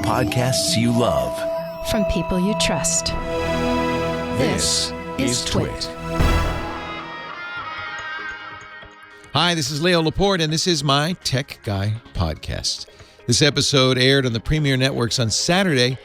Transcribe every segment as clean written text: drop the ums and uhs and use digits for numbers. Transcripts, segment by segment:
podcasts you love. From people you trust. This is Twit. Hi, this is Leo Laporte, and this is my Tech Guy podcast. This episode aired on the Premier Networks on Saturday,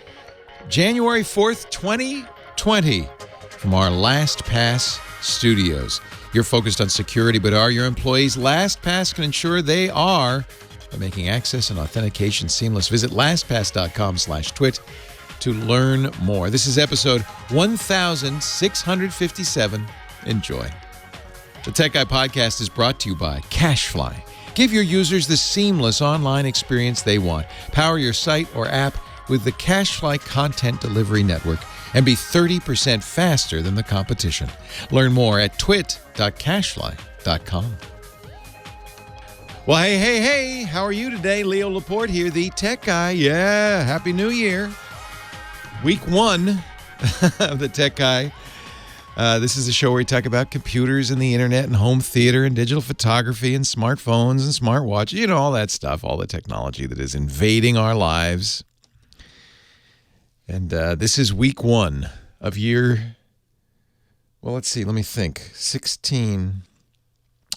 January 4th, 2020, from our LastPass studios. You're focused on security, but are your employees? LastPass can ensure they are by making access and authentication seamless. Visit lastpass.com/twit to learn more. This is episode 1657. Enjoy. The Tech Guy podcast is brought to you by CashFly. Give your users the seamless online experience they want. Power your site or app with the CashFly Content Delivery Network and be 30% faster than the competition. Learn more at twit.cashfly.com. Well, hey, how are you today? Leo Laporte here, the Tech Guy. Yeah, Happy New Year. Week 1 of the Tech Guy. This is a show where we talk about computers and the internet and home theater and digital photography and smartphones and smartwatches, you know, all that stuff, all the technology that is invading our lives. And this is week 1 of year, well, let's see, let me think, 16,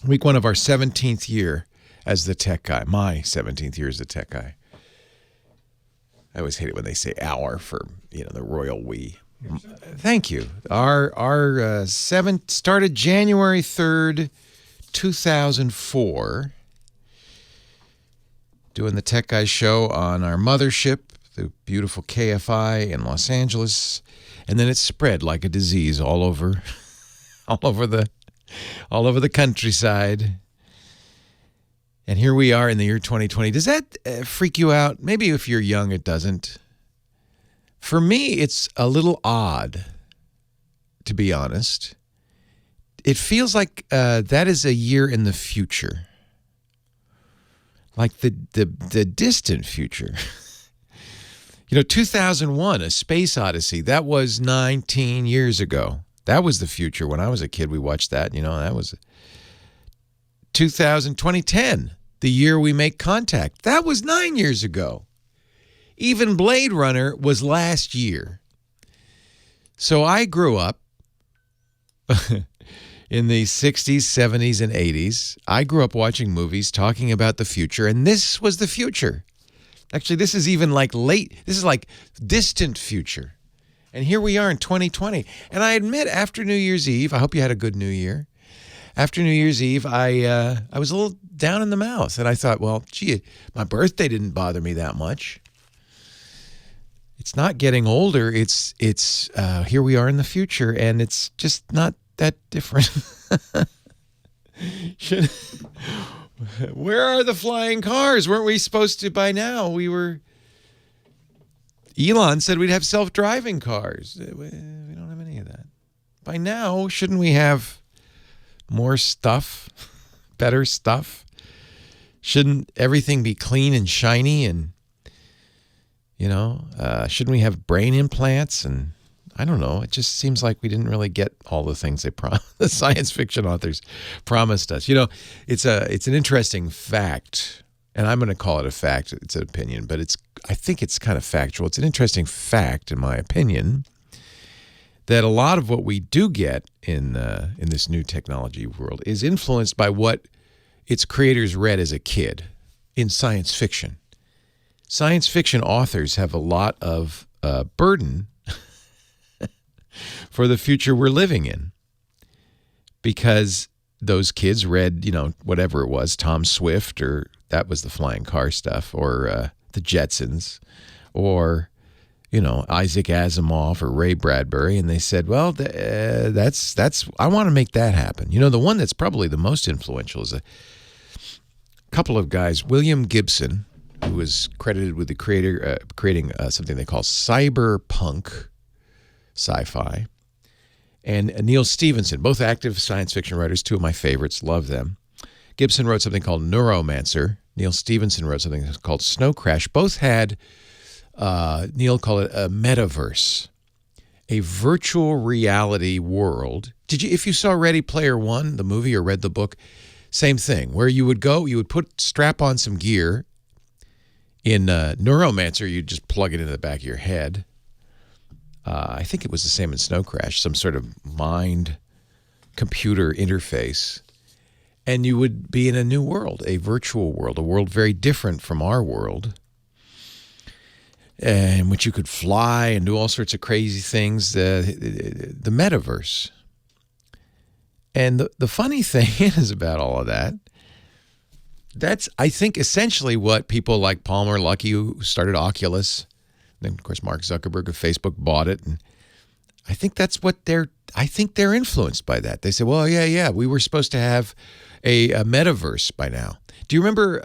week 1 of our 17th year as the Tech Guy, my 17th year as the Tech Guy. I always hate it when they say our for, you know, the royal we. Thank you. Our started January 3rd, 2004, doing the Tech Guy show on our mothership, the beautiful KFI in Los Angeles, and then it spread like a disease all over the countryside. And here we are in the year 2020. Does that freak you out? Maybe if you're young, it doesn't. For me, it's a little odd, to be honest. It feels like that is a year in the future, like the distant future. You know, 2001, A Space Odyssey, that was 19 years ago. That was the future. When I was a kid, we watched that. You know, that was 2010, the year we make contact. That was 9 years ago. Even Blade Runner was last year. So I grew up in the 60s, 70s, and 80s. I grew up watching movies talking about the future, and this was the future. Actually, this is even like this is like distant future. And here we are in 2020. And I admit, after New Year's Eve, I hope you had a good New Year. After New Year's Eve, I was a little down in the mouth. And I thought, well, gee, my birthday didn't bother me that much. It's not getting older. It's here we are in the future, and it's just not that different. Where are the flying cars? Weren't we supposed to by now? Elon said we'd have self-driving cars. We don't have any of that. By now, shouldn't we have more stuff, better stuff? Shouldn't everything be clean and shiny and, you know, shouldn't we have brain implants? And I don't know. It just seems like we didn't really get all the things the science fiction authors promised us. You know, it's an interesting fact, and I'm going to call it a fact. It's an opinion, but I think it's kind of factual. It's an interesting fact, in my opinion, that a lot of what we do get in this new technology world is influenced by what its creators read as a kid in science fiction. Science fiction authors have a lot of burden for the future we're living in, because those kids read, you know, whatever it was, Tom Swift, or that was the flying car stuff, or the Jetsons, or, you know, Isaac Asimov or Ray Bradbury, and they said, well, that's I want to make that happen. You know, the one that's probably the most influential is a couple of guys, William Gibson, who was credited with the creating something they call cyberpunk sci-fi, and Neil Stephenson, both active science fiction writers, two of my favorites, love them. Gibson wrote something called Neuromancer. Neil Stephenson wrote something called Snow Crash. Both had, Neil called it a metaverse, a virtual reality world. If you saw Ready Player One, the movie, or read the book, same thing, where you would go, you would strap on some gear In Neuromancer, you just plug it into the back of your head. I think it was the same in Snow Crash, some sort of mind-computer interface. And you would be in a new world, a virtual world, a world very different from our world, in which you could fly and do all sorts of crazy things, the metaverse. And the funny thing is about all of that, that's, I think, essentially what people like Palmer Luckey, who started Oculus, then, of course, Mark Zuckerberg of Facebook bought it. And I think that's what they're influenced by that. They say, well, yeah, we were supposed to have a metaverse by now. Do you remember,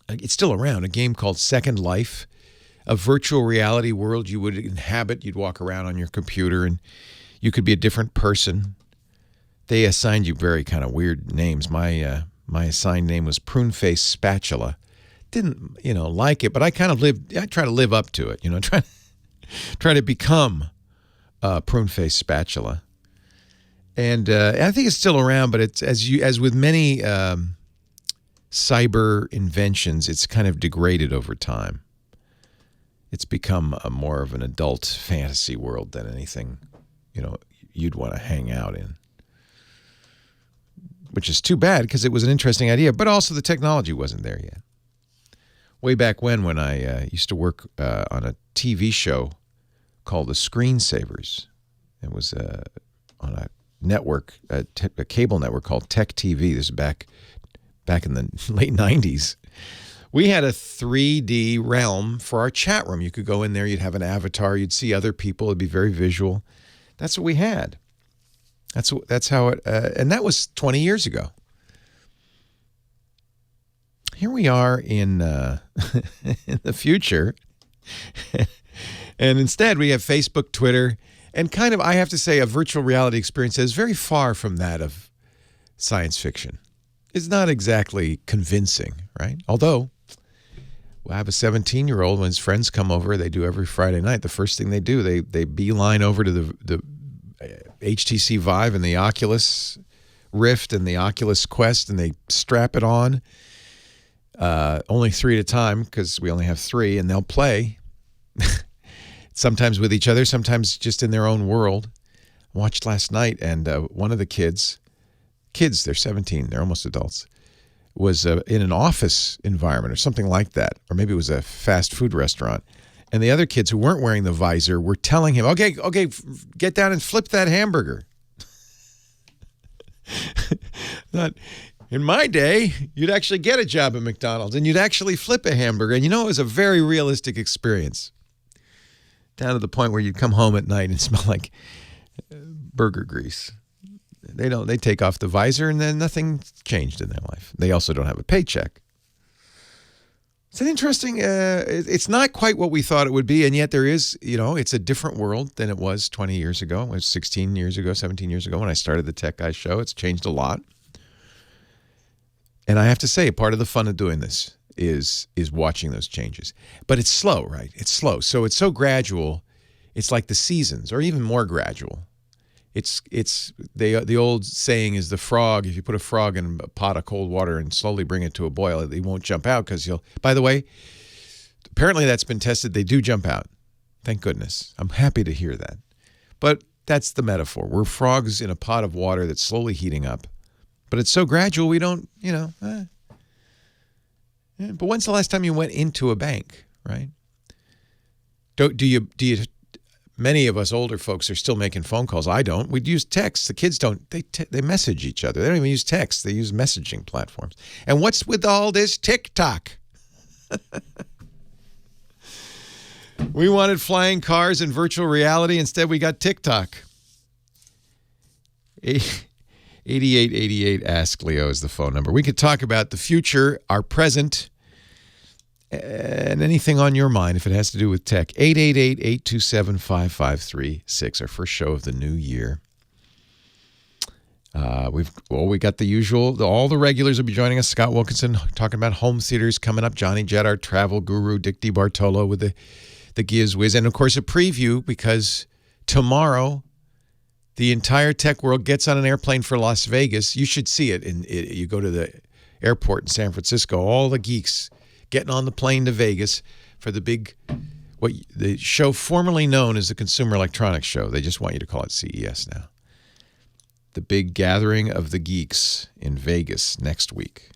it's still around, a game called Second Life, a virtual reality world you would inhabit. You'd walk around on your computer and you could be a different person. They assigned you very kind of weird names. My assigned name was Prune Face Spatula. Didn't, like it, but I try to live up to it, try to become Prune Face Spatula. And I think it's still around, but it's as with many cyber inventions, it's kind of degraded over time. It's become more of an adult fantasy world than anything, you'd want to hang out in. Which is too bad because it was an interesting idea, but also the technology wasn't there yet. Way back when I used to work on a TV show called The Screensavers. It was on a network, a cable network called Tech TV. This is back in the late 90s. We had a 3D realm for our chat room. You could go in there, you'd have an avatar, you'd see other people, it'd be very visual. That's what we had. That's how it, and that was 20 years ago. Here we are in in the future, and instead we have Facebook, Twitter, and kind of, I have to say, a virtual reality experience that is very far from that of science fiction. It's not exactly convincing, right? Although, I have a 17-year-old, when his friends come over, they do every Friday night, the first thing they do, they beeline over to the HTC Vive and the Oculus Rift and the Oculus Quest, and they strap it on. Only 3 at a time because we only have 3, and they'll play sometimes with each other, sometimes just in their own world. I watched last night, and one of the kids, they're 17, they're almost adults, was in an office environment or something like that, or maybe it was a fast food restaurant. And the other kids who weren't wearing the visor were telling him, okay, get down and flip that hamburger. Not, in my day, you'd actually get a job at McDonald's and you'd actually flip a hamburger. And it was a very realistic experience. Down to the point where you'd come home at night and smell like burger grease. They take off the visor and then nothing changed in their life. They also don't have a paycheck. It's an interesting, it's not quite what we thought it would be, and yet there is, it's a different world than it was 20 years ago. It was 16 years ago, 17 years ago when I started the Tech Guy Show. It's changed a lot. And I have to say, part of the fun of doing this is watching those changes. But it's slow, right? It's slow. So it's so gradual, it's like the seasons, or even more gradual. The old saying is the frog, if you put a frog in a pot of cold water and slowly bring it to a boil, he won't jump out because by the way, apparently that's been tested. They do jump out. Thank goodness. I'm happy to hear that. But that's the metaphor. We're frogs in a pot of water that's slowly heating up. But it's so gradual we don't, But when's the last time you went into a bank, right? Do you Many of us older folks are still making phone calls. I don't. We'd use text. The kids don't. They message each other. They don't even use text. They use messaging platforms. And what's with all this TikTok? We wanted flying cars and virtual reality. Instead, we got TikTok. 8888 Ask Leo is the phone number. We could talk about the future, our present, and anything on your mind if it has to do with tech. 888-827-5536, our first show of the new year. We got the usual. All the regulars will be joining us. Scott Wilkinson talking about home theaters coming up. Johnny Jett, our travel guru. Dick DeBartolo with the Giz Wiz. And, of course, a preview because tomorrow the entire tech world gets on an airplane for Las Vegas. You should see it. You go to the airport in San Francisco. All the geeks getting on the plane to Vegas for the big, the show formerly known as the Consumer Electronics Show. They just want you to call it CES now. The big gathering of the geeks in Vegas next week.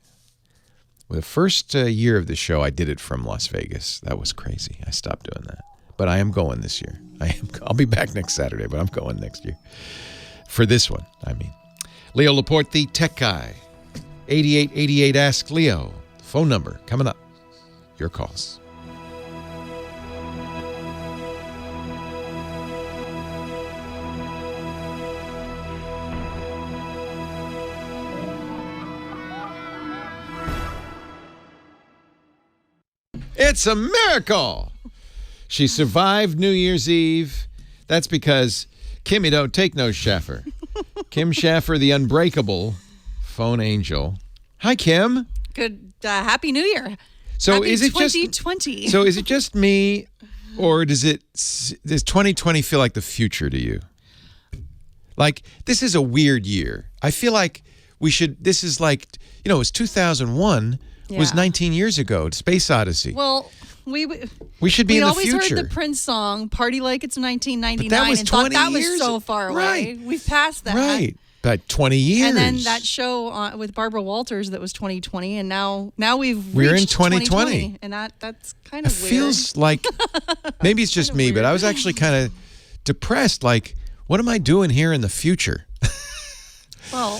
Well, the first year of the show, I did it from Las Vegas. That was crazy. I stopped doing that. But I am going this year. I'll be back next Saturday, but I'm going next year. For this one, I mean. Leo Laporte, the tech guy. 8888 Ask Leo. Phone number coming up. Your calls. It's a miracle. She survived New Year's Eve. That's because Kimmy don't take no Schaffer. Kim Schaffer, the unbreakable phone angel. Hi, Kim. Good. Happy New Year. So Happy is it 2020. So is it just me, or does 2020 feel like the future to you? Like, this is a weird year. I feel like this is like, it was 2001. Yeah. Was 19 years ago. Space Odyssey. Well, we should be in the future. We always heard the Prince song, "Party Like It's 1999," but that was and 20 thought that years. was so far away. Right. We've passed that. Right. About 20 years. And then that show with Barbara Walters that was 2020, and now we're in 2020, and that's kind of it weird. feels like maybe it's just me, but I was actually kind of depressed. Like, what am I doing here in the future? Well,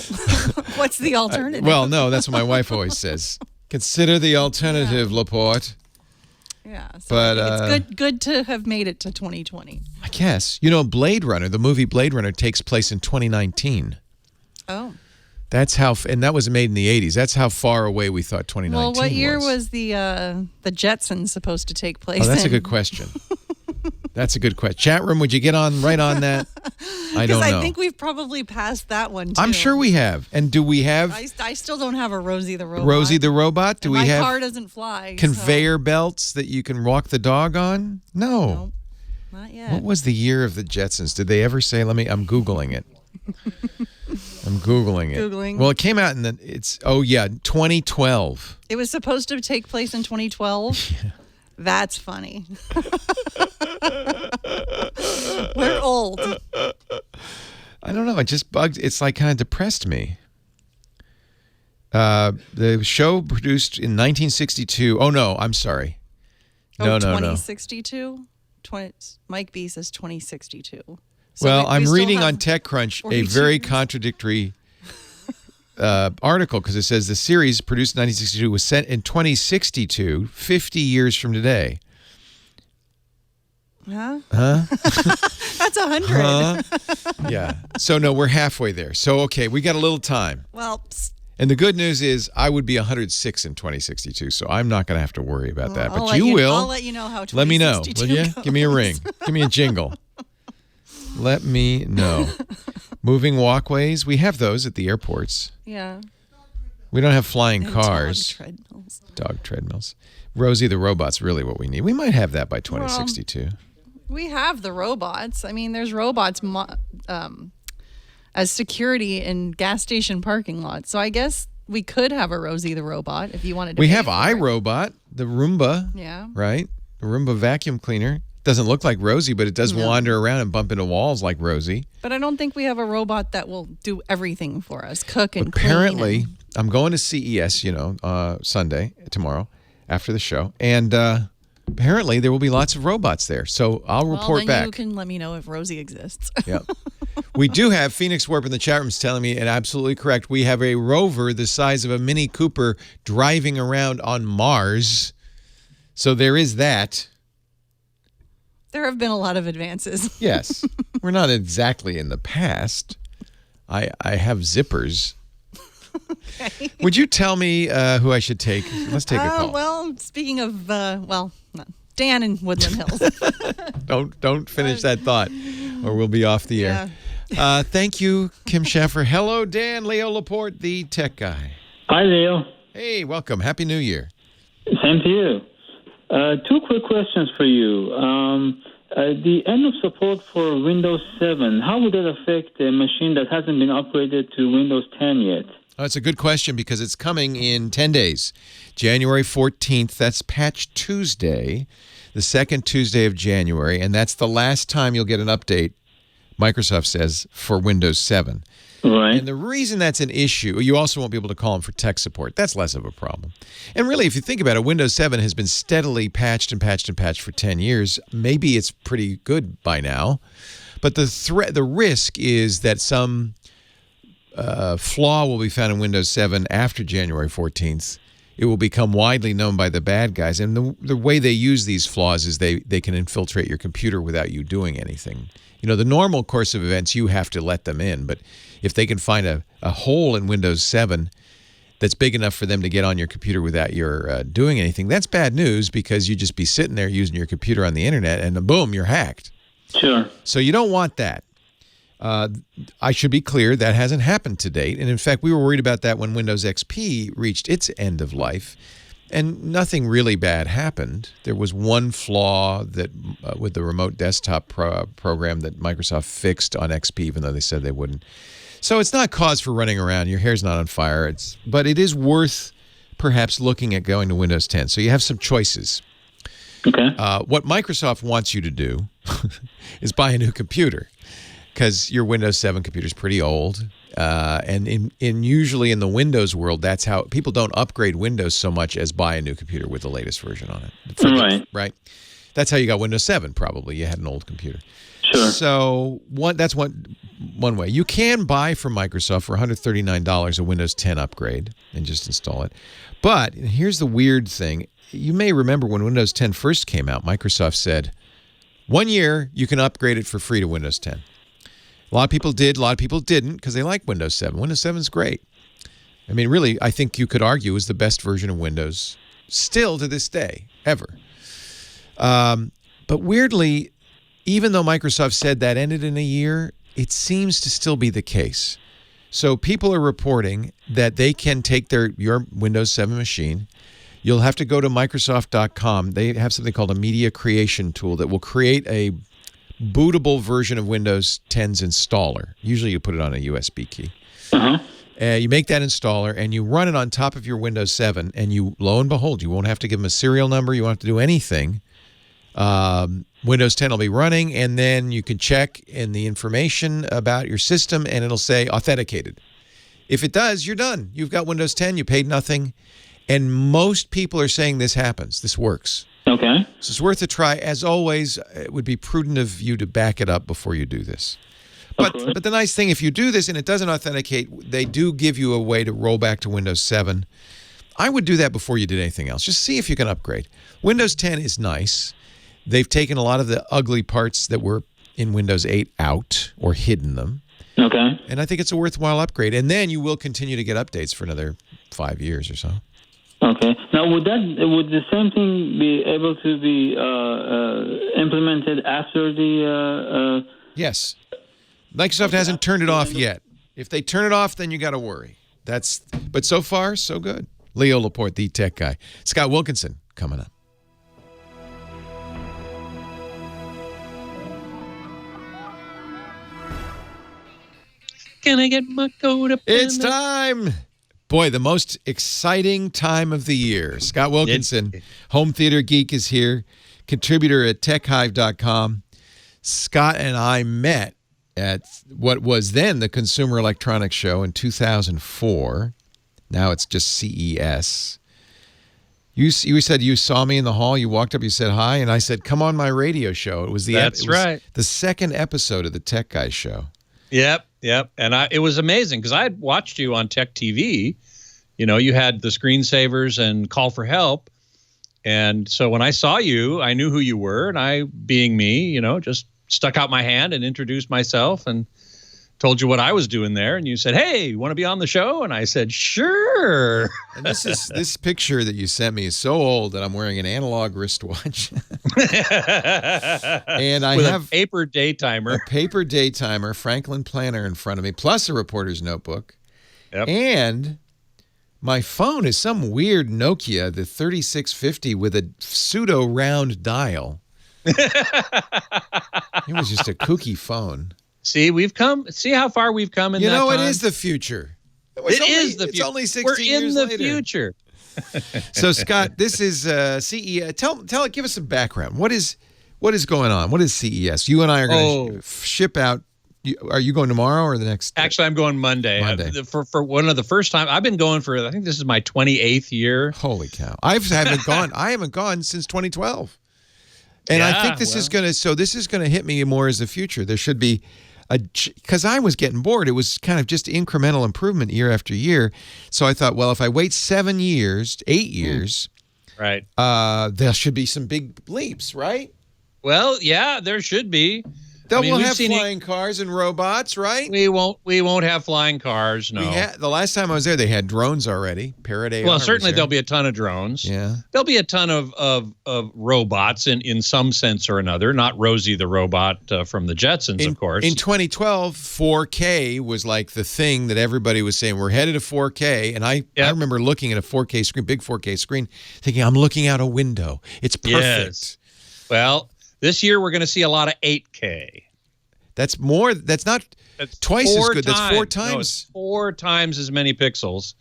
what's the alternative? Well, no, that's what my wife always says. Consider the alternative, Laporte. Yeah, so but it's good to have made it to 2020. I guess. Blade Runner, the movie Blade Runner takes place in 2019. Oh. That's how, and that was made in the 80s. That's how far away we thought 2019 was. Well, what year was the Jetsons supposed to take place? Oh, that's in? a good question. That's a good question. Chat room, would you get on right on that? I don't know. Because I think we've probably passed that one, too. I'm sure we have. And do we have... I still don't have a Rosie the Robot. Rosie the Robot? Do we have... My car doesn't fly. Conveyor belts that you can walk the dog on? No. Nope, not yet. What was the year of the Jetsons? Did they ever say... I'm Googling it. I'm Googling it. Googling. Well, it came out in 2012. It was supposed to take place in 2012? Yeah. That's funny. We're old. I don't know. It just bugged. It's like kind of depressed me. The show produced in 1962. Oh, no. I'm sorry. No. 2062? Mike B says 2062. So well, I'm reading on TechCrunch 42 a very years. contradictory article because it says the series produced in 1962 was set in 2062, 50 years from today. Huh? That's 100. Yeah. So, no, we're halfway there. So, okay, we got a little time. Well, and the good news is I would be 106 in 2062, so I'm not going to have to worry about that. But you will. I'll let you know how 2062 Let me know, will you? goes. Give me a ring. Give me a jingle. Let me know. Moving walkways, we have those at the airports. Yeah. We don't have flying And cars. Dog treadmills. Rosie the Robot's really what we need. We might have that by 2062. We have the robots. I mean, there's robots as security in gas station parking lots. So I guess we could have a Rosie the Robot if you wanted to. We have iRobot, the Roomba. Yeah. Right? The Roomba vacuum cleaner. Doesn't look like Rosie, but it does wander around and bump into walls like Rosie. But I don't think we have a robot that will do everything for us, cook and Apparently, clean. I'm going to CES, Sunday, tomorrow, after the show. And apparently there will be lots of robots there. So I'll report then back. You can let me know if Rosie exists. Yeah. We do have Phoenix Warp in the chat room is telling me, and absolutely correct, we have a rover the size of a Mini Cooper driving around on Mars. So there is that. There have been a lot of advances. Yes. We're not exactly in the past. I have zippers. Okay. Would you tell me who I should take? Let's take a call. Well, speaking of, Dan in Woodland Hills. Don't finish that thought, or we'll be off the air. Thank you, Kim Schaffer. Hello, Dan. Leo Laporte, the tech guy. Hi, Leo. Hey, welcome. Happy New Year. Same to you. Two quick questions for you. The end of support for Windows 7, how would that affect a machine that hasn't been upgraded to Windows 10 yet? Oh, it's a good question because it's coming in 10 days. January 14th, that's Patch Tuesday, the second Tuesday of January, and that's the last time you'll get an update, Microsoft says, for Windows 7. Right. And the reason that's an issue, you also won't be able to call them for tech support. That's less of a problem. And really, if you think about it, Windows 7 has been steadily patched and patched and patched for 10 years. Maybe it's pretty good by now. But the risk is that some flaw will be found in Windows 7 after January 14th. It will become widely known by the bad guys. And the way they use these flaws is they can infiltrate your computer without you doing anything. You know, the normal course of events, you have to let them in. But if they can find a hole in Windows 7 that's big enough for them to get on your computer without your doing anything, that's bad news because you just be sitting there using your computer on the internet and boom, you're hacked. Sure. So you don't want that. I should be clear, that hasn't happened to date. And in fact, we were worried about that when Windows XP reached its end of life. And nothing really bad happened. There was one flaw that with the remote desktop program that Microsoft fixed on XP, even though they said they wouldn't. So it's not cause for running around. Your hair's not on fire. But it is worth perhaps looking at going to Windows 10. So you have some choices. Okay. What Microsoft wants you to do is buy a new computer because your Windows 7 computer is pretty old. And usually in the Windows world, that's how people don't upgrade Windows so much as buy a new computer with the latest version on it. Right. That's how you got Windows 7, probably. You had an old computer. Sure. So that's one way. You can buy from Microsoft for $139 a Windows 10 upgrade and just install it. But here's the weird thing. You may remember when Windows 10 first came out, Microsoft said, 1 year, you can upgrade it for free to Windows 10. A lot of people did, a lot of people didn't because they like Windows 7. Windows 7 is great. I mean, really, I think you could argue is the best version of Windows still to this day, ever. But weirdly, even though Microsoft said that ended in a year, it seems to still be the case. So people are reporting that they can take your Windows 7 machine. You'll have to go to Microsoft.com. They have something called a media creation tool that will create a bootable version of Windows 10's installer. Usually you put it on a USB key. You make that installer and you run it on top of your Windows 7 and lo and behold, you won't have to give them a serial number. You won't have to do anything. Windows 10 will be running and then you can check in the information about your system and it'll say authenticated. If it does, you're done. You've got Windows 10, you paid nothing. And most people are saying this happens. This works. Okay. So it's worth a try. As always, it would be prudent of you to back it up before you do this. But the nice thing, if you do this and it doesn't authenticate, they do give you a way to roll back to Windows 7. I would do that before you did anything else. Just see if you can upgrade. Windows 10 is nice. They've taken a lot of the ugly parts that were in Windows 8 out or hidden them. Okay. And I think it's a worthwhile upgrade. And then you will continue to get updates for another 5 years or so. Okay. Now, would the same thing be able to be implemented after the? Yes. Microsoft hasn't turned it off yet. If they turn it off, then you got to worry. But so far, so good. Leo Laporte, the tech guy. Scott Wilkinson coming up. Can I get my coat up? It's time. Boy, the most exciting time of the year. Scott Wilkinson, home theater geek, is here, contributor at techhive.com. Scott and I met at what was then the Consumer Electronics Show in 2004. Now it's just CES. You said you saw me in the hall. You walked up, you said hi, and I said, come on my radio show. It was the second episode of the Tech Guy Show. Yep. And it was amazing because I had watched you on Tech TV. You know, you had the screensavers and call for help. And so when I saw you, I knew who you were. And I, being me, just stuck out my hand and introduced myself and told you what I was doing there. And you said, hey, you want to be on the show? And I said, sure. And this picture that you sent me is so old that I'm wearing an analog wristwatch. And I have a paper daytimer, Franklin Planner in front of me, plus a reporter's notebook. Yep. And my phone is some weird Nokia, the 3650 with a pseudo round dial. It was just a kooky phone. See, see how far we've come in that time? It is the future. It's only 16 years later. We're in the future. So, Scott, this is CES. Give us some background. What is going on? What is CES? You and I are going to ship out. Are you going tomorrow or the next? Actually, I'm going Monday. For one of the first time, I've been going for. I think this is my 28th year. Holy cow! I haven't gone. I haven't gone since 2012. And I think this is going to. So this is going to hit me more as the future. There should be because I was getting bored. It was kind of just incremental improvement year after year. So I thought, well, if I wait 7 years, 8 years, right, there should be some big leaps, right? Well, yeah, there should be. We'll have flying cars and robots, right? We won't have flying cars. No. The last time I was there, they had drones already. Parrot AR. Well, certainly there'll be a ton of drones. Yeah. There'll be a ton of robots in some sense or another. Not Rosie the robot from the Jetsons, of course. In 2012, 4K was like the thing that everybody was saying. We're headed to 4K, and I remember looking at a 4K screen, big 4K screen, thinking I'm looking out a window. It's perfect. Yes. Well. This year, we're going to see a lot of 8K. That's more. That's not twice as good. That's 4 times. No, it's 4 times as many pixels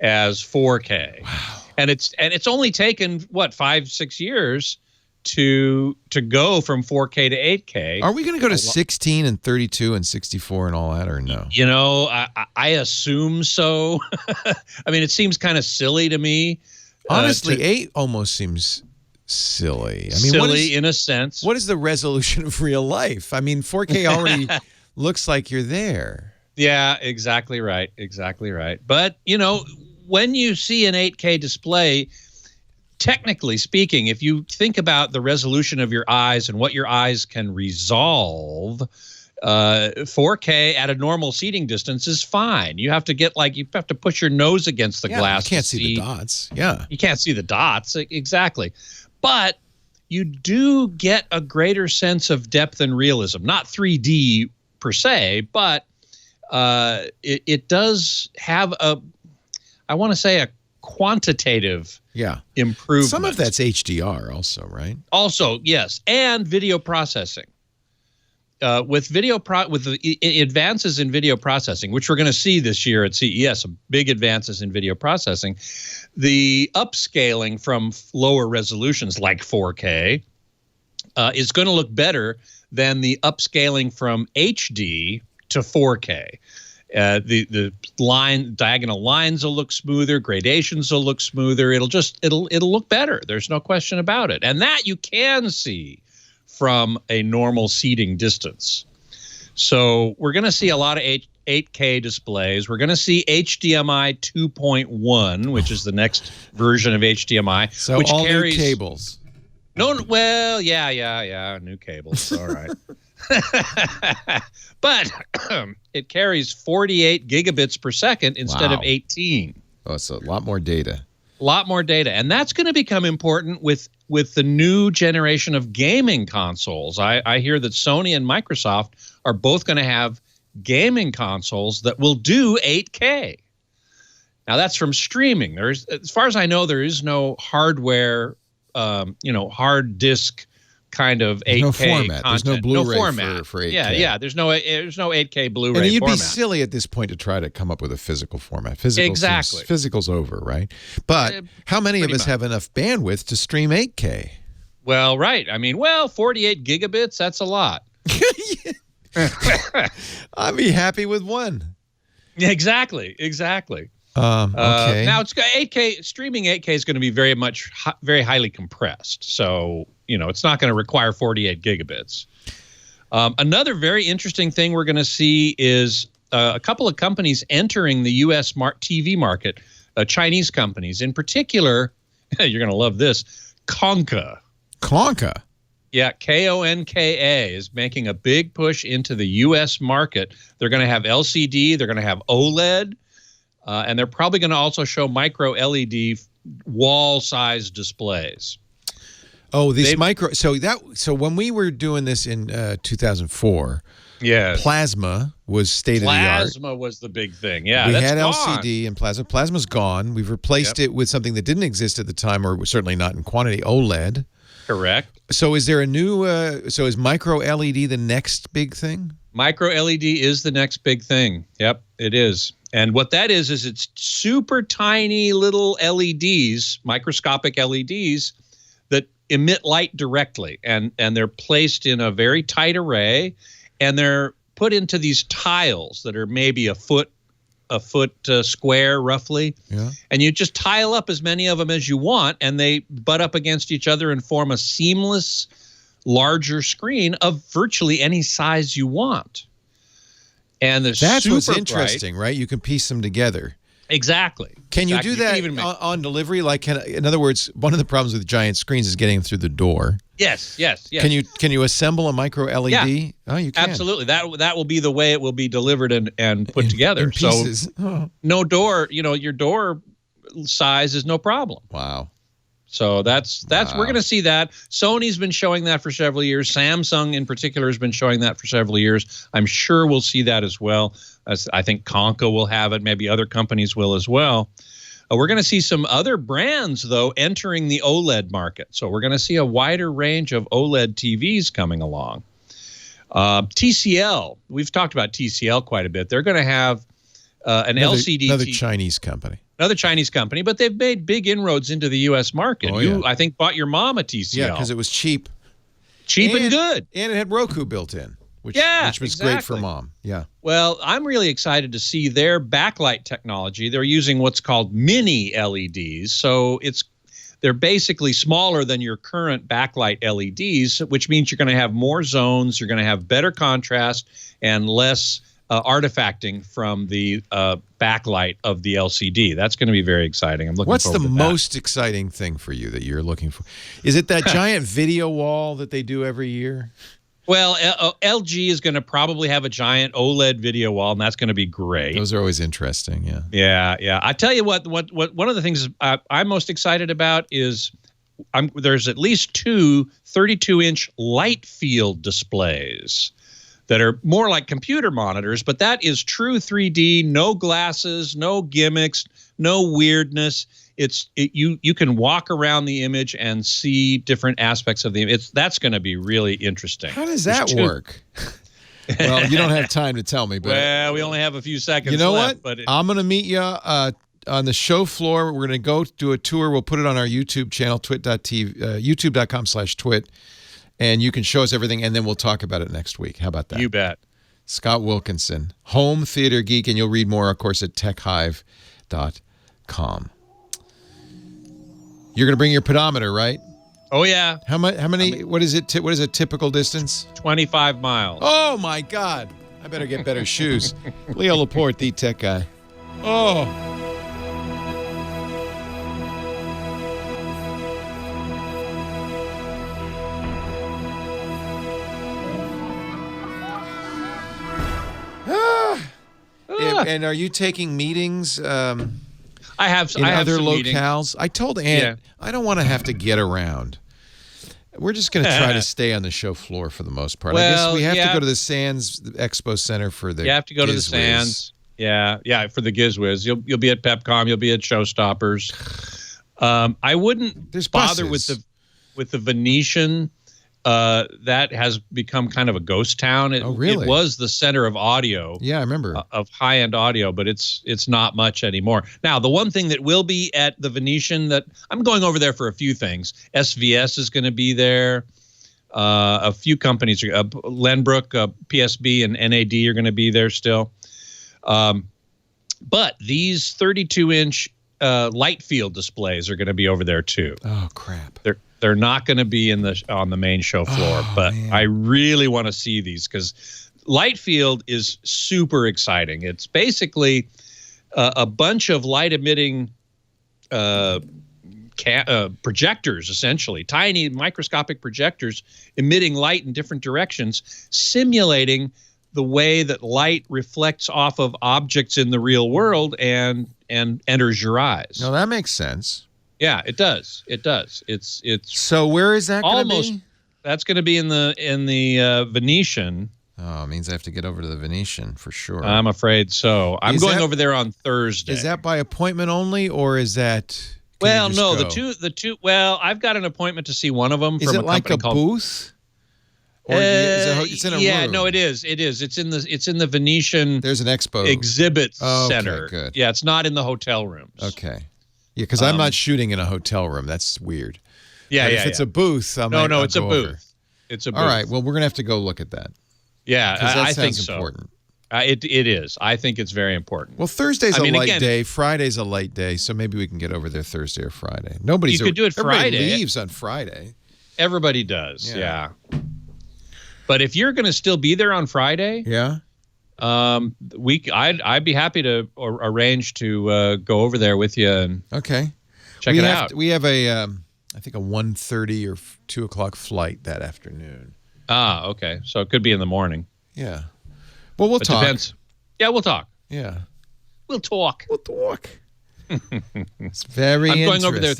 as 4K. Wow. And it's only taken 5-6 years to go from 4K to 8K. Are we going to go to 16 and 32 and 64 and all that, or no? You know, I assume so. I mean, it seems kind of silly to me. Honestly, 8 almost seems silly. I mean, silly in a sense. What is the resolution of real life? I mean, 4K already looks like you're there. Yeah, exactly right. Exactly right. But, you know, when you see an 8K display, technically speaking, if you think about the resolution of your eyes and what your eyes can resolve, 4K at a normal seating distance is fine. You have to push your nose against the glass. You can't see the dots. Yeah. You can't see the dots. Exactly. But you do get a greater sense of depth and realism. Not 3D per se, but it does have a quantitative improvement. Some of that's HDR also, right? Also, yes. And video processing. With the advances in video processing, which we're going to see this year at CES, some big advances in video processing, the upscaling from lower resolutions like 4K is going to look better than the upscaling from HD to 4K. The diagonal lines will look smoother, gradations will look smoother. It'll look better. There's no question about it, and that you can see from a normal seating distance. So we're going to see a lot of 8K displays. We're going to see HDMI 2.1, which is the next version of HDMI. So which all carries, new cables. No, well, yeah, new cables. All right. But it carries 48 gigabits per second instead of 18. Oh, it's a lot more data. A lot more data. And that's going to become important with the new generation of gaming consoles. I hear that Sony and Microsoft are both going to have gaming consoles that will do 8K. Now, that's from streaming. As far as I know, there is no hardware, hard disk kind of 8K no format. Content. There's no Blu-ray format for 8K. Yeah. There's no 8K Blu-ray and you'd format. be silly at this point to try to come up with a physical format. Physical's over, right? But how many of us have enough bandwidth to stream 8K? Well, right. I mean, 48 gigabits, that's a lot. I'd be happy with one. Exactly. Okay. Now it's 8K. Streaming 8K is going to be very highly compressed. So, it's not going to require 48 gigabits. Another very interesting thing we're going to see is a couple of companies entering the U.S. TV market, Chinese companies. In particular, you're going to love this, Konka. Konka? Yeah, Konka is making a big push into the U.S. market. They're going to have LCD. They're going to have OLED. And they're probably going to also show micro LED wall-sized displays. Oh, So when we were doing this in 2004, plasma was state of the art. Plasma was the big thing. Yeah, we that's had gone. LCD and plasma. Plasma's gone. We've replaced it with something that didn't exist at the time, or certainly not in quantity. OLED. Correct. So is there a new? So is micro LED the next big thing? Micro LED is the next big thing. Yep, it is. And what that is it's super tiny little LEDs, microscopic LEDs that emit light directly, and they're placed in a very tight array, and they're put into these tiles that are maybe a foot square roughly. Yeah. And you just tile up as many of them as you want, and they butt up against each other and form a seamless, larger screen of virtually any size you want. And they're That's super what's bright. interesting, right? You can piece them together. Exactly. Can you Exactly. do that even make- on delivery? Like, in other words, one of the problems with giant screens is getting them through the door. Yes. Can you assemble a micro LED? Yeah. Oh, you can. Absolutely. That will be the way it will be delivered and put together. In pieces. So no door, your door size is no problem. Wow. So that's we're going to see that. Sony's been showing that for several years. Samsung in particular has been showing that for several years. I'm sure we'll see that as well. I think Konka will have it. Maybe other companies will as well. We're going to see some other brands, though, entering the OLED market. So we're going to see a wider range of OLED TVs coming along. TCL, we've talked about TCL quite a bit. They're going to have LCD Another TV. Chinese company. Another Chinese company, but they've made big inroads into the U.S. market. Oh, You, yeah. I think, bought your mom a TCL. Yeah, because it was cheap. Cheap and good. And it had Roku built in, which was great for exactly. mom. Yeah. Well, I'm really excited to see their backlight technology. They're using what's called mini LEDs. So they're basically smaller than your current backlight LEDs, which means you're going to have more zones, you're going to have better contrast, and less artifacting from the backlight of the LCD. That's going to be very exciting. I'm looking What's forward the to that. most exciting thing for you that you're looking for? Is it that giant video wall that they do every year? Well, LG is going to probably have a giant OLED video wall, and that's going to be great. Those are always interesting, yeah. Yeah. I tell you what one of the things I'm most excited about is there's at least two 32-inch light field displays that are more like computer monitors, but that is true 3D, no glasses, no gimmicks, no weirdness. You can walk around the image and see different aspects of the image. That's going to be really interesting. How does that work? Well, you don't have time to tell me, but Well, we only have a few seconds you know left. what? But I'm going to meet you on the show floor. We're going to go do a tour. We'll put it on our YouTube channel, twit.tv, youtube.com/twit. And you can show us everything, and then we'll talk about it next week. How about that? You bet. Scott Wilkinson, home theater geek, and you'll read more, of course, at techhive.com. You're going to bring your pedometer, right? Oh, yeah. How many? What is it? What is a typical distance? 25 miles. Oh my God! I better get better shoes. Leo Laporte, the tech guy. Oh. And are you taking meetings I have in other some meetings. locales? I told Aunt I don't want to have to get around. We're just going to try to stay on the show floor for the most part. I guess we have to go to the Sands Expo Center for the. You have to go to the Gizwiz. Sands. Yeah, for the Gizwiz. You'll be at PepCom. You'll be at Showstoppers. I wouldn't bother with the Venetian. That has become kind of a ghost town. Oh, really? It was the center of audio. Yeah, I remember. Of high-end audio, but it's not much anymore. Now, the one thing that will be at the Venetian that I'm going over there for a few things. SVS is going to be there. A few companies, Lenbrook, PSB, and NAD are going to be there still. But these 32-inch light field displays are going to be over there too. Oh crap! They're not going to be on the main show floor, but man. I really want to see these because light field is super exciting. It's basically a bunch of light emitting projectors, essentially tiny microscopic projectors emitting light in different directions, simulating the way that light reflects off of objects in the real world and enters your eyes. No, that makes sense. Yeah, it does. It does. It's so where is that going to be? That's going to be in the Venetian. Oh, it means I have to get over to the Venetian for sure. I'm afraid so. I'm going over there on Thursday. Is that by appointment only, or is that? Well, no, the two. Well, I've got an appointment to see one of them. Is from it like a called, booth? Or it's in a yeah, room? no, it is. It is. It's in the Venetian. There's an expo exhibit okay, center. Good. Yeah, it's not in the hotel rooms. Okay. Yeah, because I'm not shooting in a hotel room. That's weird. Yeah, but yeah. if it's a booth, I'll it's a go booth. over. It's a booth. All right. Well, we're gonna have to go look at that. Yeah, I think so. Important. It is. I think it's very important. Well, Thursday's a light again, day. Friday's a light day, so maybe we can get over there Thursday or Friday. You could do it everybody Friday. leaves on Friday. Everybody does. Yeah. But if you're going to still be there on Friday, I'd be happy to arrange to go over there with you and check it out. We have I think a 1:30 or 2 o'clock flight that afternoon. Ah, okay. So it could be in the morning. Yeah. Well, we'll talk. Depends. Yeah, we'll talk. Yeah. We'll talk. It's very interesting. I'm going over there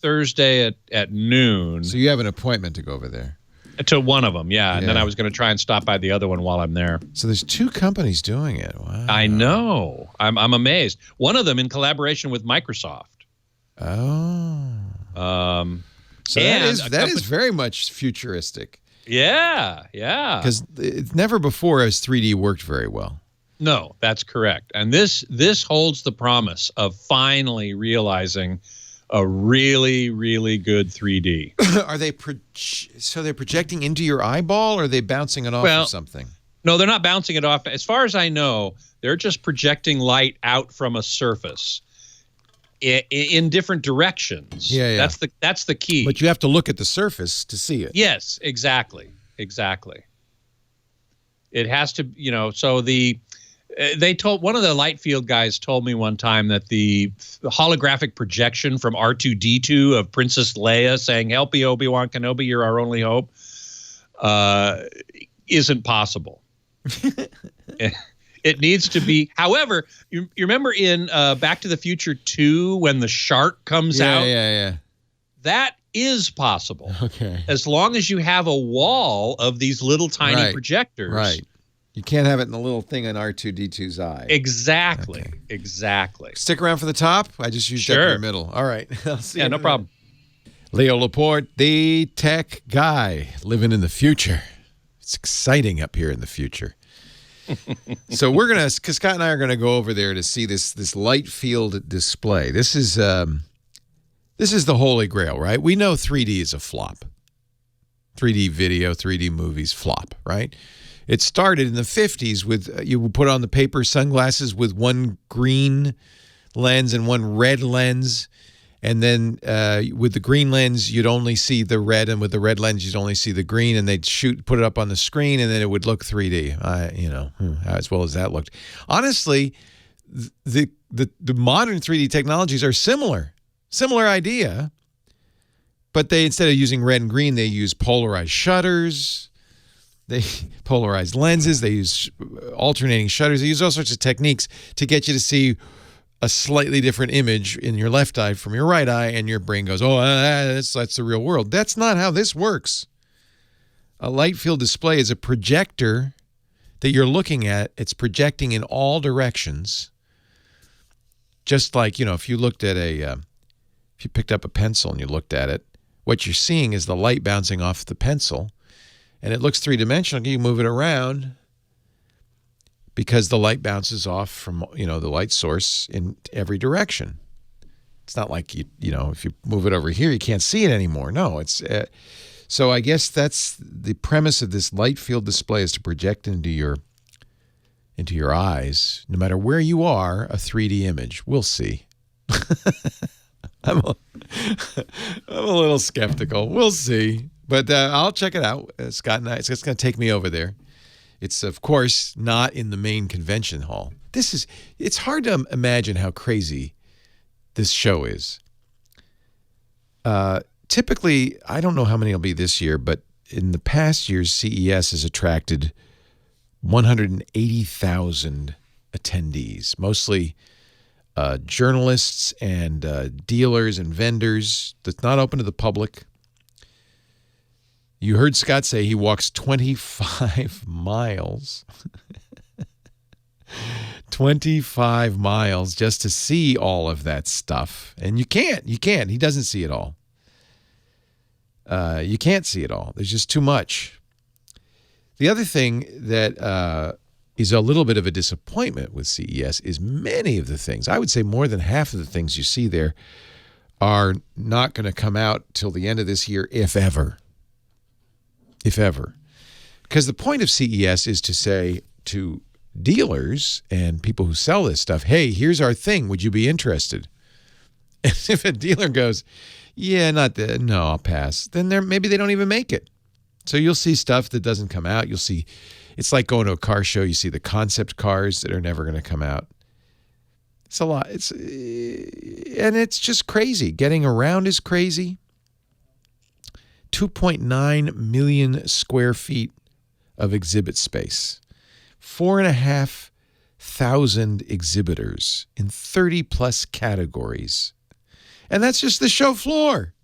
Thursday at noon. So you have an appointment to go over there? To one of them, yeah. And then I was going to try and stop by the other one while I'm there. So there's 2 companies doing it. Wow. I know. I'm amazed. One of them in collaboration with Microsoft. Oh. So that is very much futuristic. Yeah. Because never before has 3D worked very well. No, that's correct. And this holds the promise of finally realizing a really, really good 3D. Are they so they're projecting into your eyeball, or are they bouncing it off of something? No, they're not bouncing it off. As far as I know, they're just projecting light out from a surface in different directions. Yeah. That's the key. But you have to look at the surface to see it. Yes, exactly. It has to, so one of the light field guys told me one time that the holographic projection from R2-D2 of Princess Leia saying, "Help me, Obi-Wan Kenobi, you're our only hope," isn't possible. It needs to be. However, you remember in Back to the Future 2 when the shark comes out? Yeah. That is possible. Okay. As long as you have a wall of these little tiny projectors. Right. You can't have it in the little thing on R2-D2's eye. Exactly. Okay. Exactly. Stick around for the top. I just used that in the middle. All right. I'll see you. No problem. Leo Laporte, the tech guy, living in the future. It's exciting up here in the future. So because Scott and I are going to go over there to see this light field display. This is the holy grail, right? We know 3D is a flop. 3D video, 3D movies flop, right? It started in the 50s with you would put on the paper sunglasses with one green lens and one red lens. And then with the green lens, you'd only see the red, and with the red lens, you'd only see the green, and they'd put it up on the screen, and then it would look 3D. As well as that looked. Honestly, the modern 3D technologies are similar idea, but they, instead of using red and green, they use polarized shutters, they polarized lenses, they use alternating shutters, they use all sorts of techniques to get you to see a slightly different image in your left eye from your right eye, and your brain goes, that's the real world. That's not how this works. A light field display is a projector that you're looking at. It's projecting in all directions. Just like, if you looked at if you picked up a pencil and you looked at it, what you're seeing is the light bouncing off the pencil, and it looks three-dimensional. You move it around, because the light bounces off from, the light source in every direction. It's not like, if you move it over here, you can't see it anymore. No, it's so I guess that's the premise of this light field display, is to project into your eyes, no matter where you are, a 3D image. We'll see. I'm a little skeptical. We'll see. But I'll check it out. Scott and I, it's going to take me over there. It's, of course, not in the main convention hall. It's hard to imagine how crazy this show is. Typically, I don't know how many it'll be this year, but in the past years, CES has attracted 180,000 attendees, mostly journalists and dealers and vendors. That's not open to the public. You heard Scott say he walks 25 miles. 25 miles just to see all of that stuff. And you can't. He doesn't see it all. You can't see it all. There's just too much. The other thing that is a little bit of a disappointment with CES is many of the things, I would say more than half of the things you see there, are not going to come out till the end of this year, if ever. If ever. Because the point of CES is to say to dealers and people who sell this stuff, hey, here's our thing. Would you be interested? And if a dealer goes, yeah, not that, no, I'll pass, then maybe they don't even make it. So you'll see stuff that doesn't come out. You'll see, it's like going to a car show. You see the concept cars that are never going to come out. It's a lot. And it's just crazy. Getting around is crazy. 2.9 million square feet of exhibit space. 4,500 exhibitors in 30 plus categories. And that's just the show floor.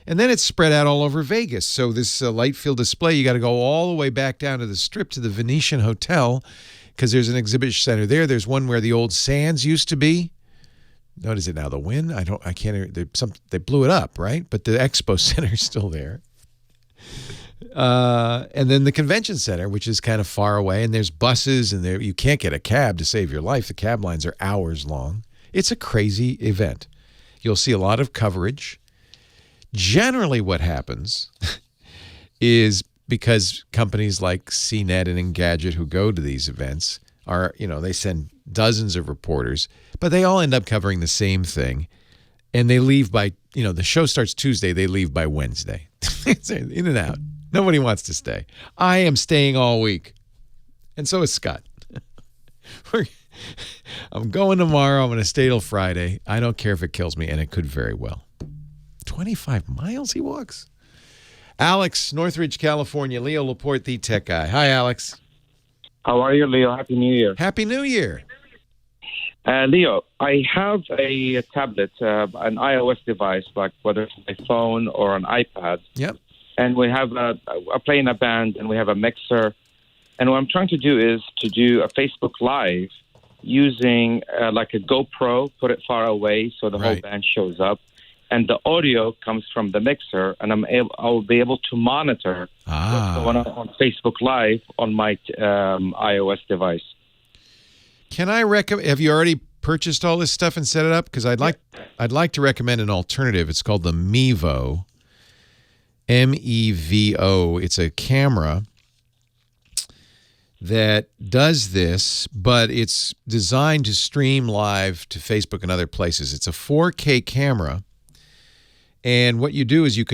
And then it's spread out all over Vegas. So this light field display, you got to go all the way back down to the Strip to the Venetian Hotel, because there's an exhibit center there. There's one where the old Sands used to be. What is it now? The Wynn? I can't. They blew it up, right? But the Expo Center is still there. And then the Convention Center, which is kind of far away, and there's buses, and you can't get a cab to save your life. The cab lines are hours long. It's a crazy event. You'll see a lot of coverage. Generally what happens is, because companies like CNET and Engadget who go to these events are, they send dozens of reporters, but they all end up covering the same thing. And they leave by, the show starts Tuesday, they leave by Wednesday. It's in and out. Nobody wants to stay. I am staying all week. And so is Scott. I'm going tomorrow. I'm going to stay till Friday. I don't care if it kills me, and it could very well. 25 miles he walks. Alex, Northridge, California. Leo Laporte, the tech guy. Hi, Alex. How are you, Leo? Happy New Year. Happy New Year. Leo, I have a tablet, an iOS device, like whether it's my phone or an iPad. Yep. And we have I play in a band, and we have a mixer. And what I'm trying to do is to do a Facebook Live using like a GoPro, put it far away so the whole band shows up. And the audio comes from the mixer, and I'll be able to monitor what's going on Facebook Live on my iOS device. Can I recommend? Have you already purchased all this stuff and set it up? Because I'd like to recommend an alternative. It's called the Mevo, MEVO. It's a camera that does this, but it's designed to stream live to Facebook and other places. It's a 4K camera. And what you do is you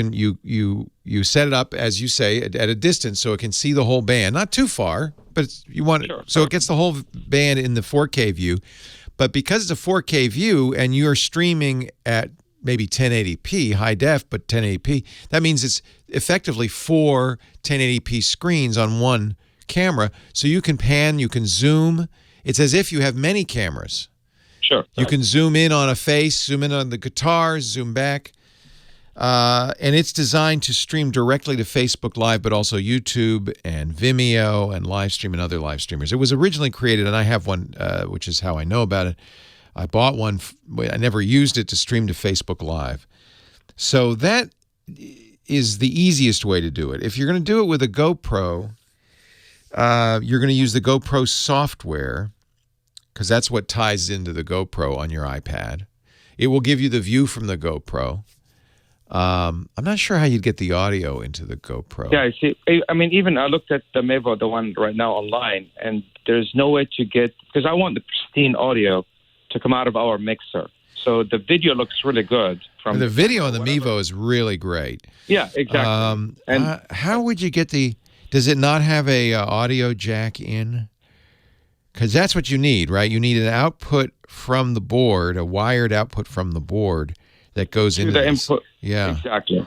set it up, as you say, at a distance so it can see the whole band. Not too far, but you want it so it gets the whole band in the 4K view. But because it's a 4K view and you're streaming at maybe 1080p, high def, but 1080p, that means it's effectively 4 1080p screens on one camera. So you can pan, you can zoom. It's as if you have many cameras. Sure. You can zoom in on a face, zoom in on the guitar, zoom back. And it's designed to stream directly to Facebook Live, but also YouTube and Vimeo and Livestream and other live streamers. It was originally created, and I have one, which is how I know about it. I bought one. I never used it to stream to Facebook Live. So that is the easiest way to do it. If you're going to do it with a GoPro, you're going to use the GoPro software, because that's what ties into the GoPro on your iPad. It will give you the view from the GoPro. I'm not sure how you'd get the audio into the GoPro. Yeah, see, I mean, even I looked at the Mevo, the one right now online, and there's no way to get, because I want the pristine audio to come out of our mixer. So the video looks really good. And the video on the Mevo is really great. Yeah, exactly. And how would you get does it not have a audio jack in? Because that's what you need, right? You need an output from the board, a wired output from the board that goes into the this. input. Yeah, exactly.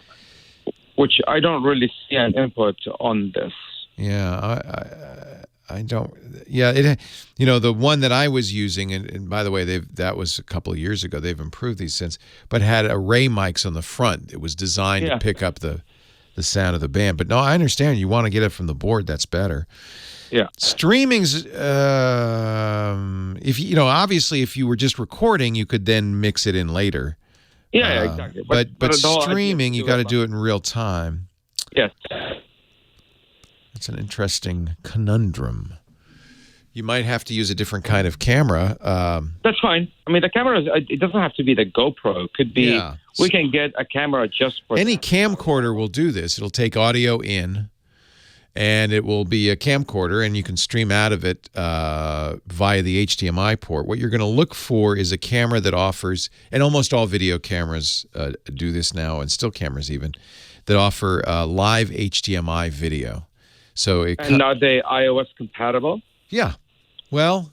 Which I don't really see an input on this. Yeah, I don't. Yeah, the one that I was using, and by the way, that was a couple of years ago. They've improved these since, but had array mics on the front. It was designed to pick up the sound of the band. But no, I understand. You want to get it from the board. That's better. Yeah. Streaming's, obviously, if you were just recording, you could then mix it in later. Yeah, exactly. But streaming, you got to do it in real time. Yes. That's an interesting conundrum. You might have to use a different kind of camera. That's fine. I mean, the camera, it doesn't have to be the GoPro. It could be, we can get a camera just for any that. camcorder will do this. It'll take audio in, and it will be a camcorder, and you can stream out of it via the HDMI port. What you're going to look for is a camera that offers, and almost all video cameras do this now, and still cameras even, that offer live HDMI video. So and are they iOS compatible? Yeah. Well,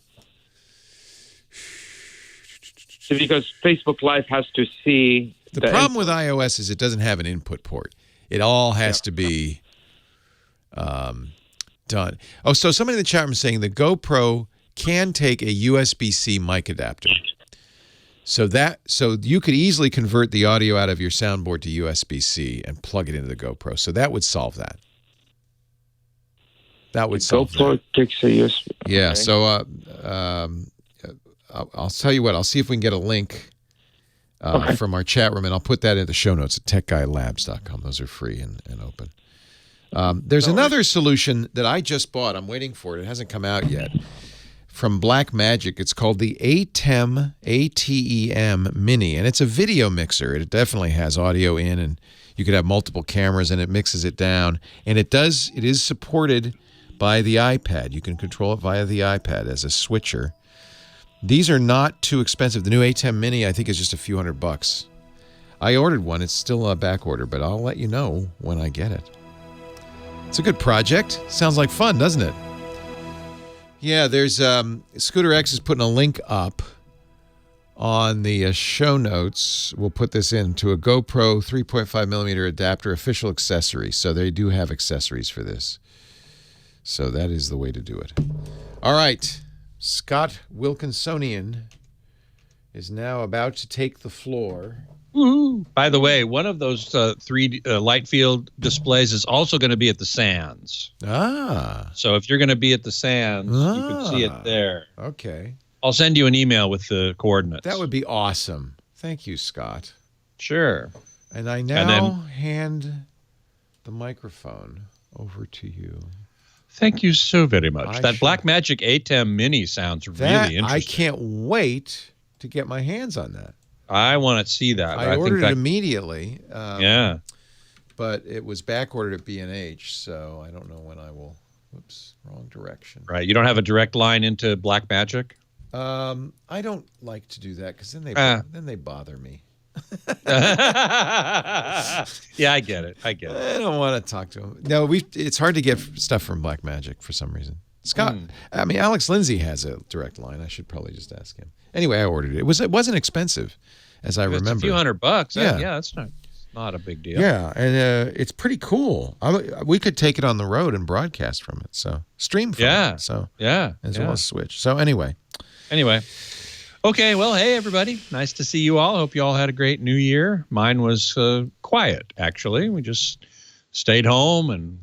because Facebook Live has to see the problem with iOS is it doesn't have an input port. It all has to be done. Oh, so somebody in the chat room is saying the GoPro can take a USB-C mic adapter. So you could easily convert the audio out of your soundboard to USB-C and plug it into the GoPro. So that would solve that. That would solve GoPro that. takes a USB. Yeah. Okay. So I'll tell you what. I'll see if we can get a link from our chat room, and I'll put that in the show notes at techguylabs.com. Those are free and open. There's another solution that I just bought. I'm waiting for it. It hasn't come out yet. From Blackmagic. It's called the ATEM, A-T-E-M Mini, and it's a video mixer. It definitely has audio in, and you could have multiple cameras, and it mixes it down. And it is supported by the iPad. You can control it via the iPad as a switcher. These are not too expensive. The new ATEM Mini, I think, is just a few $100. I ordered one. It's still a back order, but I'll let you know when I get it. It's a good project. Sounds like fun, doesn't it? Yeah, there's Scooter X is putting a link up on the show notes. We'll put this into a GoPro 3.5mm adapter official accessory. So they do have accessories for this. So that is the way to do it. All right. Scott Wilkinsonian is now about to take the floor. Woo-hoo. By the way, one of those 3D light field displays is also going to be at the Sands. Ah. So if you're going to be at the Sands, you can see it there. Okay. I'll send you an email with the coordinates. That would be awesome. Thank you, Scott. Sure. And I now hand the microphone over to you. Thank you so very much. That Blackmagic ATEM Mini sounds really interesting. I can't wait to get my hands on that. I want to see that. I ordered it immediately. Yeah. But it was back ordered at B&H, so I don't know when I will. Whoops, wrong direction. Right. You don't have a direct line into Blackmagic? I don't like to do that because then they bother me. Yeah, I get it. I don't want to talk to them. No, it's hard to get stuff from Blackmagic for some reason. Scott, I mean, Alex Lindsay has a direct line. I should probably just ask him. Anyway, I ordered it. It wasn't expensive, as I remember. It's a few $100. Yeah, that's not a big deal. Yeah, and it's pretty cool. We could take it on the road and broadcast from it. So stream from it. So as well as switch. So anyway. Okay, well, hey, everybody. Nice to see you all. Hope you all had a great New Year. Mine was quiet, actually. We just stayed home and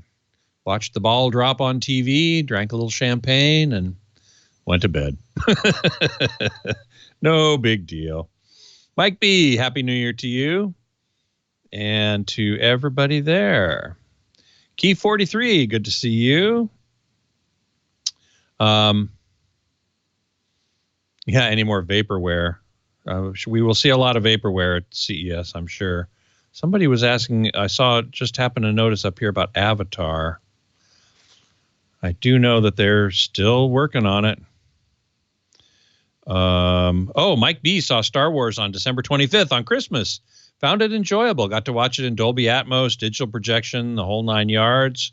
watched the ball drop on TV, drank a little champagne, and went to bed. No big deal. Mike B., Happy New Year to you and to everybody there. Key 43, good to see you. Yeah, any more vaporware? We will see a lot of vaporware at CES, I'm sure. Somebody was asking, I saw it just happened to notice up here about Avatar. I do know that they're still working on it. Mike B saw Star Wars on December 25th on Christmas. Found it enjoyable. Got to watch it in Dolby Atmos, digital projection, the whole 9 yards.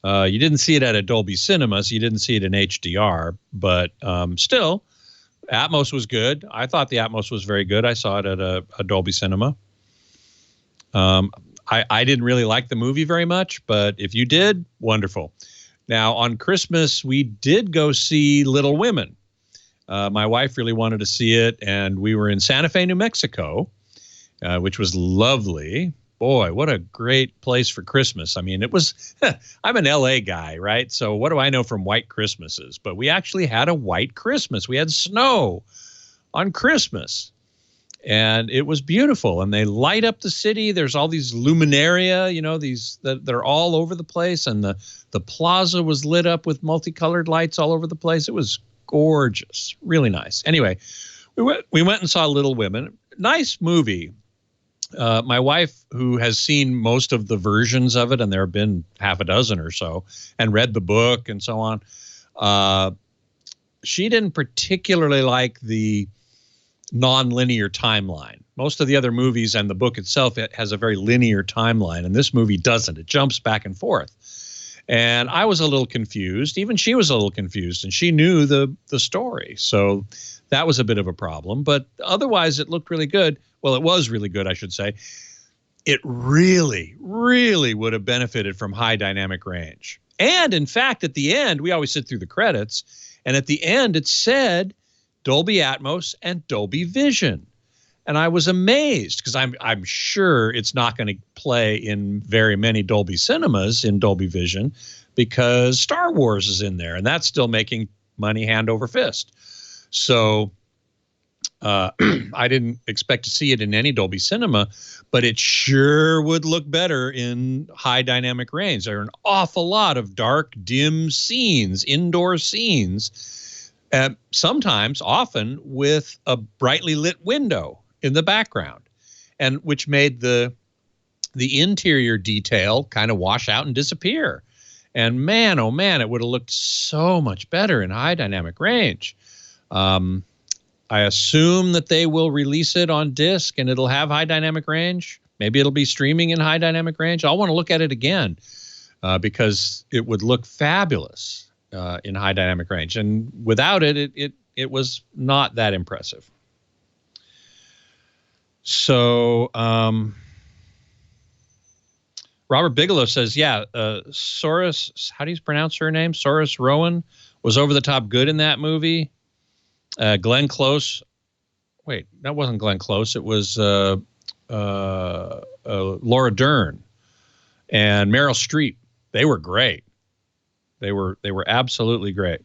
You didn't see it at a Dolby Cinema, so you didn't see it in HDR, but still, Atmos was good. I thought the Atmos was very good. I saw it at a Dolby Cinema. I didn't really like the movie very much, but if you did, wonderful. Now, on Christmas, we did go see Little Women. My wife really wanted to see it, and we were in Santa Fe, New Mexico, which was lovely. Boy, what a great place for Christmas. I mean, it was, I'm an LA guy, right? So what do I know from white Christmases? But we actually had a white Christmas. We had snow on Christmas. And it was beautiful. And they light up the city. There's all these luminaria, these that they're all over the place. And the plaza was lit up with multicolored lights all over the place. It was gorgeous, really nice. Anyway, we went and saw Little Women. Nice movie. My wife, who has seen most of the versions of it, and there have been half a dozen or so, and read the book and so on, she didn't particularly like the non-linear timeline. Most of the other movies and the book itself, it has a very linear timeline, and this movie doesn't. It jumps back and forth. And I was a little confused. Even she was a little confused, and she knew the story. So that was a bit of a problem. But otherwise, it looked really good. Well, it was really good, I should say. It really, really would have benefited from high dynamic range. And in fact, at the end, we always sit through the credits, and at the end, it said Dolby Atmos and Dolby Vision. And I was amazed because I'm sure it's not going to play in very many Dolby cinemas in Dolby Vision because Star Wars is in there, and that's still making money hand over fist. So I didn't expect to see it in any Dolby cinema, but it sure would look better in high dynamic range. There are an awful lot of dark, dim scenes, indoor scenes, sometimes, often with a brightly lit window in the background, and which made the interior detail kind of wash out and disappear. And man, oh man, it would have looked so much better in high dynamic range. I assume that they will release it on disc and it'll have high dynamic range. Maybe it'll be streaming in high dynamic range. I'll want to look at it again because it would look fabulous in high dynamic range. And without it, it was not that impressive. So Robert Bigelow says, yeah, Saoirse, how do you pronounce her name? Saoirse Ronan was over the top good in that movie. Glenn Close. Wait, that wasn't Glenn Close. It was Laura Dern and Meryl Streep. They were great. They were absolutely great.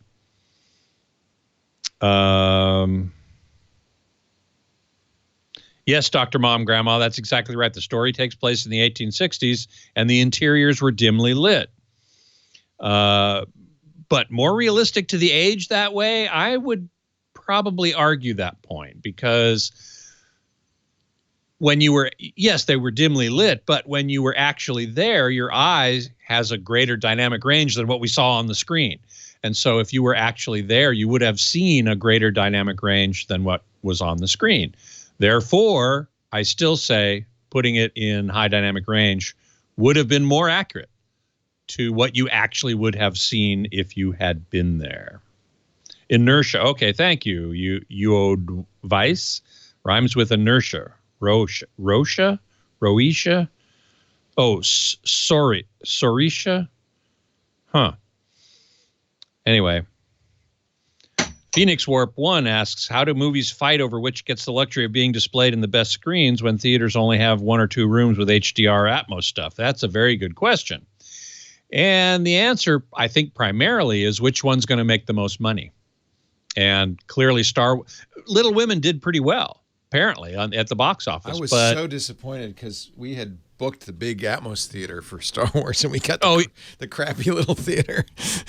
Yes, Dr. Mom, Grandma, that's exactly right. The story takes place in the 1860s, and the interiors were dimly lit. But more realistic to the age that way, I would probably argue that point, because when you were, yes, they were dimly lit, but when you were actually there, your eyes has a greater dynamic range than what we saw on the screen. And so if you were actually there, you would have seen a greater dynamic range than what was on the screen. Therefore, I still say putting it in high dynamic range would have been more accurate to what you actually would have seen if you had been there. Inertia. Okay, thank you. You Vice rhymes with inertia. Roisha? Oh, sorry. Sorisha? Huh. Anyway. Phoenix Warp 1 asks, how do movies fight over which gets the luxury of being displayed in the best screens when theaters only have 1 or 2 rooms with HDR Atmos stuff? That's a very good question. And the answer, I think, primarily is which one's going to make the most money. And clearly Little Women did pretty well, apparently, at the box office. I was so disappointed because we had booked the big Atmos theater for Star Wars, and we got the crappy little theater.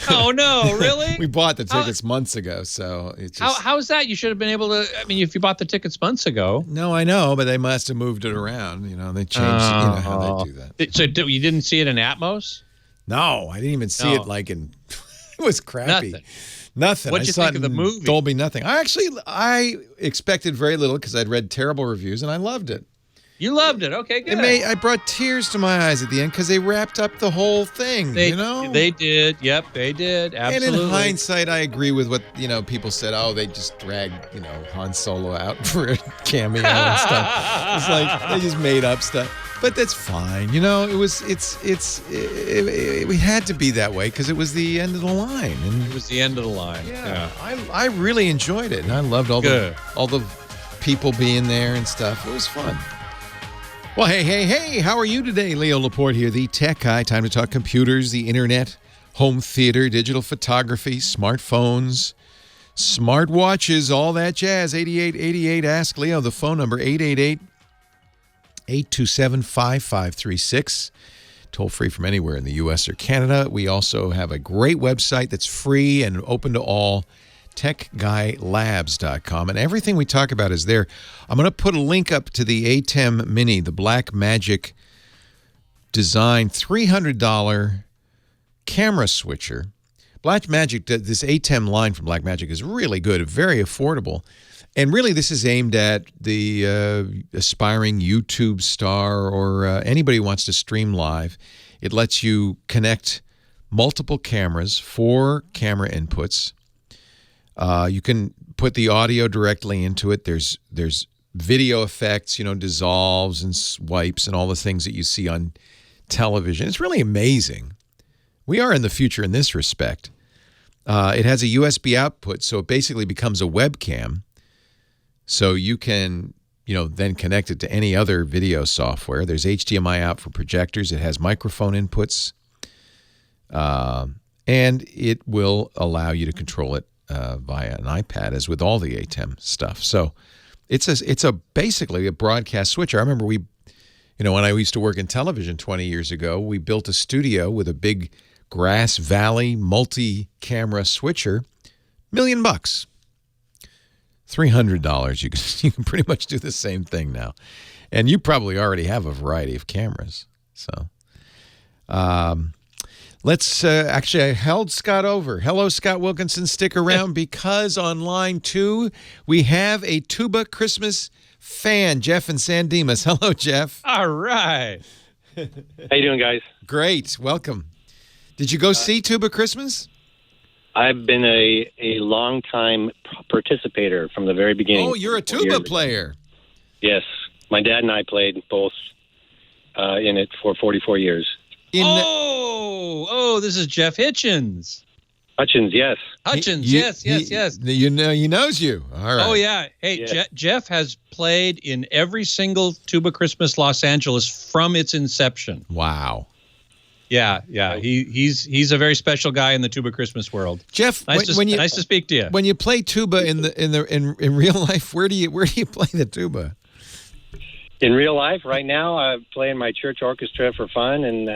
Oh, no, really? We bought the tickets months ago, so it's just... How is that? You should have been able to... I mean, if you bought the tickets months ago... No, I know, but they must have moved it around. They changed how they do that. So you didn't see it in Atmos? No, I didn't even see it it was crappy. Nothing. What'd you think of the movie? Dolby nothing. I expected very little because I'd read terrible reviews, and I loved it. You loved it. Okay, good. I brought tears to my eyes at the end because they wrapped up the whole thing. They did. Yep, they did. Absolutely. And in hindsight, I agree with what people said. Oh, they just dragged Han Solo out for a cameo and stuff. It's like they just made up stuff. But that's fine. We had to be that way because it was the end of the line. And it was the end of the line. Yeah. I really enjoyed it, and I loved all the people being there and stuff. It was fun. Well, hey, how are you today? Leo Laporte here, the tech guy. Time to talk computers, the internet, home theater, digital photography, smartphones, Smartwatches, all that jazz. 8888 Ask Leo. The phone number 888-827-5536. Toll free from anywhere in the U.S. or Canada. We also have a great website that's free and open to all, techguylabs.com. And everything we talk about is there. I'm going to put a link up to the ATEM Mini, the Black Magic design $300 camera switcher. Black Magic, this ATEM line from Black Magic is really good, very affordable. And really, this is aimed at the aspiring YouTube star or anybody who wants to stream live. It lets you connect multiple cameras, 4 camera inputs. You can put the audio directly into it. There's video effects, dissolves and swipes and all the things that you see on television. It's really amazing. We are in the future in this respect. It has a USB output, so it basically becomes a webcam. So you can, then connect it to any other video software. There's HDMI out for projectors. It has microphone inputs. And it will allow you to control it via an iPad, as with all the ATEM stuff. So it's basically a broadcast switcher. I remember when I used to work in television 20 years ago, we built a studio with a big Grass Valley multi-camera switcher, $1 million. $300. You can pretty much do the same thing now. And you probably already have a variety of cameras. So let's actually, I held Scott over. Hello, Scott Wilkinson. Stick around because on line 2, we have a Tuba Christmas fan, Jeff in San Dimas. Hello, Jeff. All right. How you doing, guys? Great. Welcome. Did you go see Tuba Christmas? I've been a long-time participator from the very beginning. Oh, you're a tuba player. Yes. My dad and I played both in it for 44 years. This is Jeff Hitchens. Hutchins, yes. Hutchins, yes. He knows you. All right. Oh, yeah. Hey, yeah. Jeff has played in every single Tuba Christmas Los Angeles from its inception. Wow. Yeah. He's a very special guy in the Tuba Christmas world. Jeff, nice to speak to you. When you play tuba in real life, where do you play the tuba? In real life, right now, I play in my church orchestra for fun, and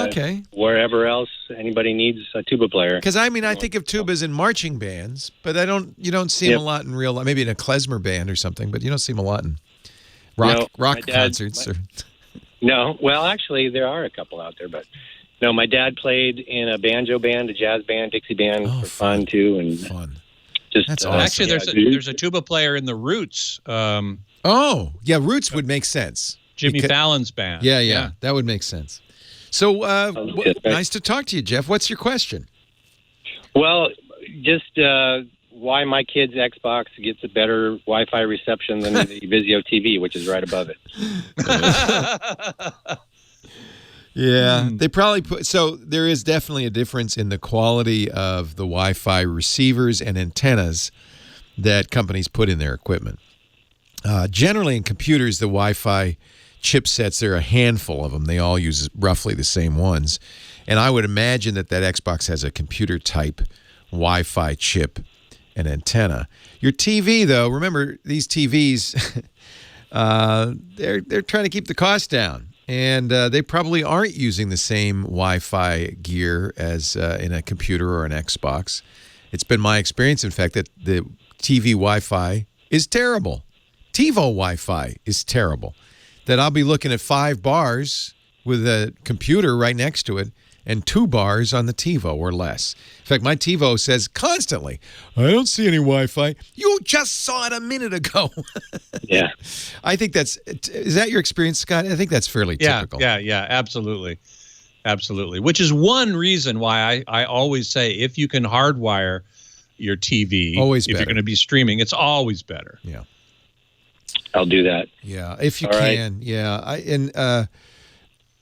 okay. Wherever else anybody needs a tuba player. Because I think of tubas in marching bands, but you don't see them a lot in real life. Maybe in a klezmer band or something, but you don't see them a lot in rock concerts. No, well, actually, there are a couple out there, but no, my dad played in a banjo band, a jazz band, Dixie band for fun too, and fun. That's awesome. Actually, there's a tuba player in the Roots. Roots would make sense. Jimmy Fallon's band. Yeah, that would make sense. So, nice to talk to you, Jeff. What's your question? Well, just why my kid's Xbox gets a better Wi-Fi reception than the Vizio TV, which is right above it. Yeah, they probably so there is definitely a difference in the quality of the Wi-Fi receivers and antennas that companies put in their equipment. Generally in computers, the Wi-Fi chipsets, there are a handful of them. They all use roughly the same ones. And I would imagine that Xbox has a computer type Wi-Fi chip and antenna. Your TV, though, remember these TVs, they're trying to keep the cost down. And they probably aren't using the same Wi-Fi gear as in a computer or an Xbox. It's been my experience, in fact, that the TV Wi-Fi is terrible. TiVo Wi-Fi is terrible. That I'll be looking at 5 bars with a computer right next to it and 2 bars on the TiVo or less. In fact, my TiVo says constantly, I don't see any Wi-Fi. You just saw it a minute ago. Yeah. I think is that your experience, Scott? I think that's fairly typical. Yeah, absolutely. Absolutely. Which is one reason why I always say if you can hardwire your TV, if you're going to be streaming, it's always better. Yeah. I'll do that. Yeah, if you can. Right. Yeah.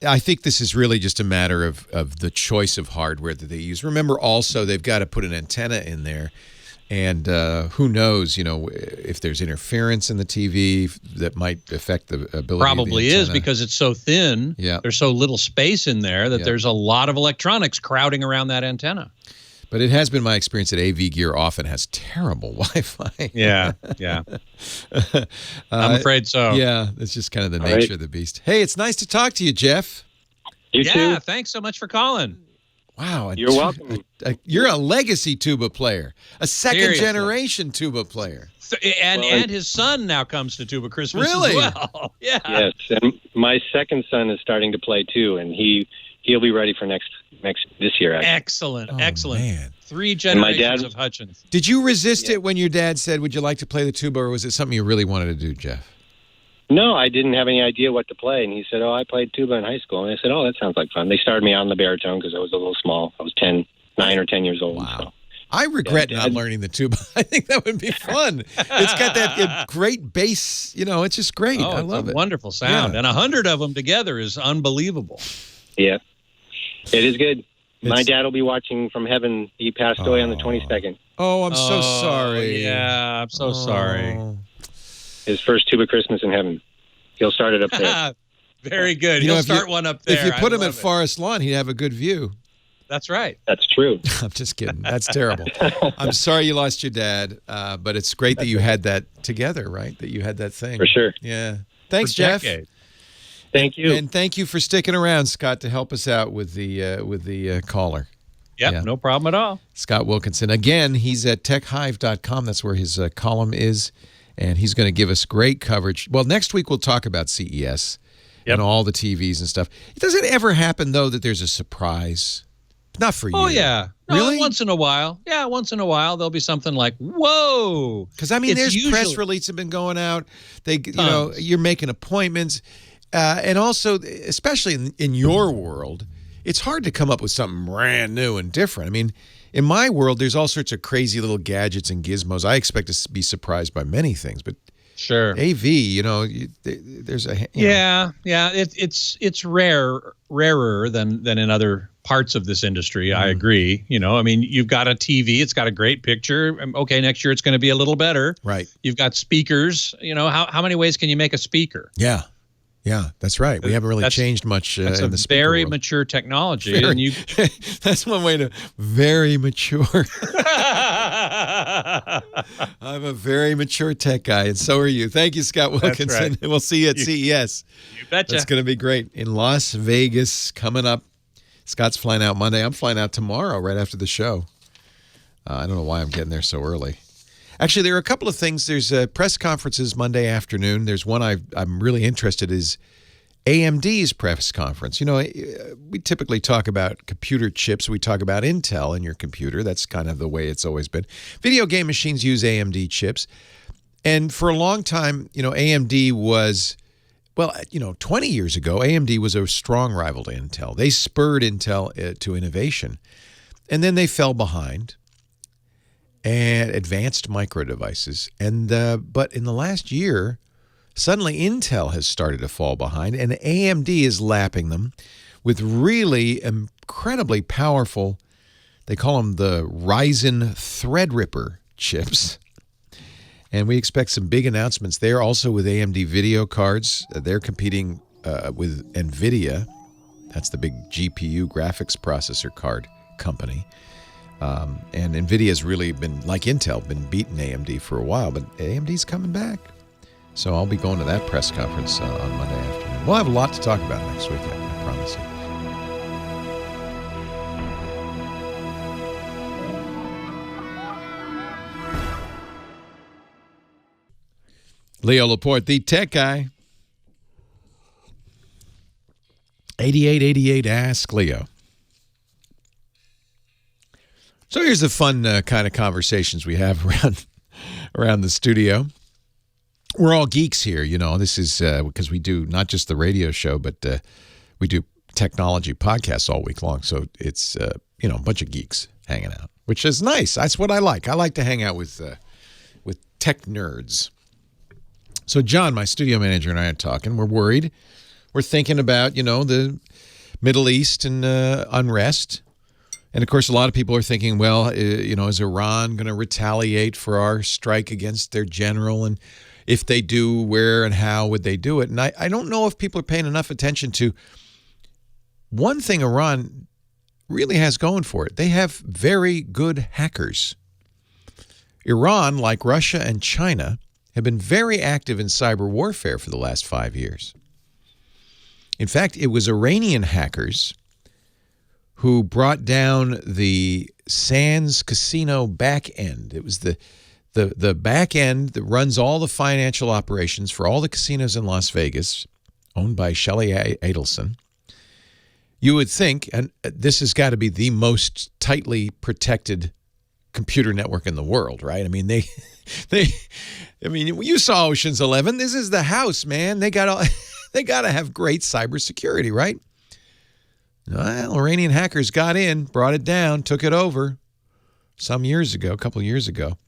I think this is really just a matter of the choice of hardware that they use. Remember also they've got to put an antenna in there. And who knows, if there's interference in the TV that might affect the ability Probably of the is because it's so thin. Yeah. There's so little space in there that there's a lot of electronics crowding around that antenna. But it has been my experience that AV gear often has terrible Wi-Fi. Yeah. I'm afraid so. Yeah, that's just kind of the nature of the beast. Hey, it's nice to talk to you, Jeff. You too. Thanks so much for calling. Wow. You're welcome. You're a legacy tuba player, a Seriously. second-generation tuba player. And his son now comes to Tuba Christmas Really? as well. Yeah. Yes, and my second son is starting to play too, and he'll be ready for next this year. Actually. Excellent. Man. 3 generations dad- of Hutchins. Did you resist it when your dad said, would you like to play the tuba, or was it something you really wanted to do, Jeff? No, I didn't have any idea what to play, and he said, "Oh, I played tuba in high school," and I said, "Oh, that sounds like fun." They started me on the baritone because I was a little small. I was 9 or 10 years old. Wow. So. I regret not learning the tuba. I think that would be fun. It's got that great bass. It's just great. I love it's a it. wonderful sound. Yeah. And 100 of them together is unbelievable. Yeah, it is good. My dad will be watching from heaven. He passed away on the 22nd. Oh, I'm so sorry. Yeah, I'm so sorry. His first tuba Christmas in heaven. He'll start it up there. Very good. You know, He'll if you- start one up there. If you put I him at love it. Forest Lawn, he'd have a good view. That's right. That's true. I'm just kidding. That's terrible. I'm sorry you lost your dad, but it's great that you had that together, right? That you had that thing. For sure. Yeah. Thanks, For Jeff. decades. Thank you. And thank you for sticking around, Scott, to help us out with the caller. Yep, Yeah. no problem at all. Scott Wilkinson. Again, he's at techhive.com. That's where his column is, and he's going to give us great coverage. Well, next week we'll talk about CES and all the TVs and stuff. Does it ever happen, though, that there's a surprise? Not for you. Oh, yeah. No, Really? Once in a while. Yeah, once in a while there'll be something like, whoa. Because, I mean, It's there's press usually- releases have been going out. You're making appointments. And also, especially in your world, it's hard to come up with something brand new and different. I mean, in my world, there's all sorts of crazy little gadgets and gizmos. I expect to be surprised by many things, but Sure. AV, there's a Yeah. It's rarer than in other parts of this industry. I agree. I mean, you've got a TV. It's got a great picture. Okay, next year it's going to be a little better. Right. You've got speakers. How many ways can you make a speaker? Yeah, that's right. We haven't really changed much That's in a the speaker very world. mature technology, Very- and you. That's one way to very mature. I'm a very mature tech guy, and so are you. Thank you, Scott Wilkinson. right. And we'll see you at CES. You betcha. That's going to be great. In Las Vegas coming up. Scott's flying out Monday. I'm flying out tomorrow right after the show. I don't know why I'm getting there so early. Actually, there are a couple of things. There's press conferences Monday afternoon. There's one I'm really interested in is AMD's press conference. We typically talk about computer chips. We talk about Intel in your computer. That's kind of the way it's always been. Video game machines use AMD chips. And for a long time, AMD was, 20 years ago, AMD was a strong rival to Intel. They spurred Intel to innovation. And then they fell behind and advanced micro devices. And but in the last year, suddenly Intel has started to fall behind, and AMD is lapping them with really incredibly powerful, they call them the Ryzen Threadripper chips. And we expect some big announcements there. Also with AMD video cards, they're competing with NVIDIA. That's the big GPU graphics processor card company. And NVIDIA's really been, like Intel, been beating AMD for a while, but AMD's coming back. So I'll be going to that press conference on Monday afternoon. We'll have a lot to talk about next week, I promise you. Leo Laporte, the tech guy. 8888 Ask Leo. So here's the fun kind of conversations we have around the studio. We're all geeks here, This is because we do not just the radio show, but we do technology podcasts all week long. So it's a bunch of geeks hanging out, which is nice. That's what I like. I like to hang out with tech nerds. So John, my studio manager, and I are talking. We're worried. We're thinking about the Middle East and unrest. And, of course, a lot of people are thinking, well, is Iran going to retaliate for our strike against their general? And if they do, where and how would they do it? And I don't know if people are paying enough attention to one thing Iran really has going for it. They have very good hackers. Iran, like Russia and China, have been very active in cyber warfare for the last 5 years. In fact, it was Iranian hackers who brought down the Sands Casino back end. It was the back end that runs all the financial operations for all the casinos in Las Vegas, owned by Shelley Adelson. You would think, and this has got to be the most tightly protected computer network in the world, right? I mean, you saw Ocean's 11. This is the house, man. They got to have great cybersecurity, right? Well, Iranian hackers got in, brought it down, took it over a couple of years ago.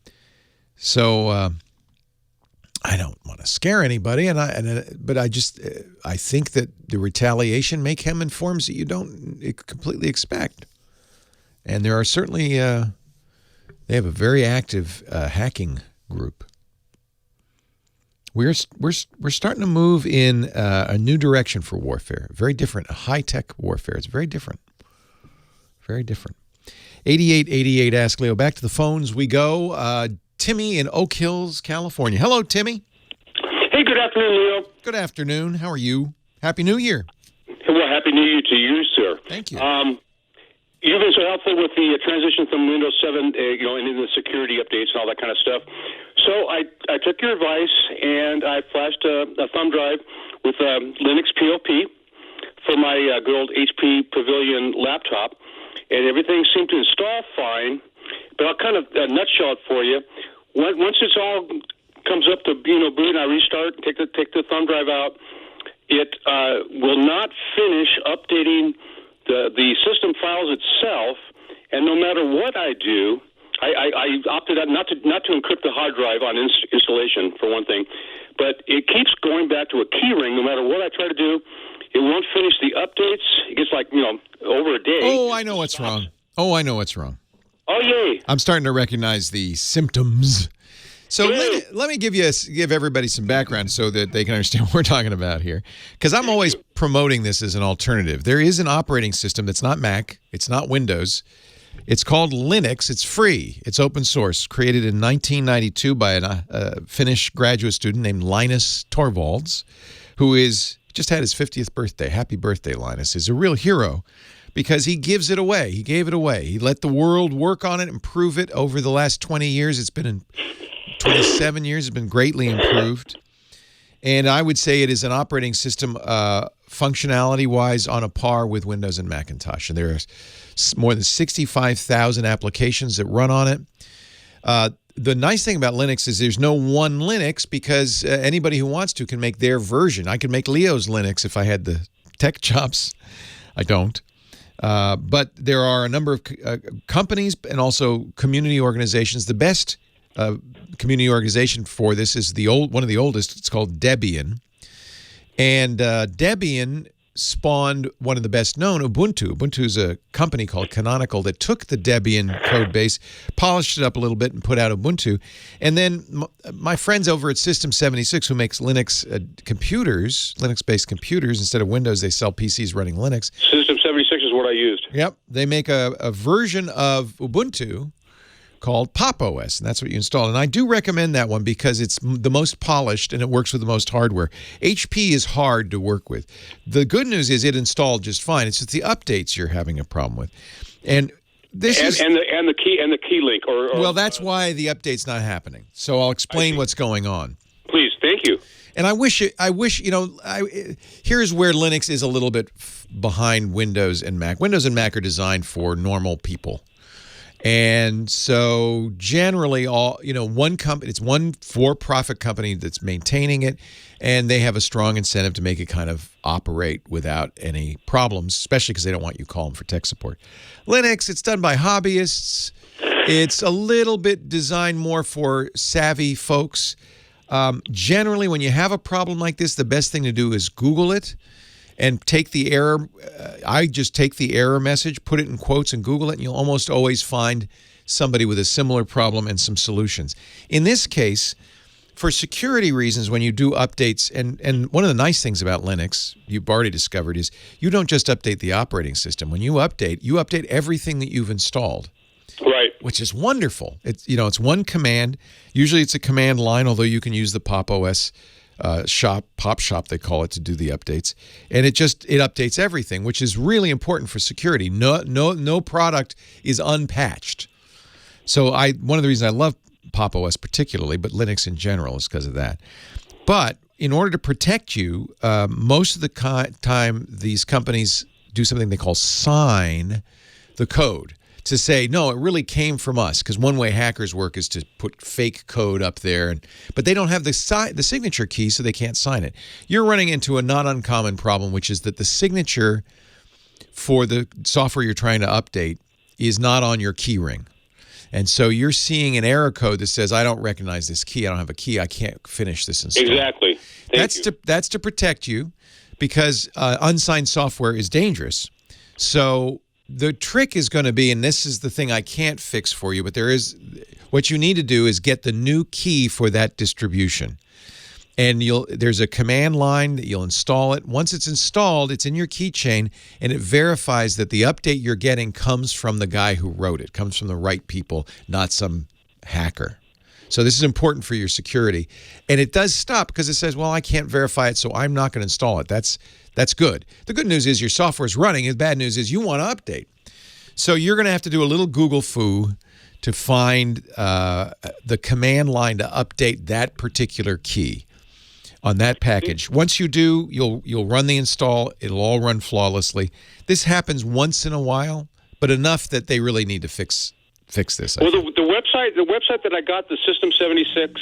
So I don't want to scare anybody, but I think that the retaliation may come in forms that you don't completely expect. And there are certainly they have a very active hacking group. We're starting to move in a new direction for warfare. Very different, high-tech warfare. It's very different. Very different. 8888 Ask Leo. Back to the phones we go. Timmy in Oak Hills, California. Hello, Timmy. Hey, good afternoon, Leo. Good afternoon. How are you? Happy New Year. Well, Happy New Year to you, sir. Thank you. You've been so helpful with the transition from Windows 7, and in the security updates and all that kind of stuff. So I took your advice, and I flashed a thumb drive with Linux PLP for my good old HP Pavilion laptop, and everything seemed to install fine. But I'll kind of nutshell it for you. Once it's all comes up to boot, and I restart, take the thumb drive out, it will not finish updating the system files itself, and no matter what I do, I opted out not to encrypt the hard drive on installation, for one thing, but it keeps going back to a key ring no matter what I try to do. It won't finish the updates. It gets over a day. Oh, I know what's wrong. Oh, yay. I'm starting to recognize the symptoms. So let me give everybody some background so that they can understand what we're talking about here. Because I'm always promoting this as an alternative. There is an operating system that's not Mac. It's not Windows. It's called Linux. It's free. It's open source. Created in 1992 by a Finnish graduate student named Linus Torvalds, who just had his 50th birthday. Happy birthday, Linus. He's a real hero because he gives it away. He gave it away. He let the world work on it, improve it over the last 20 years. It's been 27 years. It's been greatly improved. And I would say it is an operating system functionality-wise on a par with Windows and Macintosh. And there are more than 65,000 applications that run on it. The nice thing about Linux is there's no one Linux because anybody who wants to can make their version. I could make Leo's Linux if I had the tech chops. I don't. But there are a number of companies and also community organizations. The best community organization for this is one of the oldest. It's called Debian. And Debian spawned one of the best known, Ubuntu. Ubuntu is a company called Canonical that took the Debian code base, polished it up a little bit, and put out Ubuntu. And then my friends over at System 76, who makes Linux computers, Linux-based computers, instead of Windows, they sell PCs running Linux. System 76 is what I used. Yep. They make a version of Ubuntu called Pop OS, and that's what you install. And I do recommend that one because it's the most polished and it works with the most hardware. HP is hard to work with. The good news is it installed just fine. It's just the updates you're having a problem with. And this is the key link well, that's why the update's not happening. So I'll explain what's going on. Please, thank you. And I wish here's where Linux is a little bit behind Windows and Mac. Windows and Mac are designed for normal people. And so generally one company, it's one for-profit company that's maintaining it, and they have a strong incentive to make it kind of operate without any problems, especially because they don't want you calling for tech support. Linux, it's done by hobbyists. It's a little bit designed more for savvy folks. Generally, when you have a problem like this, the best thing to do is Google it and take the error. I just take the error message, put it in quotes, and Google it, and you'll almost always find somebody with a similar problem and some solutions. In this case, for security reasons, when you do updates, and one of the nice things about Linux, you've already discovered, is you don't just update the operating system. When you update everything that you've installed. Right. Which is wonderful. It's one command. Usually it's a command line, although you can use the Pop OS Pop Shop, they call it, to do the updates. And it updates everything, which is really important for security. No product is unpatched. So one of the reasons I love Pop OS particularly, but Linux in general, is because of that. But in order to protect you, most of the time these companies do something they call sign the code, to say, no, it really came from us, because one way hackers work is to put fake code up there, but they don't have the signature key, so they can't sign it. You're running into a not uncommon problem, which is that the signature for the software you're trying to update is not on your key ring. And so you're seeing an error code that says, I don't recognize this key, I don't have a key, I can't finish this install. Exactly. That's to protect you, because unsigned software is dangerous. So the trick is going to be, and this is the thing I can't fix for you, but what you need to do is get the new key for that distribution. And there's a command line that you'll install it. Once it's installed, it's in your keychain, and it verifies that the update you're getting comes from the guy who wrote it, comes from the right people, not some hacker. So this is important for your security. And it does stop, because it says, well, I can't verify it, so I'm not going to install it. That's good. The good news is your software is running. The bad news is you want to update. So you're going to have to do a little Google foo to find the command line to update that particular key on that package. Once you do, you'll run the install. It'll all run flawlessly. This happens once in a while, but enough that they really need to fix this. Well, the website that I got, the System 76.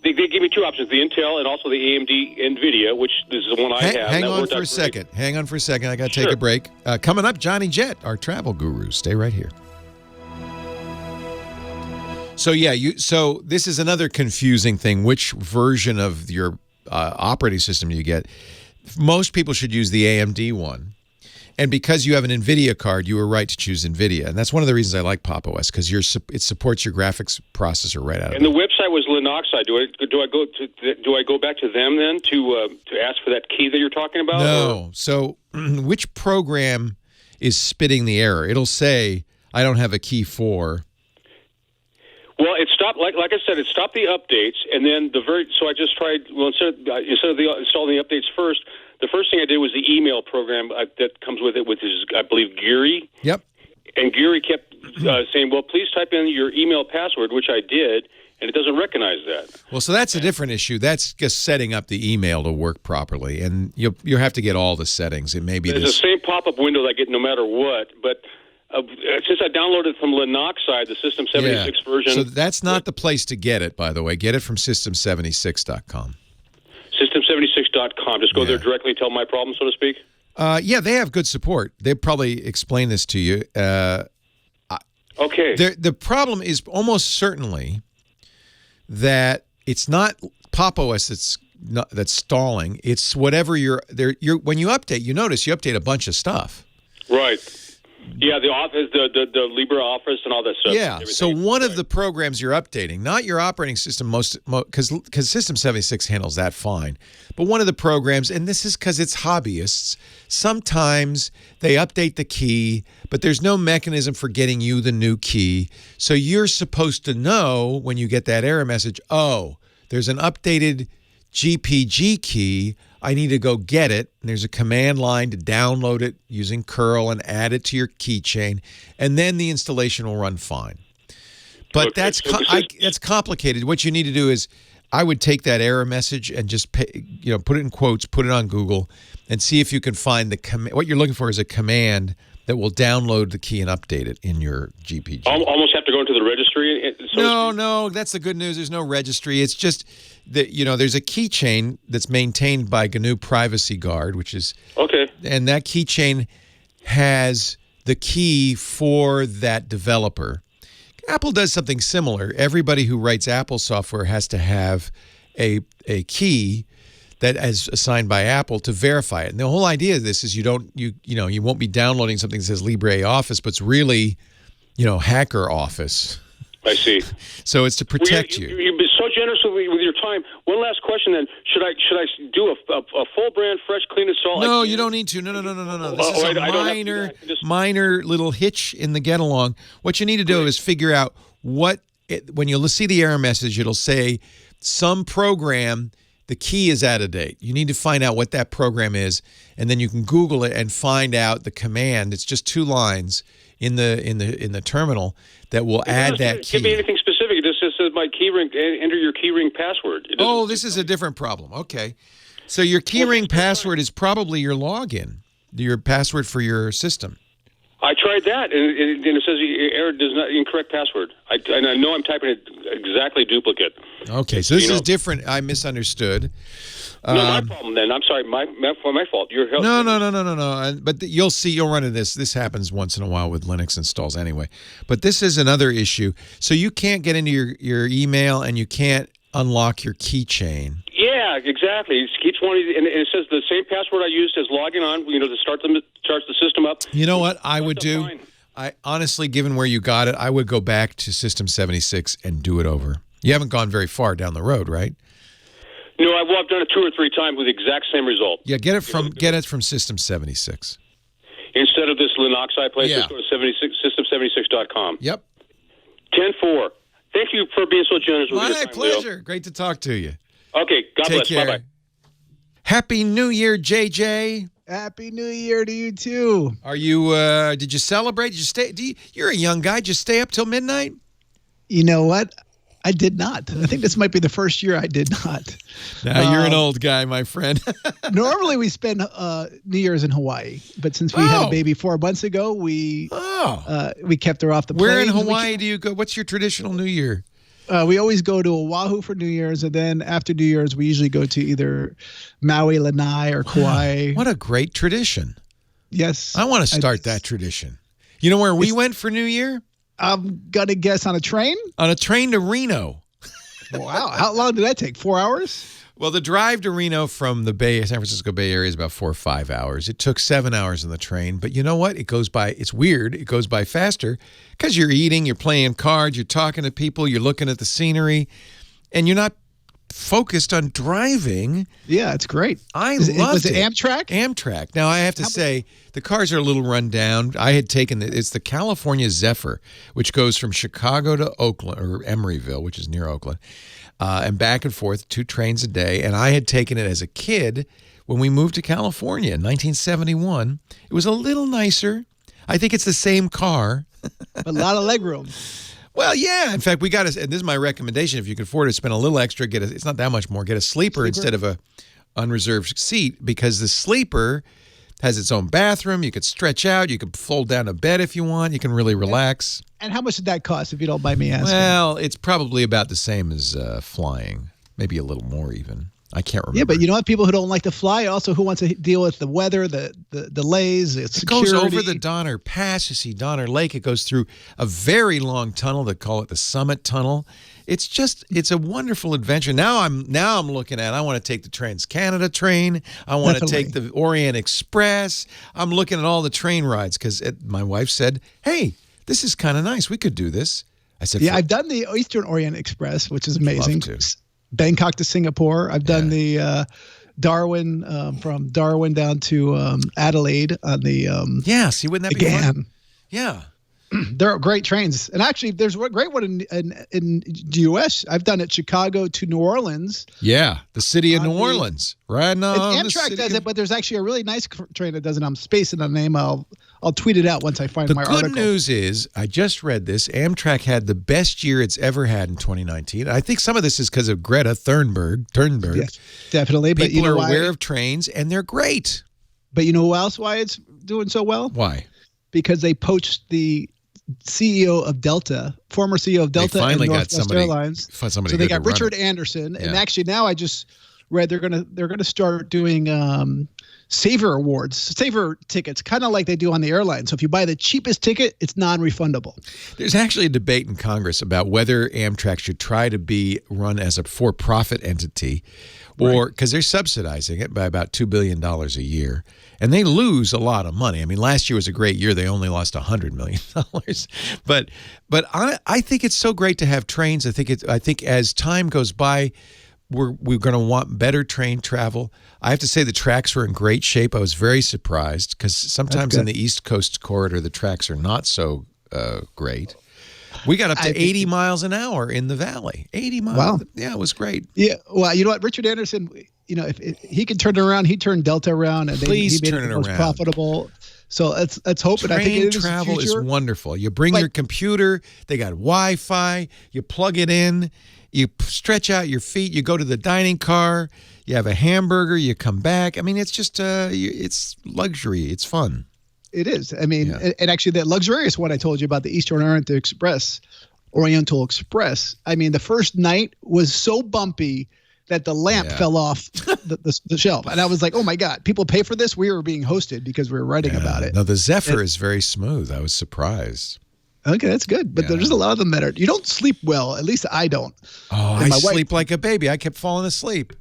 They gave me two options: the Intel and also the AMD NVIDIA, which is the one I have. Hang on for a second. Hang on for a second. I got to take a break. Coming up, Johnny Jett, our travel guru. Stay right here. So so this is another confusing thing. Which version of your operating system do you get? Most people should use the AMD one. And because you have an NVIDIA card, you were right to choose NVIDIA. And that's one of the reasons I like Pop OS, because it supports your graphics processor right out of it. And the website was Linoxide. Do I go back to them then to ask for that key that you're talking about? No. Or? So which program is spitting the error? It'll say, I don't have a key for. Well, it stopped. Like I said, it stopped the updates, and then so I just tried. Well, instead of installing the updates first, the first thing I did was the email program that comes with it, which is, I believe, Geary. Yep. And Geary kept saying, well, please type in your email password, which I did, and it doesn't recognize that. Well, so that's a different issue. That's just setting up the email to work properly, and you'll have to get all the settings. It may be It's the same pop-up window that I get no matter what, but since I downloaded from Linoxide, the System 76 version. So that's not the place to get it, by the way. Get it from System76.com. System76.com. Just go there directly and tell my problem, so to speak? Yeah, they have good support. They'll probably explain this to you. Okay. The problem is almost certainly that it's not Pop OS that's stalling. It's whatever when you update, you notice you update a bunch of stuff. Right. Yeah, the Office, the LibreOffice, and all that stuff. Yeah. So one of the programs you're updating, not your operating system, because System 76 handles that fine, but one of the programs, and this is because it's hobbyists. Sometimes they update the key, but there's no mechanism for getting you the new key. So you're supposed to know when you get that error message, oh, there's an updated GPG key. I need to go get it. And there's a command line to download it using curl and add it to your keychain, and then the installation will run fine. But that's complicated. What you need to do is, I would take that error message and just put it in quotes, put it on Google, and see if you can find the command. What you're looking for is a command that will download the key and update it in your GPG. Almost have to go into the registry. No, that's the good news. There's no registry. It's just that there's a keychain that's maintained by GNU Privacy Guard, which is okay, and that keychain has the key for that developer. Apple does something similar. Everybody who writes Apple software has to have a key that is assigned by Apple to verify it. And the whole idea of this is you won't be downloading something that says LibreOffice, but it's really, Hacker Office. I see. So it's to protect you. so generous with your time. One last question then. Should I do a full brand, fresh, clean install? No, you don't need to. No. This is a minor little hitch in the get along. What you need to do is figure out when you'll see the error message, it'll say some program, the key is out of date. You need to find out what that program is, and then you can Google it and find out the command. It's just 2 lines in the terminal that will add that key. It doesn't give me anything specific. It just says my keyring. Enter your keyring password. Oh, this is a different problem. Okay, so your keyring password is probably your login, your password for your system. I tried that, and it says error does not incorrect password. And I know I'm typing it exactly duplicate. Okay, so this is different. I misunderstood. No, my problem then. I'm sorry, my fault. Your help. No. But you'll see, you'll run into this. This happens once in a while with Linux installs anyway. But this is another issue. So you can't get into your email, and you can't unlock your keychain. Yeah, exactly. It keeps wanting, and it says the same password I used as logging on, to start the system up. You know what I would do? I honestly, given where you got it, I would go back to System 76 and do it over. You haven't gone very far down the road, right? No, I've done it 2 or 3 times with the exact same result. Yeah, get it from System 76. Instead of this Linoxi place, just go to system76.com. Yep. 10-4. Thank you for being so generous with your time, My pleasure. Leo. Great to talk to you. Okay, God Take bless. care. Bye-bye. Happy New Year, JJ. Happy New Year to you too. Are you? Did you celebrate? Did you stay? You're a young guy. Did you stay up till midnight? You know what? I did not. I think this might be the first year I did not. Now you're an old guy, my friend. Normally we spend New Year's in Hawaii, but since we had a baby 4 months ago, we kept her off the plane. Where in Hawaii do you go? What's your traditional New Year? We always go to Oahu for New Year's, and then after New Year's, we usually go to either Maui, Lanai, or Kauai. What a great tradition. Yes. I want to start that tradition. You know where we went for New Year? I'm going to guess on a train? On a train to Reno. Wow. How long did that take? 4 hours? Well, the drive to Reno from the San Francisco Bay Area is about 4 or 5 hours. It took 7 hours on the train. But you know what? It goes by, it's weird. It goes by faster because you're eating, you're playing cards, you're talking to people, you're looking at the scenery, and you're not focused on driving. Yeah, it's great. Was it Amtrak? Amtrak. Now, I have to say, the cars are a little run down. I had taken it's the California Zephyr, which goes from Chicago to Oakland, or Emeryville, which is near Oakland, and back and forth, 2 trains a day. And I had taken it as a kid when we moved to California in 1971. It was a little nicer. I think it's the same car. A lot of legroom. Well, yeah. In fact, we got to, and this is my recommendation, if you can afford it, spend a little extra, it's not that much more, get a sleeper instead of a unreserved seat, because the sleeper has its own bathroom. You could stretch out. You could fold down a bed if you want. You can really relax. And how much did that cost, if you don't mind me asking? Well, it's probably about the same as flying, maybe a little more even. I can't remember. Yeah, but you know what? People who don't like to fly, also who wants to deal with the weather, the delays, the security. It goes over the Donner Pass. You see Donner Lake. It goes through a very long tunnel. They call it the Summit Tunnel. It's a wonderful adventure. Now I'm looking at, I want to take the Trans-Canada train. I want to take the Orient Express. I'm looking at all the train rides because my wife said, hey, this is kind of nice. We could do this. I said, yeah, I've done the Eastern Orient Express, which is amazing. Love to. Bangkok to Singapore. I've done the Darwin, from Darwin down to Adelaide on the see, wouldn't that be fun? Yeah. There are great trains. And actually, there's a great one in the U.S. I've done it Chicago to New Orleans. Yeah, the city of New Orleans. Right now. Amtrak does it, but there's actually a really nice train that does it. I'm spacing on the name. I'll tweet it out once I find my article. The good news is, I just read this, Amtrak had the best year it's ever had in 2019. I think some of this is because of Greta Thunberg. Yes, definitely. People but you know are why? aware of trains, and they're great. But you know who else why it's doing so well? Why? Because they poached the CEO of Delta, former CEO of Delta and Northwest Airlines. So they got Richard Anderson, and actually now I just read they're gonna start doing saver tickets, kind of like they do on the airline. So if you buy the cheapest ticket, it's non-refundable. There's actually a debate in Congress about whether Amtrak should try to be run as a for-profit entity, or because they're subsidizing it by about $2 billion a year, and they lose a lot of money. I mean, last year was a great year; they only lost $100 million. But I think it's so great to have trains. I think as time goes by, we're going to want better train travel. I have to say the tracks were in great shape. I was very surprised because sometimes in the East Coast corridor the tracks are not so great. We got up to 80 miles an hour in the valley. 80 miles. Wow. Yeah, it was great. Yeah. Well, you know what? Richard Anderson, if he can turn it around, he turned Delta around, and he made it the most profitable. So let's hope. Train and I think it is travel is wonderful. You bring your computer. They got Wi-Fi. You plug it in. You stretch out your feet. You go to the dining car. You have a hamburger. You come back. I mean, it's just it's luxury. It's fun. It is. I mean, and actually that luxurious one I told you about, the Eastern Oriental Express. I mean, the first night was so bumpy that the lamp fell off the shelf. And I was like, oh my God, people pay for this? We were being hosted because we were writing about it. No, the Zephyr is very smooth. I was surprised. Okay, that's good. But there's a lot of them that you don't sleep well. At least I don't. Oh, I sleep like a baby. I kept falling asleep.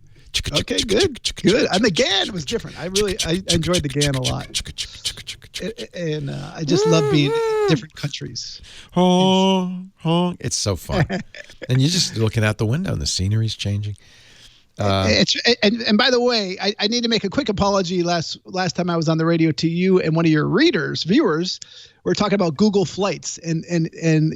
Okay, good. And the GAN was different. I enjoyed the GAN a lot. And I just love being in different countries. It's so fun. And you're just looking out the window and the scenery's changing. And by the way, I need to make a quick apology. Last time I was on the radio to you and one of your viewers, we're talking about Google Flights, and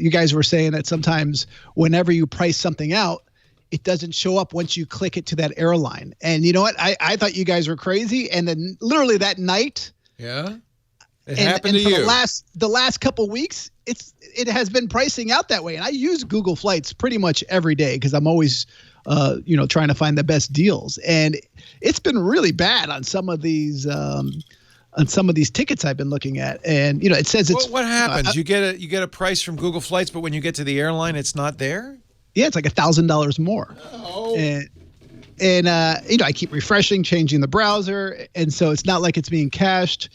you guys were saying that sometimes whenever you price something out, it doesn't show up once you click it to that airline. And you know what? I thought you guys were crazy, and then literally that night, it happened to you. The last couple weeks, it has been pricing out that way, and I use Google Flights pretty much every day because I'm always trying to find the best deals, and it's been really bad on some of these tickets I've been looking at. And it says it's what happens. You get a price from Google Flights, but when you get to the airline, it's not there. Yeah, it's like $1,000 more. Oh. And I keep refreshing, changing the browser, and so it's not like it's being cached.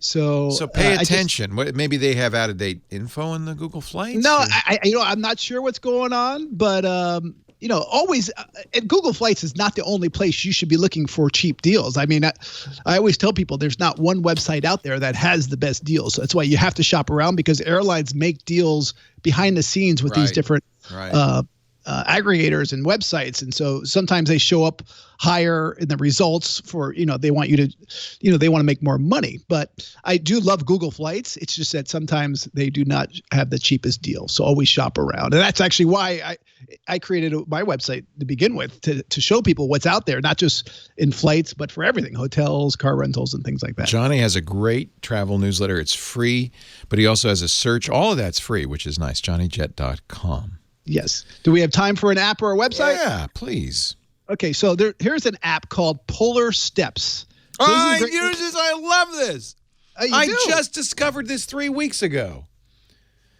So pay attention. Maybe they have out-of-date info in the Google Flights? No, I'm not sure what's going on, but always Google Flights is not the only place you should be looking for cheap deals. I mean, I always tell people there's not one website out there that has the best deals. So that's why you have to shop around, because airlines make deals behind the scenes with these different aggregators and websites, and so sometimes they show up higher in the results for they want you to they want to make more money. But I do love Google Flights. It's just that sometimes they do not have the cheapest deal, so always shop around. And that's actually why I created my website to begin with, to show people what's out there, not just in flights but for everything, hotels, car rentals, and things like that. Johnny has a great travel newsletter. It's free, but he also has a search. All of that's free, which is nice. JohnnyJet.com. Yes. Do we have time for an app or a website? Yeah, please. Okay, so here's an app called Polar Steps. So I use this. I love this. I just discovered this 3 weeks ago.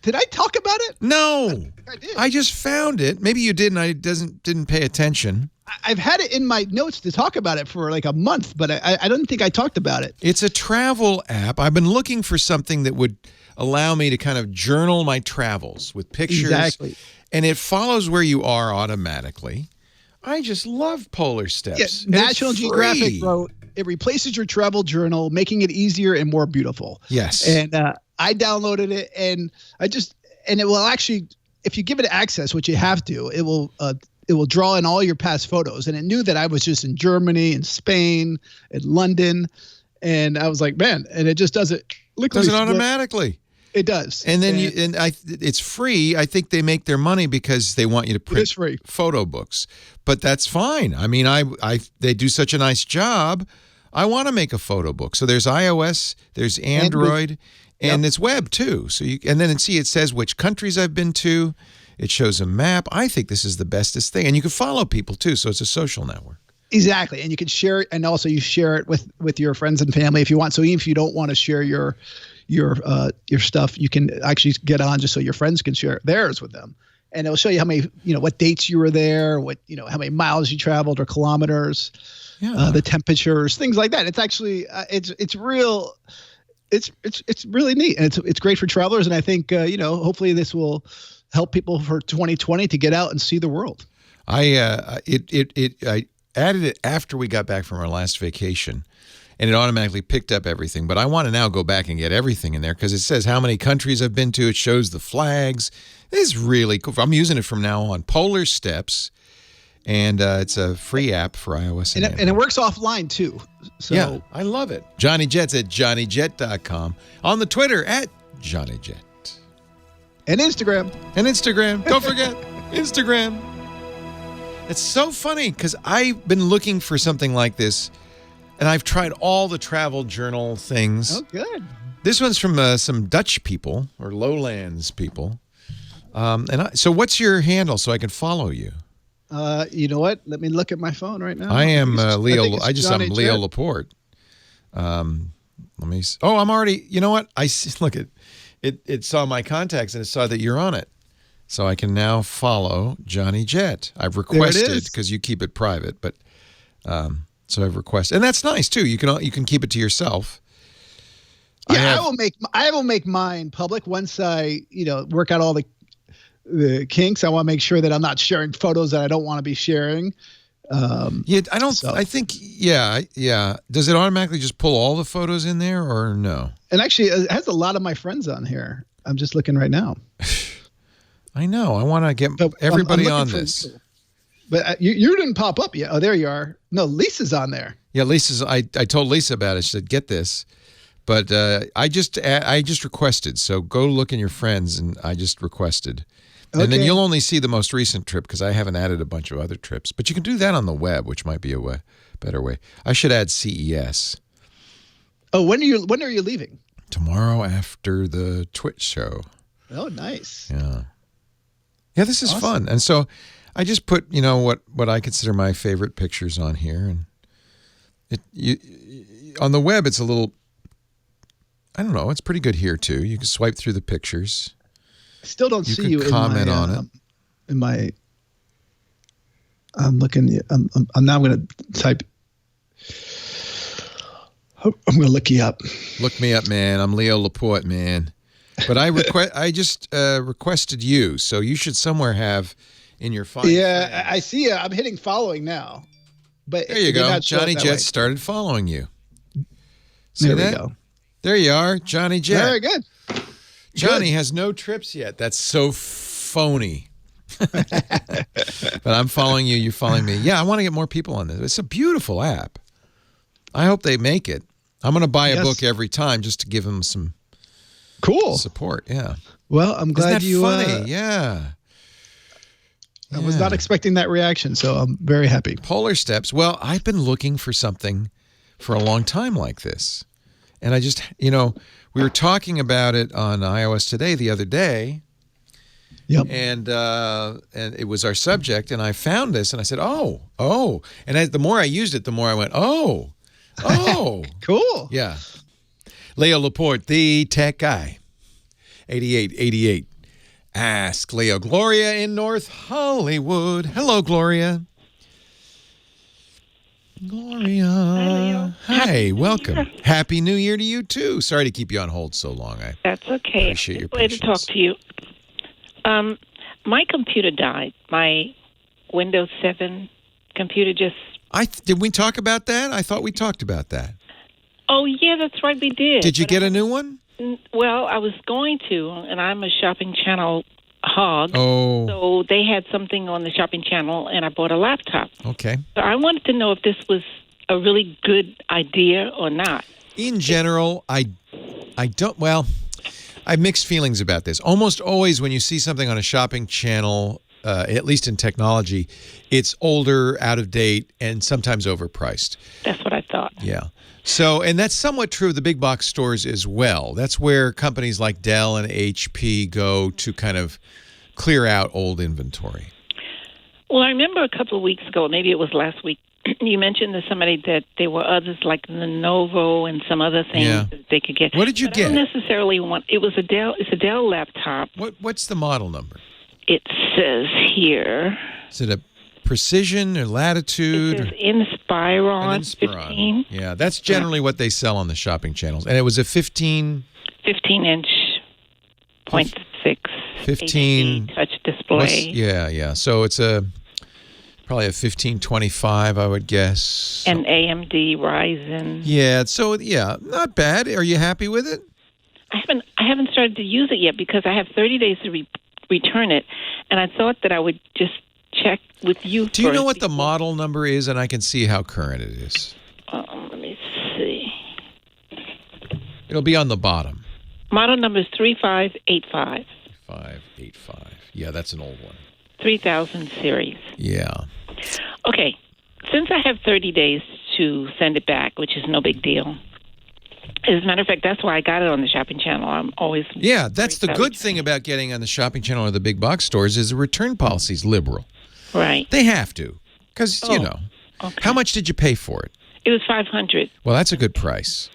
Did I talk about it? No. I think I did. I just found it. Maybe you did, and I didn't pay attention. I've had it in my notes to talk about it for like a month, but I don't think I talked about it. It's a travel app. I've been looking for something that would allow me to kind of journal my travels with pictures. Exactly. And it follows where you are automatically. I just love Polar Steps. Yeah, National Geographic wrote, it replaces your travel journal, making it easier and more beautiful. Yes. And I downloaded it, and it will actually, if you give it access, which you have to, it will draw in all your past photos. And it knew that I was just in Germany and Spain and London. And I was like, man, and it just does it. Does it automatically. It does. And then it's free. I think they make their money because they want you to print photo books. But that's fine. I mean, they do such a nice job. I want to make a photo book. So there's iOS, there's Android, and it's web too. So and then it says which countries I've been to. It shows a map. I think this is the bestest thing. And you can follow people too. So it's a social network. Exactly. And you can share it, and also you share it with your friends and family if you want. So even if you don't want to share your stuff, you can actually get on just so your friends can share theirs with them. and it'll show you how many, what dates you were there, what, how many miles you traveled or kilometers, the temperatures, things like that. It's actually, it's real. It's really neat, and it's great for travelers. And I think, hopefully this will help people for 2020 to get out and see the world. I added it after we got back from our last vacation, and it automatically picked up everything. But I want to now go back and get everything in there because it says how many countries I've been to. It shows the flags. It's really cool. I'm using it from now on. Polar Steps, and it's a free app for iOS and Android. And it works offline too. So yeah, I love it. Johnny Jet's at johnnyjet.com. On the Twitter at johnnyjet. And Instagram. Don't forget Instagram. It's so funny because I've been looking for something like this, and I've tried all the travel journal things. Oh, good. This one's from some Dutch people or Lowlands people. So what's your handle so I can follow you? You know what? Let me look at my phone right now. I am Leo. I'm Leo Jet. Laporte. Let me. Oh, I'm already. You know what? I look at it. It saw my contacts and it saw that you're on it. So I can now follow Johnny Jet. I've requested because you keep it private, but so I've requested, and that's nice too. You can keep it to yourself. Yeah, I will make mine public once I work out all the kinks. I want to make sure that I'm not sharing photos that I don't want to be sharing. Yeah, I don't. So. I think yeah. Does it automatically just pull all the photos in there or no? And actually, it has a lot of my friends on here. I'm just looking right now. I know. I want to get everybody on this. But you didn't pop up yet. Oh, there you are. No, Lisa's on there. Yeah, Lisa's. I told Lisa about it. She said, "Get this," but I just requested. So go look in your friends, and I just requested, and then you'll only see the most recent trip because I haven't added a bunch of other trips. But you can do that on the web, which might be a better way. I should add CES. Oh, when are you leaving? Tomorrow after the Twitch show. Oh, nice. Yeah. Yeah, this is fun. And so I just put, what I consider my favorite pictures on here. And on the web, it's a little, I don't know, it's pretty good here too. You can swipe through the pictures. I still don't see you comment on it. In my, I'm looking, I'm now going to type, I'm going to look you up. Look me up, man. I'm Leo Laporte, man. But I just requested you, so you should somewhere have in your phone. Yeah, friends. I see you. I'm hitting following now. But there you go. Johnny Jet started following you. See there we go. There you are, Johnny Jet. Very good. Johnny has no trips yet. That's so phony. But I'm following you. You're following me. Yeah, I want to get more people on this. It's a beautiful app. I hope they make it. I'm going to buy a book every time just to give them some cool support. Yeah. Well, I'm glad Isn't that funny? Yeah. I was not expecting that reaction, so I'm very happy. Polar Steps. Well, I've been looking for something for a long time like this. And I just, we were talking about it on iOS Today the other day. Yep. And it was our subject, and I found this, and I said, oh. And the more I used it, the more I went, oh. Cool. Yeah. Leo Laporte, the tech guy. 8888. Ask Leo. Gloria in North Hollywood. Hello, Gloria. Gloria. Hi, Leo. Hi, welcome. Happy New Year to you, too. Sorry to keep you on hold so long. That's okay. Appreciate your patience. Glad to talk to you. My computer died. My Windows 7 computer just... Did we talk about that? I thought we talked about that. Oh, yeah, that's right, we did. Did you get a new one? Well, I was going to, and I'm a shopping channel hog. Oh. So they had something on the shopping channel, and I bought a laptop. Okay. So I wanted to know if this was a really good idea or not. In general, I don't, well, I have mixed feelings about this. Almost always when you see something on a shopping channel, at least in technology, it's older, out of date, and sometimes overpriced. That's what I thought. Yeah. So, and that's somewhat true of the big box stores as well. That's where companies like Dell and HP go to kind of clear out old inventory. Well, I remember a couple of weeks ago, maybe it was last week, you mentioned to somebody that there were others like the Lenovo and some other things that they could get. What did you get? I don't necessarily want. It was a Dell. It's a Dell laptop. What's the model number? It's says here. Is it a precision or latitude? It says Inspiron 15. Yeah, that's generally what they sell on the shopping channels. And it was a 15 inch 0.6 15 HD touch display. Yeah. So it's probably a 1525, I would guess. And AMD Ryzen. Yeah, so not bad. Are you happy with it? I haven't started to use it yet because I have 30 days to return it, and I thought that I would just check with you. Do you know what the model number is, and I can see how current it is? Let me see. It'll be on the bottom. Model number is 3585. 3585. Yeah, that's an old one. 3000 series. Yeah. Okay. Since I have 30 days to send it back, which is no big deal. As a matter of fact, that's why I got it on the shopping channel. I'm always... Yeah, that's the good thing about getting on the shopping channel or the big box stores is the return policy is liberal. Right. They have to because, Okay. How much did you pay for it? It was $500. Well, that's a good price.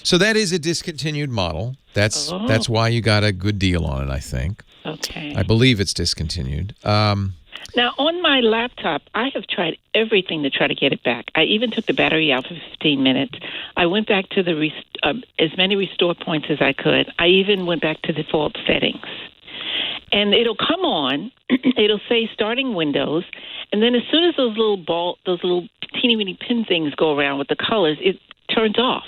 So that is a discontinued model. That's why you got a good deal on it, I think. Okay. I believe it's discontinued. Now, on my laptop, I have tried everything to try to get it back. I even took the battery out for 15 minutes. I went back to the as many restore points as I could. I even went back to default settings. And it'll come on. It'll say starting Windows. And then as soon as those little teeny-weeny pin things go around with the colors, it turns off.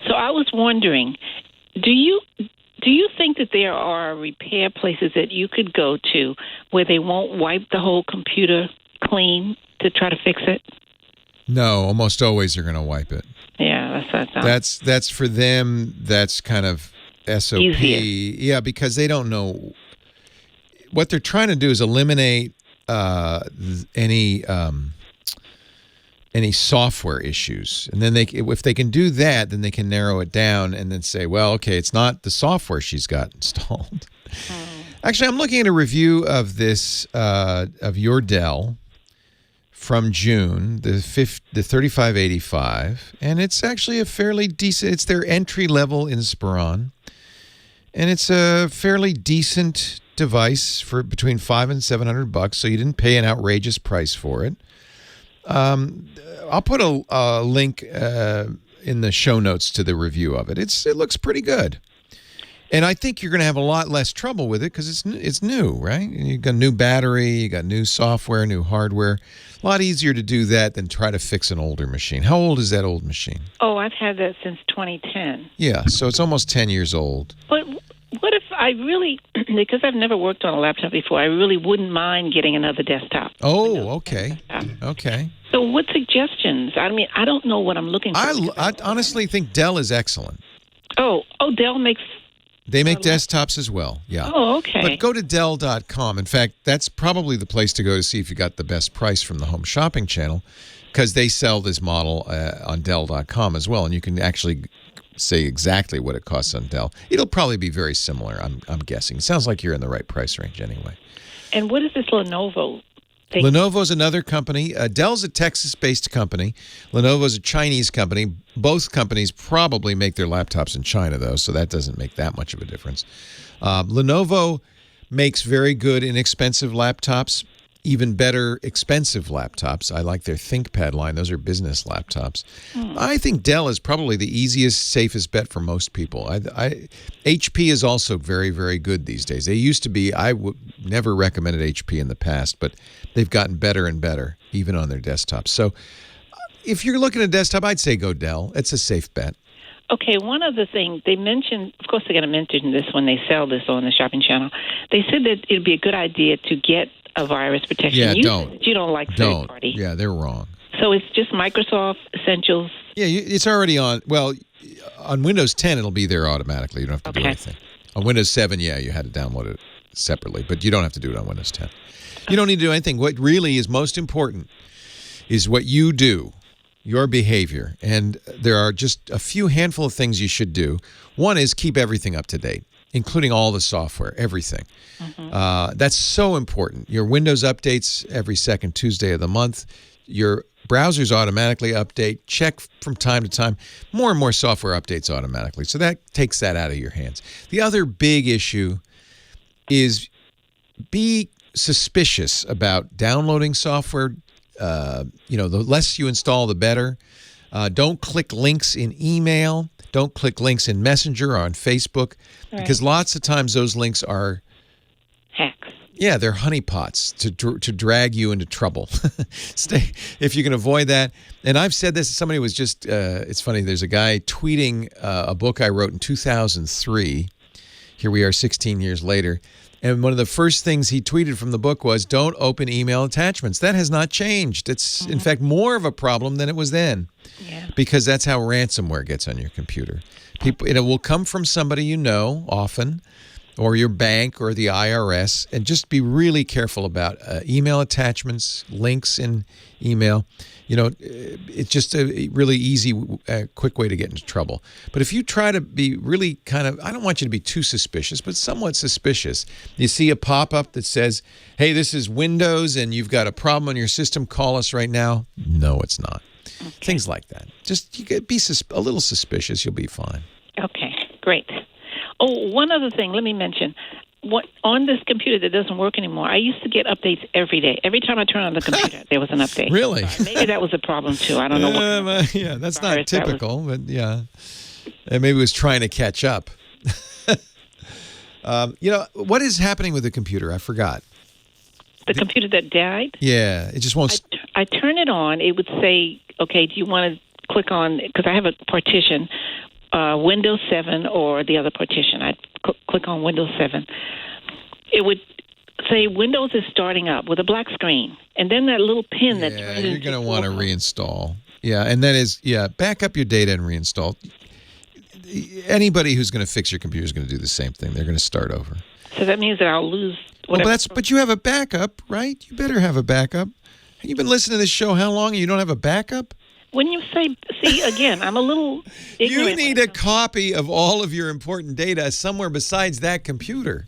So I was wondering, do you think that there are repair places that you could go to where they won't wipe the whole computer clean to try to fix it? No, almost always they're going to wipe it. Yeah, that's what I thought. That's for them. That's kind of SOP. Easier. Yeah, because they don't know. What they're trying to do is eliminate any software issues, and then if they can do that, then they can narrow it down and then say, well, okay, it's not the software she's got installed. Actually, I'm looking at a review of this of your Dell from June, the 3585, and it's actually a fairly decent. It's their entry level Inspiron, and it's a fairly decent device for between $500 and $700. So you didn't pay an outrageous price for it. I'll put a link in the show notes to the review of it. It looks pretty good, and I think you're going to have a lot less trouble with it because it's new, right? You got a new battery, you got new software, new hardware. A lot easier to do that than try to fix an older machine. How old is that old machine? Oh, I've had that since 2010. Yeah, so it's almost 10 years old. But what if I really, because I've never worked on a laptop before, I really wouldn't mind getting another desktop. Oh, okay. Okay. So what suggestions? I mean, I don't know what I'm looking for. I honestly think Dell is excellent. Oh, Dell makes... They make desktops as well, yeah. Oh, okay. But go to Dell.com. In fact, that's probably the place to go to see if you got the best price from the home shopping channel because they sell this model on Dell.com as well, and you can actually say exactly what it costs on Dell. It'll probably be very similar, I'm guessing. Sounds like you're in the right price range anyway. And what is this Lenovo thing? Lenovo's another company. Dell's a Texas-based company. Lenovo's a Chinese company. Both companies probably make their laptops in China, though, so that doesn't make that much of a difference. Lenovo makes very good, inexpensive laptops, even better, expensive laptops. I like their ThinkPad line. Those are business laptops. I think Dell is probably the easiest, safest bet for most people. HP is also very, very good these days. They used to be, I would never recommended HP in the past, but they've gotten better and better, even on their desktops. So if you're looking at a desktop, I'd say go Dell. It's a safe bet. Okay, one other thing. They mentioned, of course, they're going to mention this when they sell this on the shopping channel. They said that it'd be a good idea to get a virus protection. Yeah, You don't like third party. Yeah, they're wrong. So it's just Microsoft Essentials. Yeah, it's already on. Well, on Windows 10, it'll be there automatically. You don't have to do anything. On Windows 7, yeah, you had to download it separately, but you don't have to do it on Windows 10. You don't need to do anything. What really is most important is what you do, your behavior. And there are just a few handful of things you should do. One is keep everything up to date, including all the software, everything. That's so important. Your Windows updates every second Tuesday of the month. Your browsers automatically update. Check from time to time. More and more software updates automatically. So that takes that out of your hands. The other big issue is be suspicious about downloading software, the less you install, the better. Don't click links in email. Don't click links in Messenger or on Facebook, because lots of times those links are hacks. Yeah, they're honeypots to drag you into trouble. If you can avoid that. And I've said this. Somebody was just. It's funny. There's a guy tweeting a book I wrote in 2003. Here we are, 16 years later. And one of the first things he tweeted from the book was, don't open email attachments. That has not changed. It's, in fact, more of a problem than it was then. Yeah. Because that's how ransomware gets on your computer. It will come from somebody you know, often, or your bank or the IRS, and just be really careful about email attachments, links in email. It's just a really easy, quick way to get into trouble. But if you try to be really kind of, I don't want you to be too suspicious, but somewhat suspicious. You see a pop-up that says, hey, this is Windows and you've got a problem on your system, call us right now. No, it's not. Okay. Things like that. Just be a little suspicious, you'll be fine. Okay, great. Oh, one other thing, let me mention. On this computer that doesn't work anymore, I used to get updates every day. Every time I turned on the computer, there was an update. Really? Maybe that was a problem, too. I don't know. Yeah, that's not typical, but yeah. And maybe it was trying to catch up. What is happening with the computer? I forgot. The computer that died? Yeah, it just won't... I turn it on. It would say, okay, do you want to click on... Because I have a partition... Windows 7 or the other partition. I'd click on Windows 7. It would say Windows is starting up with a black screen. And then that little pin that turns into... you're going to want to reinstall. Yeah, and that is, back up your data and reinstall. Anybody who's going to fix your computer is going to do the same thing. They're going to start over. So that means that I'll lose whatever. But you have a backup, right? You better have a backup. You've been listening to this show how long and you don't have a backup? When you say, see, again, I'm a little ignorant. You need a copy of all of your important data somewhere besides that computer.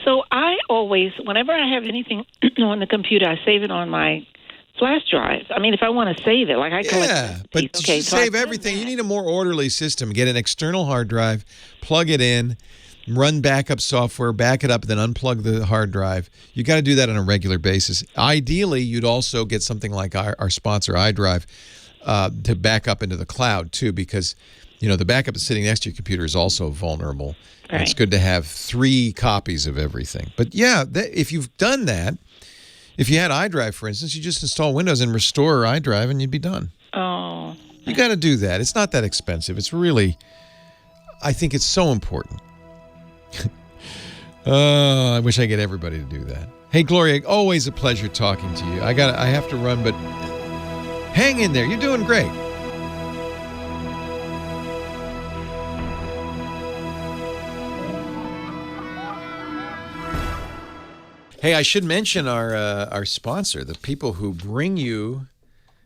So I always, whenever I have anything on the computer, I save it on my flash drive. I mean, if I want to save it, like I collect. Yeah, but to save everything, you need a more orderly system. Get an external hard drive, plug it in, run backup software, back it up, then unplug the hard drive. You got to do that on a regular basis. Ideally, you'd also get something like our sponsor, iDrive, to back up into the cloud too, because the backup that's sitting next to your computer is also vulnerable. Right. It's good to have 3 copies of everything. But yeah, if you've done that, if you had iDrive, for instance, you just install Windows and restore iDrive, and you'd be done. Oh, you got to do that. It's not that expensive. It's really, I think it's so important. I wish I could get everybody to do that. Hey, Gloria, always a pleasure talking to you. I have to run, but hang in there. You're doing great. Hey, I should mention our sponsor, the people who bring you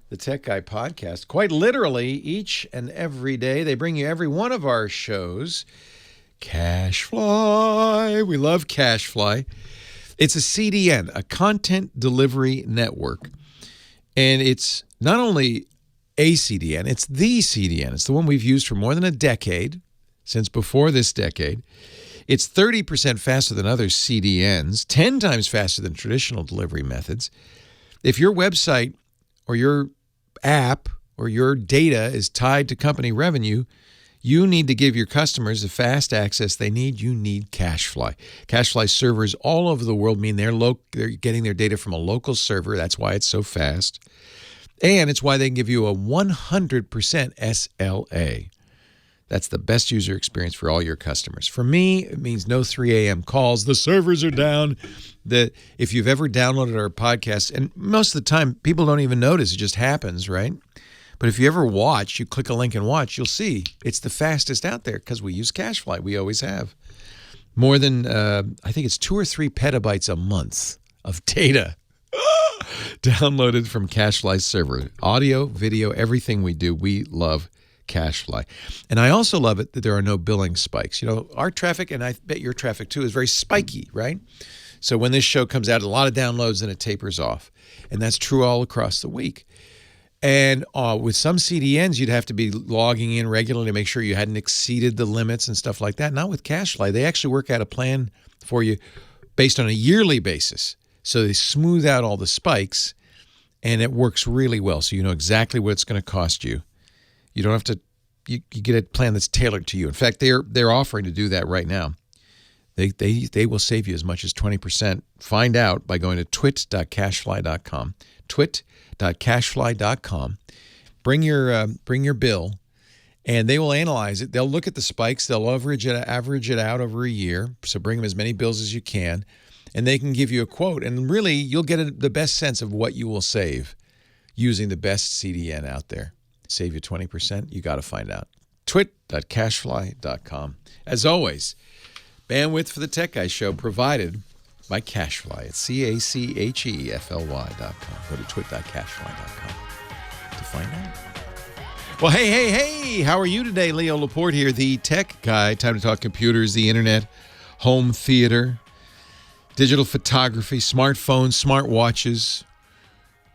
the Tech Guy podcast. Quite literally, each and every day, they bring you every one of our shows. CashFly. We love CashFly. It's a CDN, a content delivery network. And it's not only a CDN, it's the CDN. It's the one we've used for more than a decade, since before this decade. It's 30% faster than other CDNs, 10 times faster than traditional delivery methods. If your website or your app or your data is tied to company revenue, you need to give your customers the fast access they need. You need CashFly. CashFly servers all over the world mean they're getting their data from a local server. That's why it's so fast. And it's why they can give you a 100% SLA. That's the best user experience for all your customers. For me, it means no 3 a.m. calls. The servers are down. If you've ever downloaded our podcast, and most of the time people don't even notice, it just happens, right? But if you ever watch, you click a link and watch, you'll see it's the fastest out there because we use CashFly. We always have. More than, I think it's 2 or 3 petabytes a month of data downloaded from CashFly's server. Audio, video, everything we do, we love CashFly. And I also love it that there are no billing spikes. Our traffic, and I bet your traffic too, is very spiky, right? So when this show comes out, a lot of downloads and it tapers off. And that's true all across the week. And with some CDNs, you'd have to be logging in regularly to make sure you hadn't exceeded the limits and stuff like that. Not with CashFly. They actually work out a plan for you based on a yearly basis. So they smooth out all the spikes, and it works really well. So you know exactly what it's going to cost you. You don't have to, you get a plan that's tailored to you. In fact, they're offering to do that right now. They will save you as much as 20%. Find out by going to twit.cashfly.com. Twit.cashfly.com. Bring your bill, and they will analyze it. They'll look at the spikes. They'll average it out over a year. So bring them as many bills as you can, and they can give you a quote. And really, you'll get the best sense of what you will save using the best CDN out there. Save you 20%. You got to find out. Twit.cashfly.com. As always, bandwidth for the Tech Guy Show provided by Cashfly at CACHEFLY.com. Go to twit.cashfly.com to find out. Well, hey, how are you today? Leo Laporte here, the Tech Guy. Time to talk computers, the internet, home theater, digital photography, smartphones, smartwatches,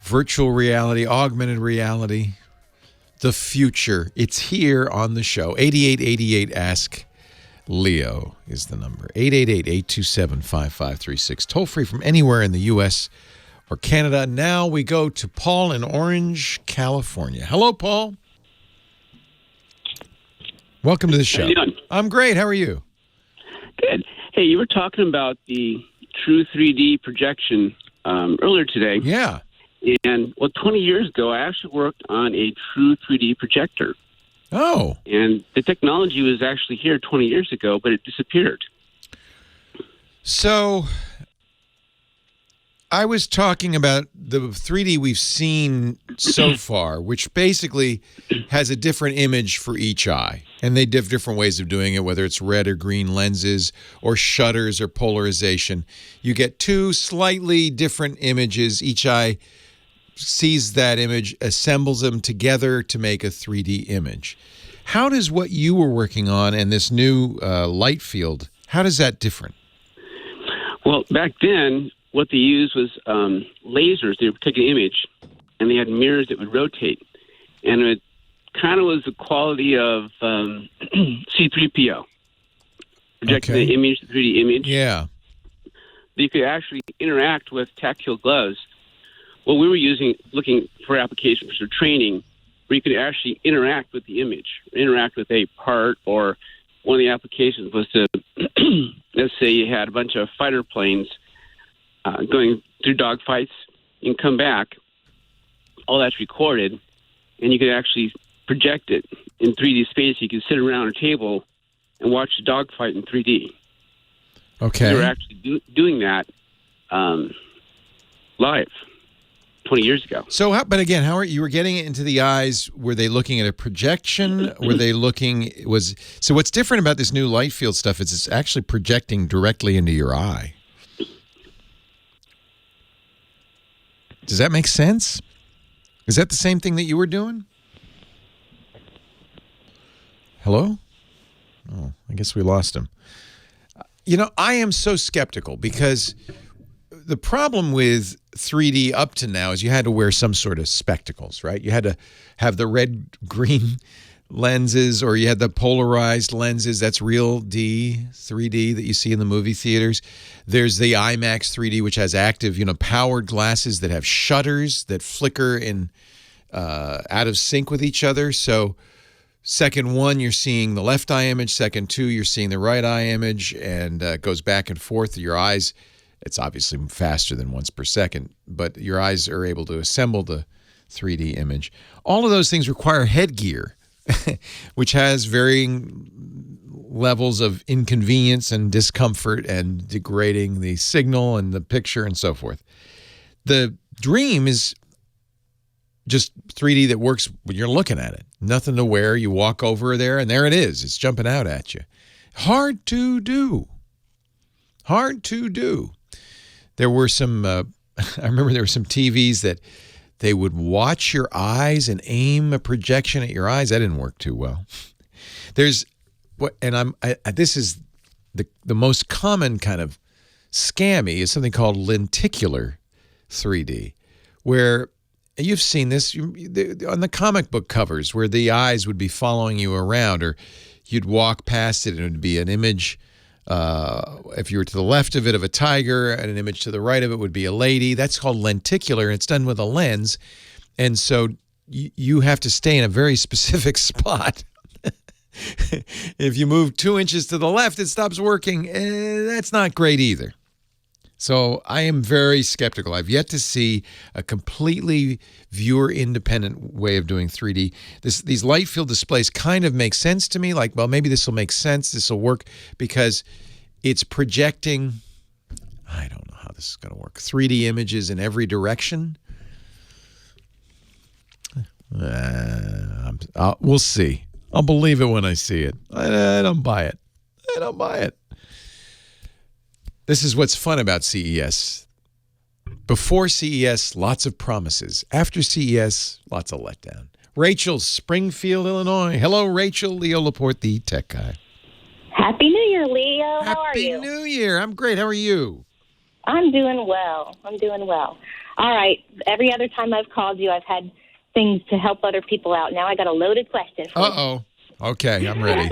virtual reality, augmented reality, the future. It's here on the show. 8888 Ask Leo is the number. 888-827-5536. Toll free from anywhere in the U.S. or Canada. Now we go to Paul in Orange, California. Hello, Paul. Welcome to the show. How you doing? I'm great. How are you? Good. Hey, you were talking about the true 3D projection earlier today. Yeah. And, 20 years ago, I actually worked on a true 3D projector. Oh. And the technology was actually here 20 years ago, but it disappeared. So I was talking about the 3D we've seen so far, which basically has a different image for each eye. And they have different ways of doing it, whether it's red or green lenses or shutters or polarization. You get two slightly different images. Each eye sees that image, assembles them together to make a 3D image. How does what you were working on and this new light field, how does that different? Well, back then, what they used was lasers. They would take an image, and they had mirrors that would rotate. And it kind of was the quality of C3PO, projecting the image, the 3D image. Yeah. You could actually interact with tactile gloves. Well, we were looking for applications for training where you could actually interact with the image, interact with a part, or one of the applications was to, let's say you had a bunch of fighter planes going through dogfights. You can come back, all that's recorded, and you could actually project it in 3D space. You could sit around a table and watch the dogfight in 3D. Okay. We were actually doing that live 20 years ago. So, but again, how are you were getting it into the eyes? Were they looking at a projection? Were they looking? So what's different about this new light field stuff is it's actually projecting directly into your eye. Does that make sense? Is that the same thing that you were doing? Hello? Oh, I guess we lost him. You know, I am so skeptical because the problem with 3D up to now is you had to wear some sort of spectacles, right? You had to have the red-green lenses, or you had the polarized lenses. That's real 3D that you see in the movie theaters. There's the IMAX 3D, which has active, powered glasses that have shutters that flicker in out of sync with each other. So second one, you're seeing the left eye image. Second two, you're seeing the right eye image, and it goes back and forth. Your eyes, it's obviously faster than once per second, but your eyes are able to assemble the 3D image. All of those things require headgear, which has varying levels of inconvenience and discomfort and degrading the signal and the picture and so forth. The dream is just 3D that works when you're looking at it. Nothing to wear. You walk over there, and there it is. It's jumping out at you. Hard to do. Hard to do. There were some, I remember there were some TVs that they would watch your eyes and aim a projection at your eyes. That didn't work too well. This is the most common kind of scammy is something called lenticular 3D, where you've seen this on the comic book covers where the eyes would be following you around, or you'd walk past it and it would be an image, if you were to the left of it of a tiger, and an image to the right of it would be a lady. That's called lenticular, and it's done with a lens. And so you have to stay in a very specific spot. If you move 2 inches to the left, it stops working. That's not great either. So I am very skeptical. I've yet to see a completely viewer-independent way of doing 3D. These light field displays kind of make sense to me. Like, well, maybe this will make sense. This will work because it's projecting, I don't know how this is going to work, 3D images in every direction. We'll see. I'll believe it when I see it. I don't buy it. I don't buy it. This is what's fun about CES. Before CES, lots of promises. After CES, lots of letdown. Rachel, Springfield, Illinois. Hello, Rachel. Leo Laporte, the tech guy. Happy New Year, Leo. How are you? Happy New Year. I'm great. How are you? I'm doing well. All right. Every other time I've called you, I've had things to help other people out. Now I got a loaded question for you. Uh-oh. Okay, I'm ready.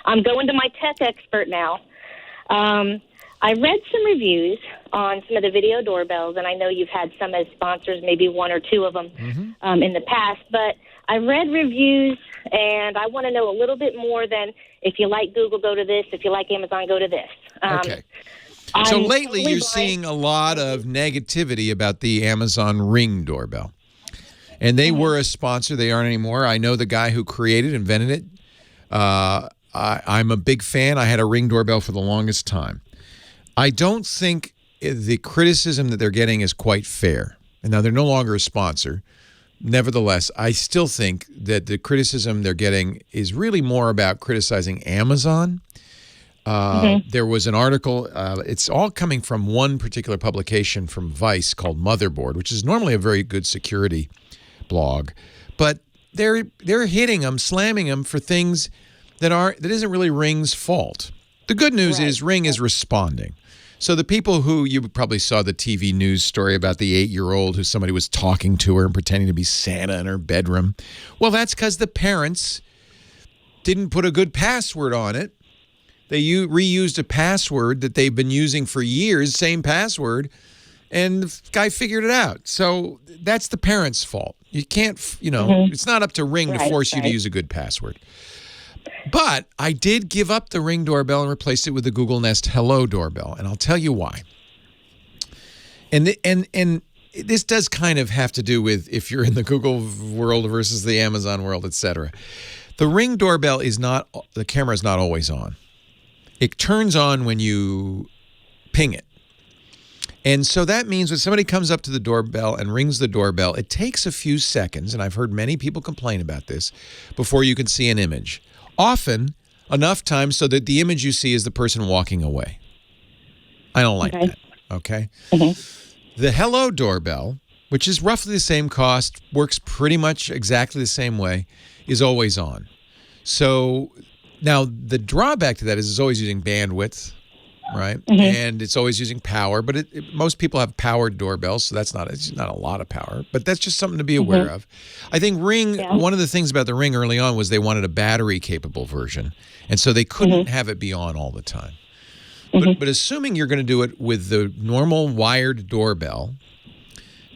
I'm going to my tech expert now. I read some reviews on some of the video doorbells, and I know you've had some as sponsors, maybe one or two of them in the past. But I read reviews, and I want to know a little bit more than if you like Google, go to this. If you like Amazon, go to this. Okay. So lately you're seeing a lot of negativity about the Amazon Ring doorbell. And they were a sponsor. They aren't anymore. I know the guy who created, invented it. I'm a big fan. I had a Ring doorbell for the longest time. I don't think the criticism that they're getting is quite fair. And now they're no longer a sponsor. Nevertheless, I still think that the criticism they're getting is really more about criticizing Amazon. There was an article, it's all coming from one particular publication from Vice called Motherboard, which is normally a very good security blog. But they're hitting them, slamming them for things that isn't really Ring's fault. The good news is Ring is responding. So the people who, you probably saw the TV news story about the 8-year-old who somebody was talking to her and pretending to be Santa in her bedroom. Well, that's because the parents didn't put a good password on it. They reused a password that they've been using for years, same password, and the guy figured it out. So that's the parents' fault. You can't, it's not up to Ring to force you to use a good password. But I did give up the Ring doorbell and replaced it with the Google Nest Hello doorbell, and I'll tell you why. And this does kind of have to do with if you're in the Google world versus the Amazon world, etc. The Ring doorbell the camera is not always on. It turns on when you ping it. And so that means when somebody comes up to the doorbell and rings the doorbell, it takes a few seconds, and I've heard many people complain about this, before you can see an image. Often, enough time so that the image you see is the person walking away. I don't like that, okay? The Hello doorbell, which is roughly the same cost, works pretty much exactly the same way, is always on. So now the drawback to that is it's always using bandwidth, right? And it's always using power, but most people have powered doorbells, so it's not a lot of power, but that's just something to be aware of. I think Ring, one of the things about the Ring early on was they wanted a battery-capable version, and so they couldn't have it be on all the time. But assuming you're going to do it with the normal wired doorbell,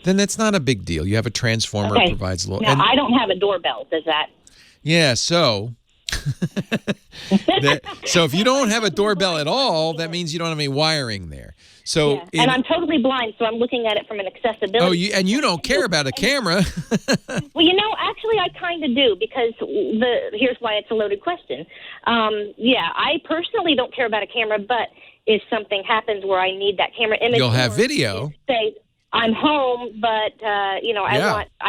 then that's not a big deal. You have a transformer that provides a little... Now, I don't have a doorbell. Does that... Yeah, so... So if you don't have a doorbell at all, that means you don't have any wiring there. So and I'm totally blind, so I'm looking at it from an accessibility. And you don't care about a camera. Well, actually, I kind of do, because here's why it's a loaded question. I personally don't care about a camera, but if something happens where I need that camera image, you'll have video. Say I'm home, but I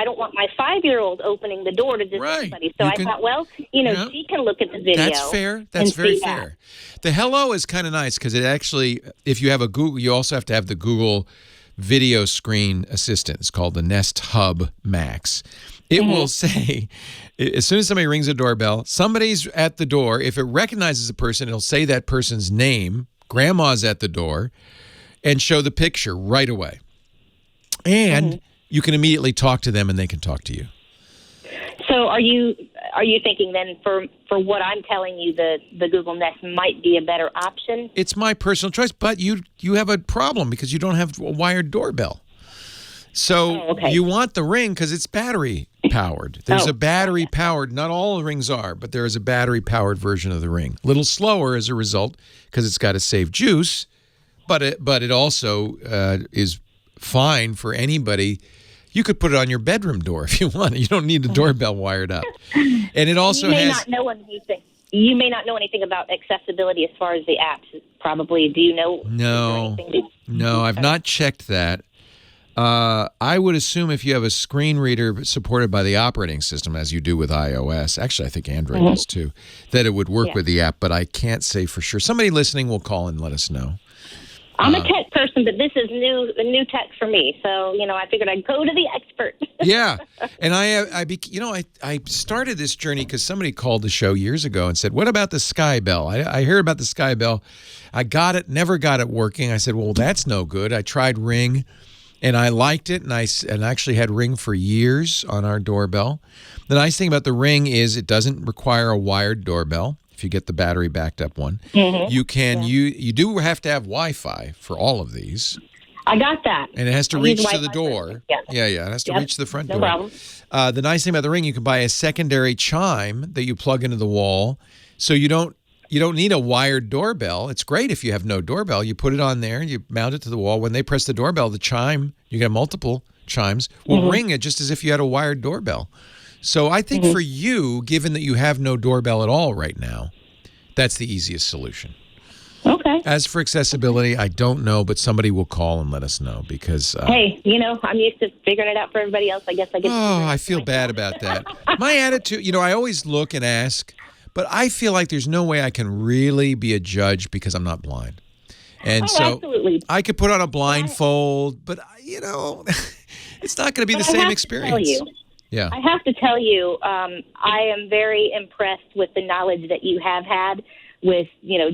don't want my 5-year-old opening the door to just somebody. So I thought, she can look at the video. That's fair. That's very fair. The Hello is kind of nice because it actually, if you have a Google, you also have to have the Google video screen assistant. It's called the Nest Hub Max. It will say, as soon as somebody rings a doorbell, somebody's at the door. If it recognizes a person, it'll say that person's name, grandma's at the door, and show the picture right away. And you can immediately talk to them and they can talk to you. So are you, are you thinking then for what I'm telling you, the Google Nest might be a better option? It's my personal choice, but you have a problem because you don't have a wired doorbell. So you want the Ring because it's battery powered. There's a battery powered, not all the Rings are, but there is a battery powered version of the Ring. A little slower as a result because it's got to save juice, but it also is fine for anybody. You could put it on your bedroom door if you want. You don't need the doorbell wired up. And it also You may not know anything about accessibility as far as the apps. Probably, do you know? No, I've not checked that. I would assume if you have a screen reader supported by the operating system, as you do with iOS, actually I think Android does too, that it would work with the app, but I can't say for sure. Somebody listening will call and let us know. I'm a tech person, but this is new tech for me. So, I figured I'd go to the expert. Yeah. And I started this journey because somebody called the show years ago and said, what about the Sky Bell? I heard about the Sky Bell. I got it, never got it working. I said, well, that's no good. I tried Ring. And I liked it, and I actually had Ring for years on our doorbell. The nice thing about the Ring is it doesn't require a wired doorbell if you get the battery backed up one. Mm-hmm. You do have to have Wi-Fi for all of these. I got that. And it has to reach to the door. Yeah, it has to reach the front door. No problem. The nice thing about the Ring, you can buy a secondary chime that you plug into the wall, so you don't need a wired doorbell. It's great if you have no doorbell. You put it on there, you mount it to the wall. When they press the doorbell, the chime, you get multiple chimes, will ring it just as if you had a wired doorbell. So I think for you, given that you have no doorbell at all right now, that's the easiest solution. Okay. As for accessibility, I don't know, but somebody will call and let us know because... hey, I'm used to figuring it out for everybody else. I guess I get... Oh, I feel bad about that. My attitude, I always look and ask... But I feel like there's no way I can really be a judge because I'm not blind. And so absolutely. I could put on a blindfold, but, it's not going to be the same experience. I have to tell you, I am very impressed with the knowledge that you have had with,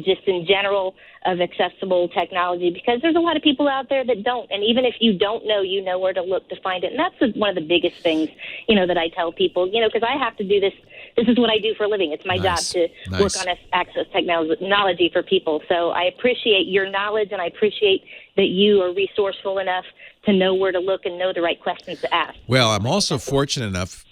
just in general of accessible technology, because there's a lot of people out there that don't. And even if you don't know, you know where to look to find it. And that's one of the biggest things, that I tell people, because I have to do this. This is what I do for a living. It's my job to work on access technology for people. So I appreciate your knowledge, and I appreciate that you are resourceful enough to know where to look and know the right questions to ask. Well, I'm also fortunate enough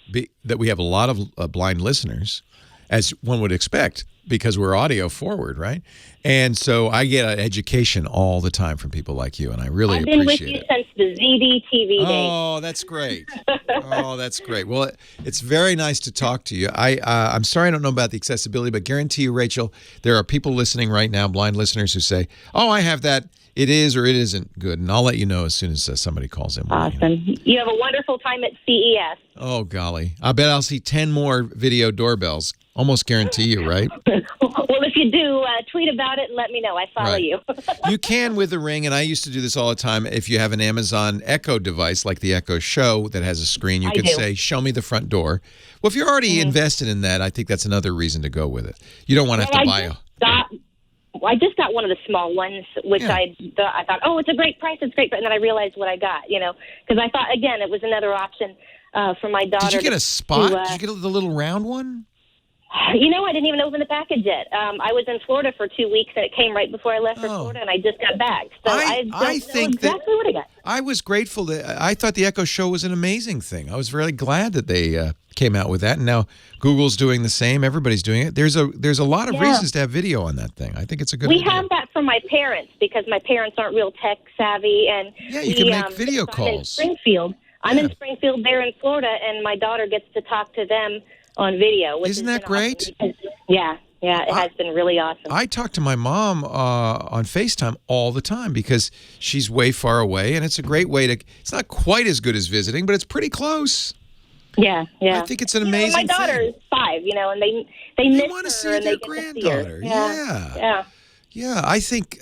that we have a lot of blind listeners, as one would expect, because we're audio forward, right? And so I get an education all the time from people like you, and I really appreciate it. I've been with you since the ZD-TV days. Oh, that's great. That's great. Well, it's very nice to talk to you. I'm sorry I don't know about the accessibility, but guarantee you, Rachel, there are people listening right now, blind listeners, who say, oh, I have that. It is or it isn't good, and I'll let you know as soon as somebody calls in. Awesome. You have a wonderful time at CES. Oh, golly. I bet I'll see 10 more video doorbells. Almost guarantee you, right? Well, if you do, tweet about it and let me know. I follow you. You can with the Ring, and I used to do this all the time. If you have an Amazon Echo device, like the Echo Show that has a screen, you can say, show me the front door. Well, if you're already invested in that, I think that's another reason to go with it. You don't want to have to buy a... I just got one of the small ones, which I thought, oh, it's a great price, and then I realized what I got, because I thought, again, it was another option for my daughter. Did you get a spot? Did you get the little round one? I didn't even open the package yet. I was in Florida for 2 weeks, and it came right before I left for Florida, and I just got back. So I don't know exactly what I got. I was grateful that I thought the Echo Show was an amazing thing. I was really glad that they came out with that, and now Google's doing the same. Everybody's doing it. There's a lot of reasons to have video on that thing. I think it's a good idea. We have that for my parents because my parents aren't real tech savvy, and you can make video calls. I'm in Springfield. They're in Florida, and my daughter gets to talk to them on video. Isn't that great? Awesome. Yeah, it has been really awesome. I talk to my mom on FaceTime all the time because she's way far away, and it's a great way to. It's not quite as good as visiting, but it's pretty close. Yeah. I think it's an amazing my daughter is 5, and they miss want to her see and their they granddaughter. Yeah, I think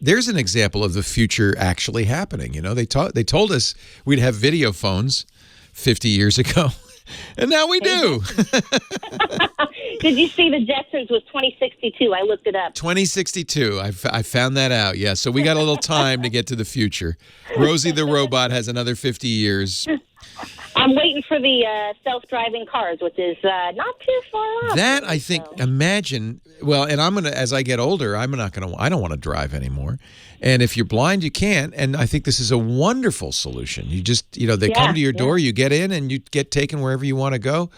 there's an example of the future actually happening. They told us we'd have video phones 50 years ago. And now we do. Did you see the Jetsons was 2062? I looked it up. 2062. I found that out. Yeah. So we got a little time to get to the future. Rosie the robot has another 50 years I'm waiting for the self-driving cars, which is not too far off. That, I think, imagine, well, and I'm going to, as I get older, I don't want to drive anymore. And if you're blind, you can't. And I think this is a wonderful solution. You just, they come to your door, you get in, and you get taken wherever you want to go.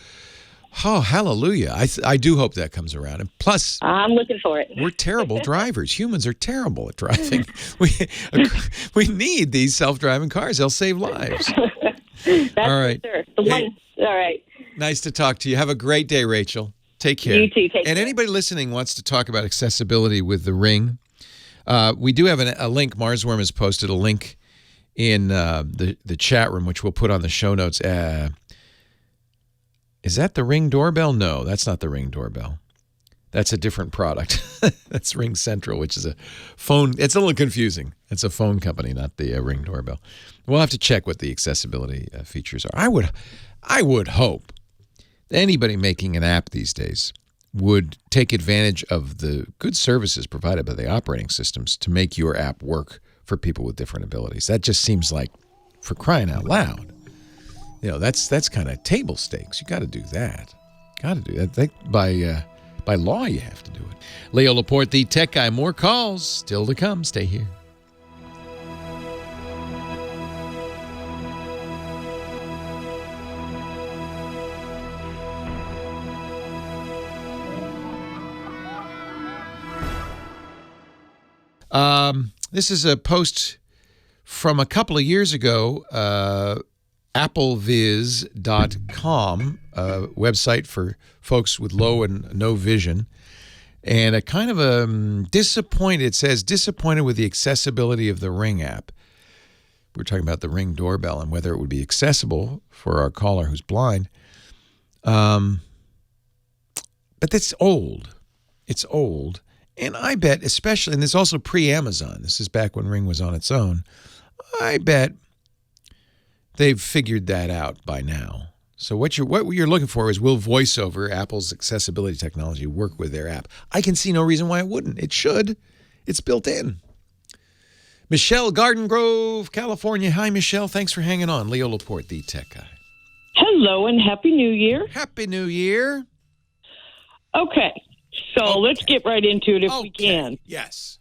Oh, hallelujah. I do hope that comes around. And plus, I'm looking for it. We're terrible drivers. Humans are terrible at driving. We need these self-driving cars. They'll save lives. That's all right. For sure. All right. Nice to talk to you. Have a great day, Rachel. Take care. You too. Take care. And anybody listening wants to talk about accessibility with the Ring, we do have a link. Marsworm has posted a link in the chat room, which we'll put on the show notes. Is that the Ring doorbell? No, that's not the Ring doorbell. That's a different product. That's Ring Central, which is a phone. It's a little confusing. It's a phone company, not the Ring doorbell. We'll have to check what the accessibility features are. I would hope anybody making an app these days would take advantage of the good services provided by the operating systems to make your app work for people with different abilities. That just seems like, for crying out loud, that's kind of table stakes. You got to do that. Got to do that. By law, you have to do it. Leo Laporte, the tech guy. More calls still to come. Stay here. This is a post from a couple of years ago, appleviz.com, a website for folks with low and no vision. And a kind of a disappointed, it says, disappointed with the accessibility of the Ring app. We're talking about the Ring doorbell and whether it would be accessible for our caller who's blind. But that's old. It's old. And I bet, especially, and this is also pre-Amazon. This is back when Ring was on its own. I bet they've figured that out by now. So what you're looking for is, will VoiceOver, Apple's accessibility technology, work with their app? I can see no reason why it wouldn't. It should. It's built in. Michelle, Garden Grove, California. Hi, Michelle. Thanks for hanging on. Leo Laporte, the tech guy. Hello and Happy New Year. Happy New Year. Okay. So let's get right into it if we can. Yes.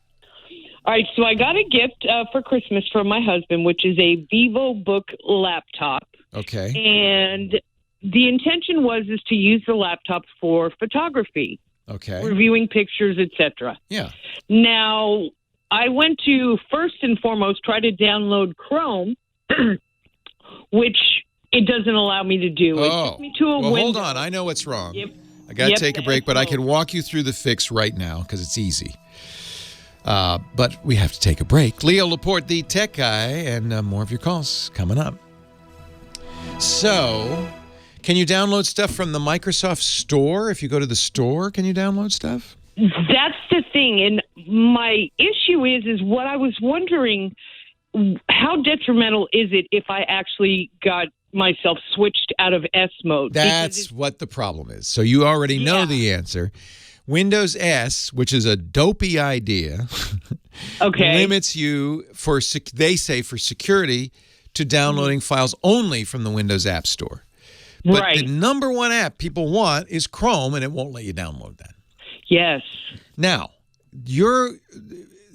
All right. So I got a gift for Christmas from my husband, which is a VivoBook laptop. Okay. And the intention is to use the laptop for photography. Okay. Reviewing pictures, etc. Yeah. Now, I went to first and foremost try to download Chrome, which it doesn't allow me to do. It took me to a window. Hold on. I know what's wrong. Yep. I got to take a break, but I can walk you through the fix right now because it's easy. But we have to take a break. Leo Laporte, the tech guy, and more of your calls coming up. So, can you download stuff from the Microsoft Store? If you go to the store, can you download stuff? That's the thing. And my issue is what I was wondering, how detrimental is it if I actually got myself switched out of S mode? That's what the problem is. So you already know the answer. Windows S, which is a dopey idea, limits you for security to downloading files only from the Windows App Store. But the number one app people want is Chrome, and it won't let you download that. Yes. Now, the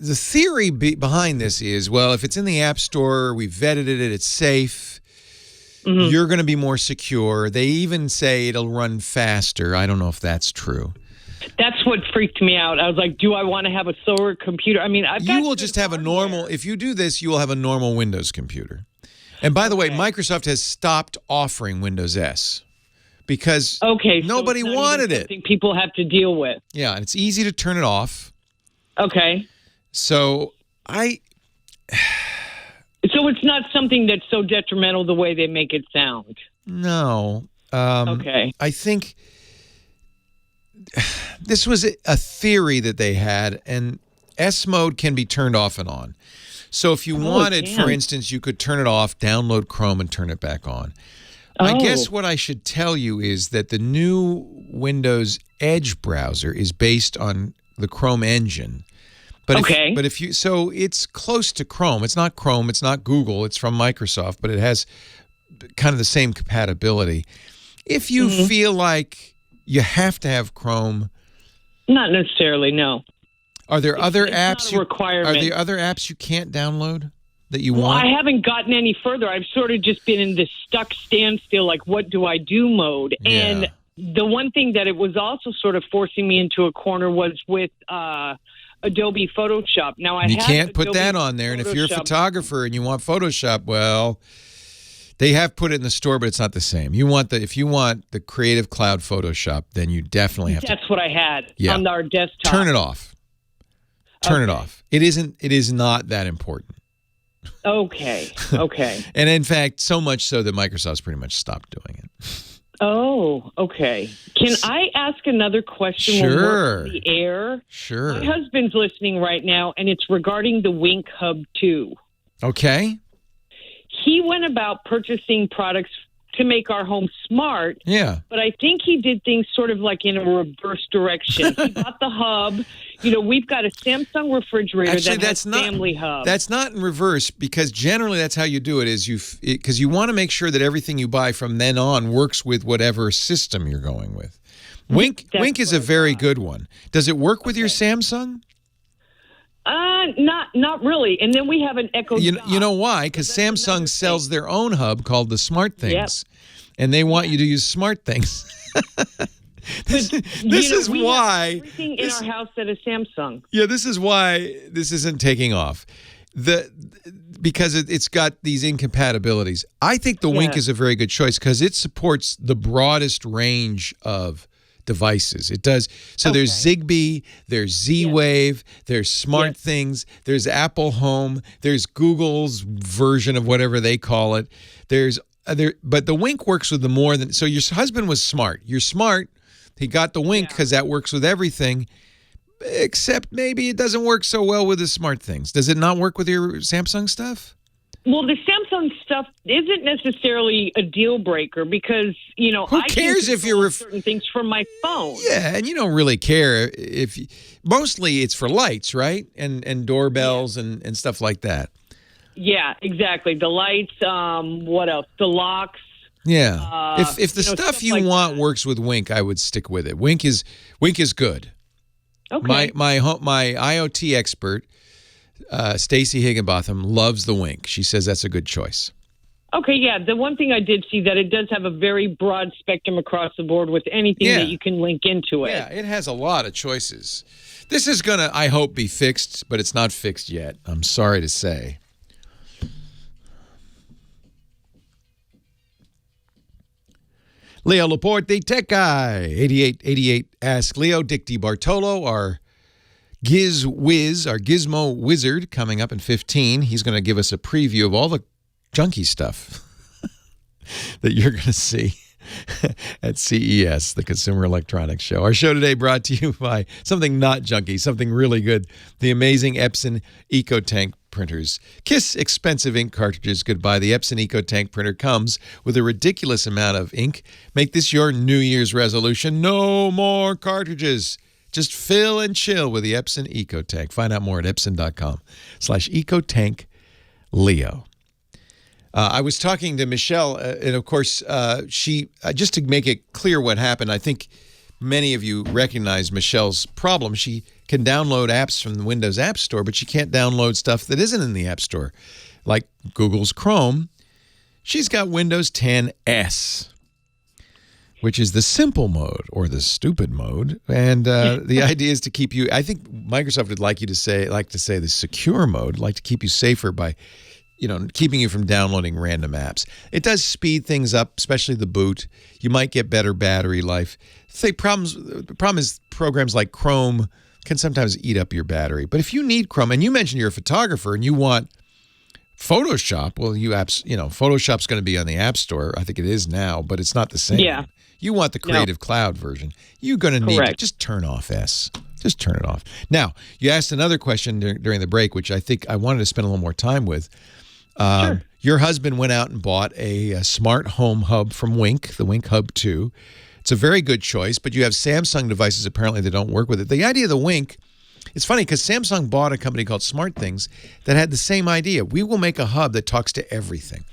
theory behind this is, well, if it's in the App Store, we vetted it, it's safe. You're going to be more secure. They even say it'll run faster. I don't know if that's true. That's what freaked me out. I was like, do I want to have a slower computer? I mean, you will just have a normal, if you do this, you will have a normal Windows computer. And by the way, Microsoft has stopped offering Windows S because nobody wanted it. Something people have to deal with. Yeah, and it's easy to turn it off. Okay. So So it's not something that's so detrimental the way they make it sound. No. I think this was a theory that they had, and S mode can be turned off and on. So if you wanted, for instance, you could turn it off, download Chrome, and turn it back on. I guess what I should tell you is that the new Windows Edge browser is based on the Chrome engine. But so it's close to Chrome. It's not Chrome. It's not Google. It's from Microsoft, but it has kind of the same compatibility. If you feel like you have to have Chrome, not necessarily. No. Are there other it's apps? Not a requirement. Are there other apps you can't download that you well, want? I haven't gotten any further. I've sort of just been in this stuck standstill, like what do I do mode. Yeah. And the one thing that it was also sort of forcing me into a corner was with Adobe Photoshop. Now you can't put that on there. And if you're a photographer and you want Photoshop, well, they have put it in the store, but it's not the same. If you want the Creative Cloud Photoshop, then you definitely have to. That's what I had on our desktop. Turn it off. Turn it off. It is not that important. Okay. And in fact, so much so that Microsoft's pretty much stopped doing it. Oh, okay. Can I ask another question? Sure. When we're on the air? Sure. My husband's listening right now, and it's regarding the Wink Hub 2. Okay. He went about purchasing products to make our home smart. Yeah. But I think he did things sort of like in a reverse direction. He bought the hub. We've got a Samsung refrigerator. Actually, that's not Family Hub. That's not in reverse, because generally that's how you do it. Because you want to make sure that everything you buy from then on works with whatever system you're going with. Wink is a very good one. Does it work with your Samsung? Not really. And then we have an Echo Dot. You know why? Because Samsung sells their own hub called the Smart Things, and they want you to use Smart Things. This is why everything in our house that is Samsung. Yeah, this is why this isn't taking off. Because it's got these incompatibilities. I think the Wink is a very good choice because it supports the broadest range of devices. It does. So there's Zigbee, there's Z-Wave, there's Smart Things, there's Apple Home, there's Google's version of whatever they call it. But the Wink works with the more than. So your husband was smart. You're smart. He got the Wink because that works with everything, except maybe it doesn't work so well with the Smart Things. Does it not work with your Samsung stuff? Well, the Samsung stuff isn't necessarily a deal breaker because, who cares if you're certain things from my phone. Yeah, and you don't really care if mostly it's for lights, right? And doorbells and stuff like that. Yeah, exactly. The lights, what else? The locks. Yeah. If the stuff you want works with Wink, I would stick with it. Wink is good. Okay. My IoT expert, Stacy Higginbotham, loves the Wink. She says that's a good choice. Okay, yeah. The one thing I did see that it does have a very broad spectrum across the board with anything that you can link into it. Yeah, it has a lot of choices. This is going to, I hope, be fixed, but it's not fixed yet. I'm sorry to say. Leo Laporte, the tech guy. 8888 Ask Leo. Dick DeBartolo, our Giz Wiz, our Gizmo Wizard, coming up in 15. He's going to give us a preview of all the junky stuff that you're going to see at CES, the Consumer Electronics Show. Our show today brought to you by something not junky, something really good, the amazing Epson EcoTank printers. Kiss expensive ink cartridges goodbye. The Epson EcoTank printer comes with a ridiculous amount of ink. Make this your New Year's resolution. No more cartridges. Just fill and chill with the Epson EcoTank. Find out more at epson.com/EcoTankLeo. I was talking to Michelle, and of course, she just to make it clear what happened, I think many of you recognize Michelle's problem. She can download apps from the Windows App Store, but she can't download stuff that isn't in the App Store, like Google's Chrome. She's got Windows 10 S, which is the simple mode or the stupid mode. And the idea is to keep you, I think Microsoft would like to say the secure mode, like to keep you safer by, keeping you from downloading random apps. It does speed things up, especially the boot. You might get better battery life. The problem is programs like Chrome can sometimes eat up your battery. But if you need Chrome, and you mentioned you're a photographer and you want Photoshop, well, Photoshop's going to be on the App Store. I think it is now, but it's not the same. Yeah. You want the Creative Cloud version. You're going to need to just turn off S. Just turn it off. Now, you asked another question during the break, which I think I wanted to spend a little more time with. Sure. Your husband went out and bought a smart home hub from Wink, the Wink Hub 2. It's a very good choice, but you have Samsung devices apparently that don't work with it. The idea of the Wink, it's funny because Samsung bought a company called Smart Things that had the same idea. We will make a hub that talks to everything.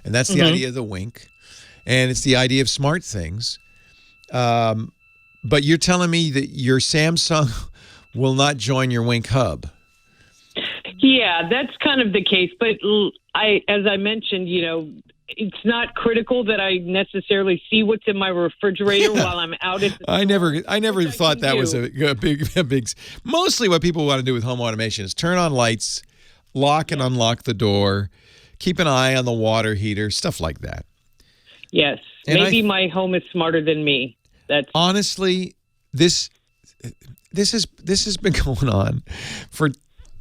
And that's the idea of the Wink. And it's the idea of smart things. But you're telling me that your Samsung will not join your Wink hub. Yeah, that's kind of the case. But as I mentioned, it's not critical that I necessarily see what's in my refrigerator while I'm out at the I never thought that was a big. Mostly what people want to do with home automation is turn on lights, lock and unlock the door, keep an eye on the water heater, stuff like that. Yes. And maybe my home is smarter than me. That's honestly, this has been going on for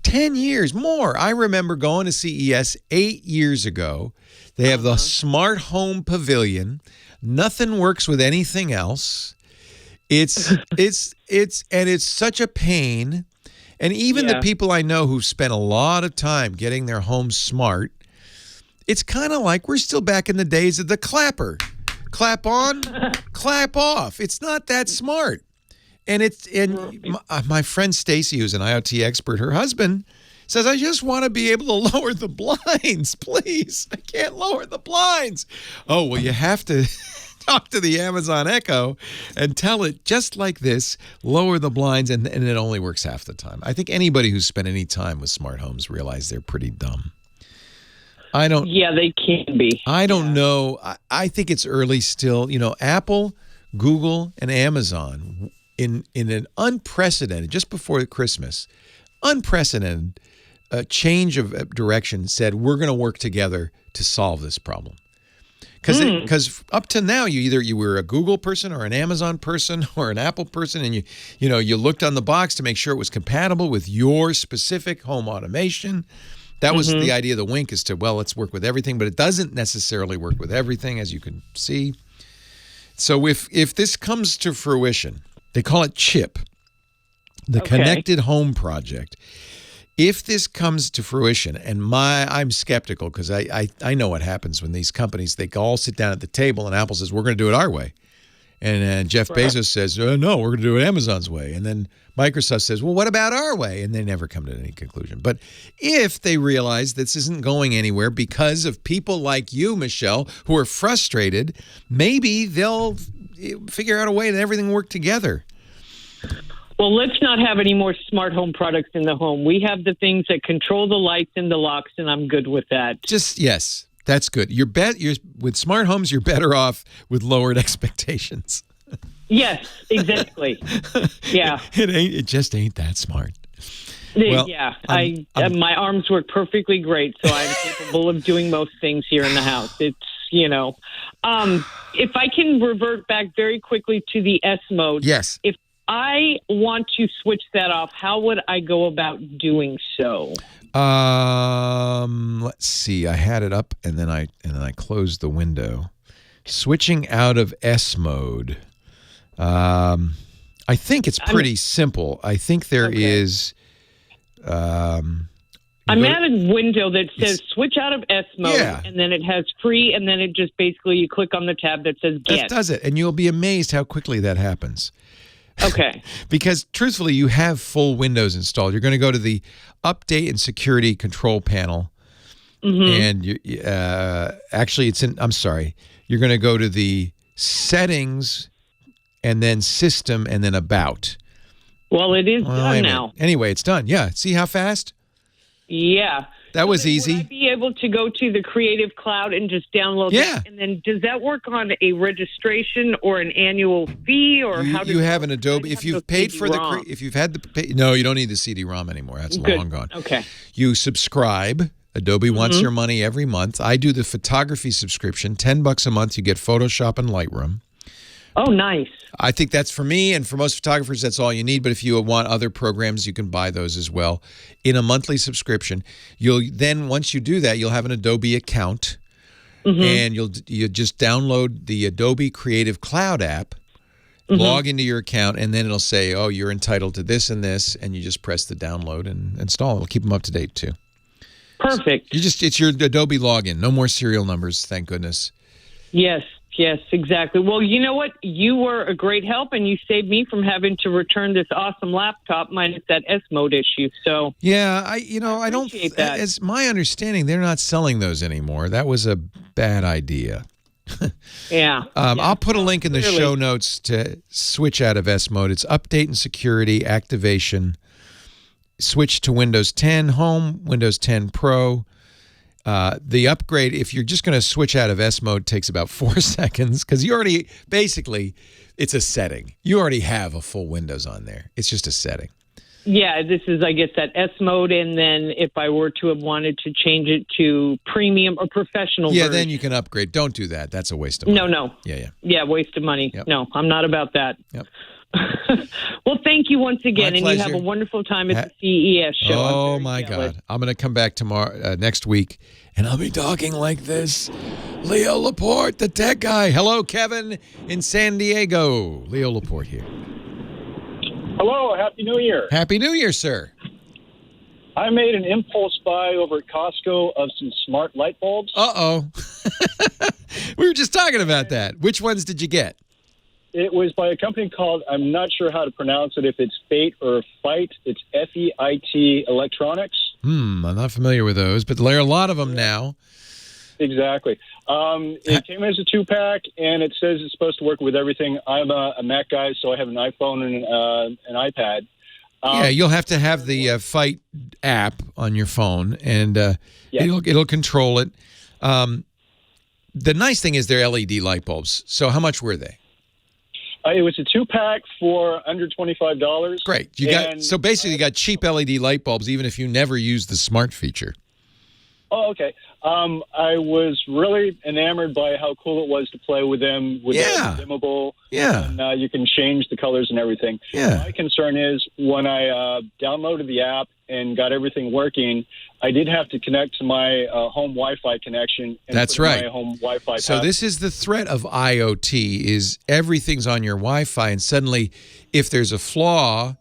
10 years more. I remember going to CES 8 years ago. They have the Smart Home Pavilion. Nothing works with anything else. It's such a pain. And even the people I know who've spent a lot of time getting their homes smart, it's kind of like we're still back in the days of the clapper. Clap on, clap off. It's not that smart. And my friend Stacy, who's an IoT expert, her husband says, I just want to be able to lower the blinds, please. I can't lower the blinds. Oh, well, you have to talk to the Amazon Echo and tell it just like this, lower the blinds, and it only works half the time. I think anybody who's spent any time with smart homes realize they're pretty dumb. Yeah, they can be. I don't know. I think it's early still. Apple, Google, and Amazon in an unprecedented, just before Christmas, unprecedented change of direction said, we're going to work together to solve this problem. Because up to now, you were a Google person or an Amazon person or an Apple person, and you looked on the box to make sure it was compatible with your specific home automation. That was the idea of the Wink, is to, let's work with everything, but it doesn't necessarily work with everything, as you can see. So if this comes to fruition, they call it CHIP, the Connected Home Project. If this comes to fruition, and I'm skeptical because I know what happens when these companies, they all sit down at the table and Apple says, we're going to do it our way. And Jeff Bezos says, no, we're going to do it Amazon's way. And then Microsoft says, well, what about our way? And they never come to any conclusion. But if they realize this isn't going anywhere because of people like you, Michelle, who are frustrated, maybe they'll figure out a way that everything will work together. Well, let's not have any more smart home products in the home. We have the things that control the lights and the locks, and I'm good with that. Yes. That's good. You're with smart homes, you're better off with lowered expectations. Yes, exactly. Yeah. It just ain't that smart. Well, my arms work perfectly great, so I'm capable of doing most things here in the house. It's, if I can revert back very quickly to the S mode. Yes. If I want to switch that off, how would I go about doing so? Let's see. I had it up and then I closed the window. Switching out of S mode. I think it's pretty simple. I think there is. I'm at a window that says switch out of S mode, and then it has free, and then it just basically you click on the tab that says get. That does it, and you'll be amazed how quickly that happens. Okay. Because truthfully, you have full Windows installed. You're going to go to the Update and Security Control Panel, and actually, it's in. I'm sorry. You're going to go to the Settings, and then System, and then About. Well, it is done now. Anyway, it's done. Yeah. See how fast? Yeah. That was easy. Would I be able to go to the Creative Cloud and just download that? And then does that work on a registration or an annual fee, or how do you have an Adobe? If you've paid for if you've had no, you don't need the CD-ROM anymore. That's long gone. Okay. You subscribe. Adobe wants your money every month. I do the photography subscription, $10 a month. You get Photoshop and Lightroom. Oh, nice. I think that's for me, and for most photographers, that's all you need. But if you want other programs, you can buy those as well in a monthly subscription. You'll then, once you do that, you'll have an Adobe account, and you just download the Adobe Creative Cloud app, log into your account, and then it'll say, oh, you're entitled to this and this, and you just press the download and install. It'll keep them up to date too. Perfect. It's your Adobe login. No more serial numbers, thank goodness. Yes. Yes, exactly. Well, you know what? You were a great help, and you saved me from having to return this awesome laptop minus that S mode issue. So yeah, I don't. that. As my understanding, they're not selling those anymore. That was a bad idea. Yeah. I'll put a link in the Clearly. show notes to switch out of S mode. It's update and security activation. Switch to Windows 10 Home, Windows 10 Pro. The upgrade, if you're just going to switch out of S mode, takes about 4 seconds because you already, basically, it's a setting. You already have a full Windows on there. It's just a setting. Yeah, this is, I guess, that S mode, and then if I were to have wanted to change it to premium or professional Yeah, version. then you can upgrade. Don't do that. That's a waste of money. No. Yeah. Yeah, waste of money. Yep. No, I'm not about that. Yep. Well, thank you once again, My and you have pleasure. a wonderful time at the CES show. I'm Oh, very my jealous. God. I'm going to come back tomorrow, next week, and I'll be talking like this. Leo Laporte, the tech guy. Hello, Kevin in San Diego. Leo Laporte here. Hello, Happy New Year. Happy New Year, sir. I made an impulse buy over at Costco of some smart light bulbs. Uh-oh. We were just talking about that. Which ones did you get? It was by a company called, I'm not sure how to pronounce it, if it's Fate or Fight. It's FEIT Electronics. I'm not familiar with those, but there are a lot of them now. Exactly. It came as a 2-pack, and it says it's supposed to work with everything. I'm a Mac guy, so I have an iPhone and an iPad. Yeah, you'll have to have the Fight app on your phone, and it'll control it. The nice thing is they're LED light bulbs. So how much were they? It was a 2-pack for under $25. Great. So basically you got cheap LED light bulbs even if you never use the smart feature. Oh, okay. I was really enamored by how cool it was to play with them. With dimmable. Yeah. And you can change the colors and everything. Yeah. My concern is when I downloaded the app and got everything working, I did have to connect to my home Wi-Fi connection. And That's put in right. My home Wi-Fi. So this is the threat of IoT is everything's on your Wi-Fi, and suddenly if there's a flaw,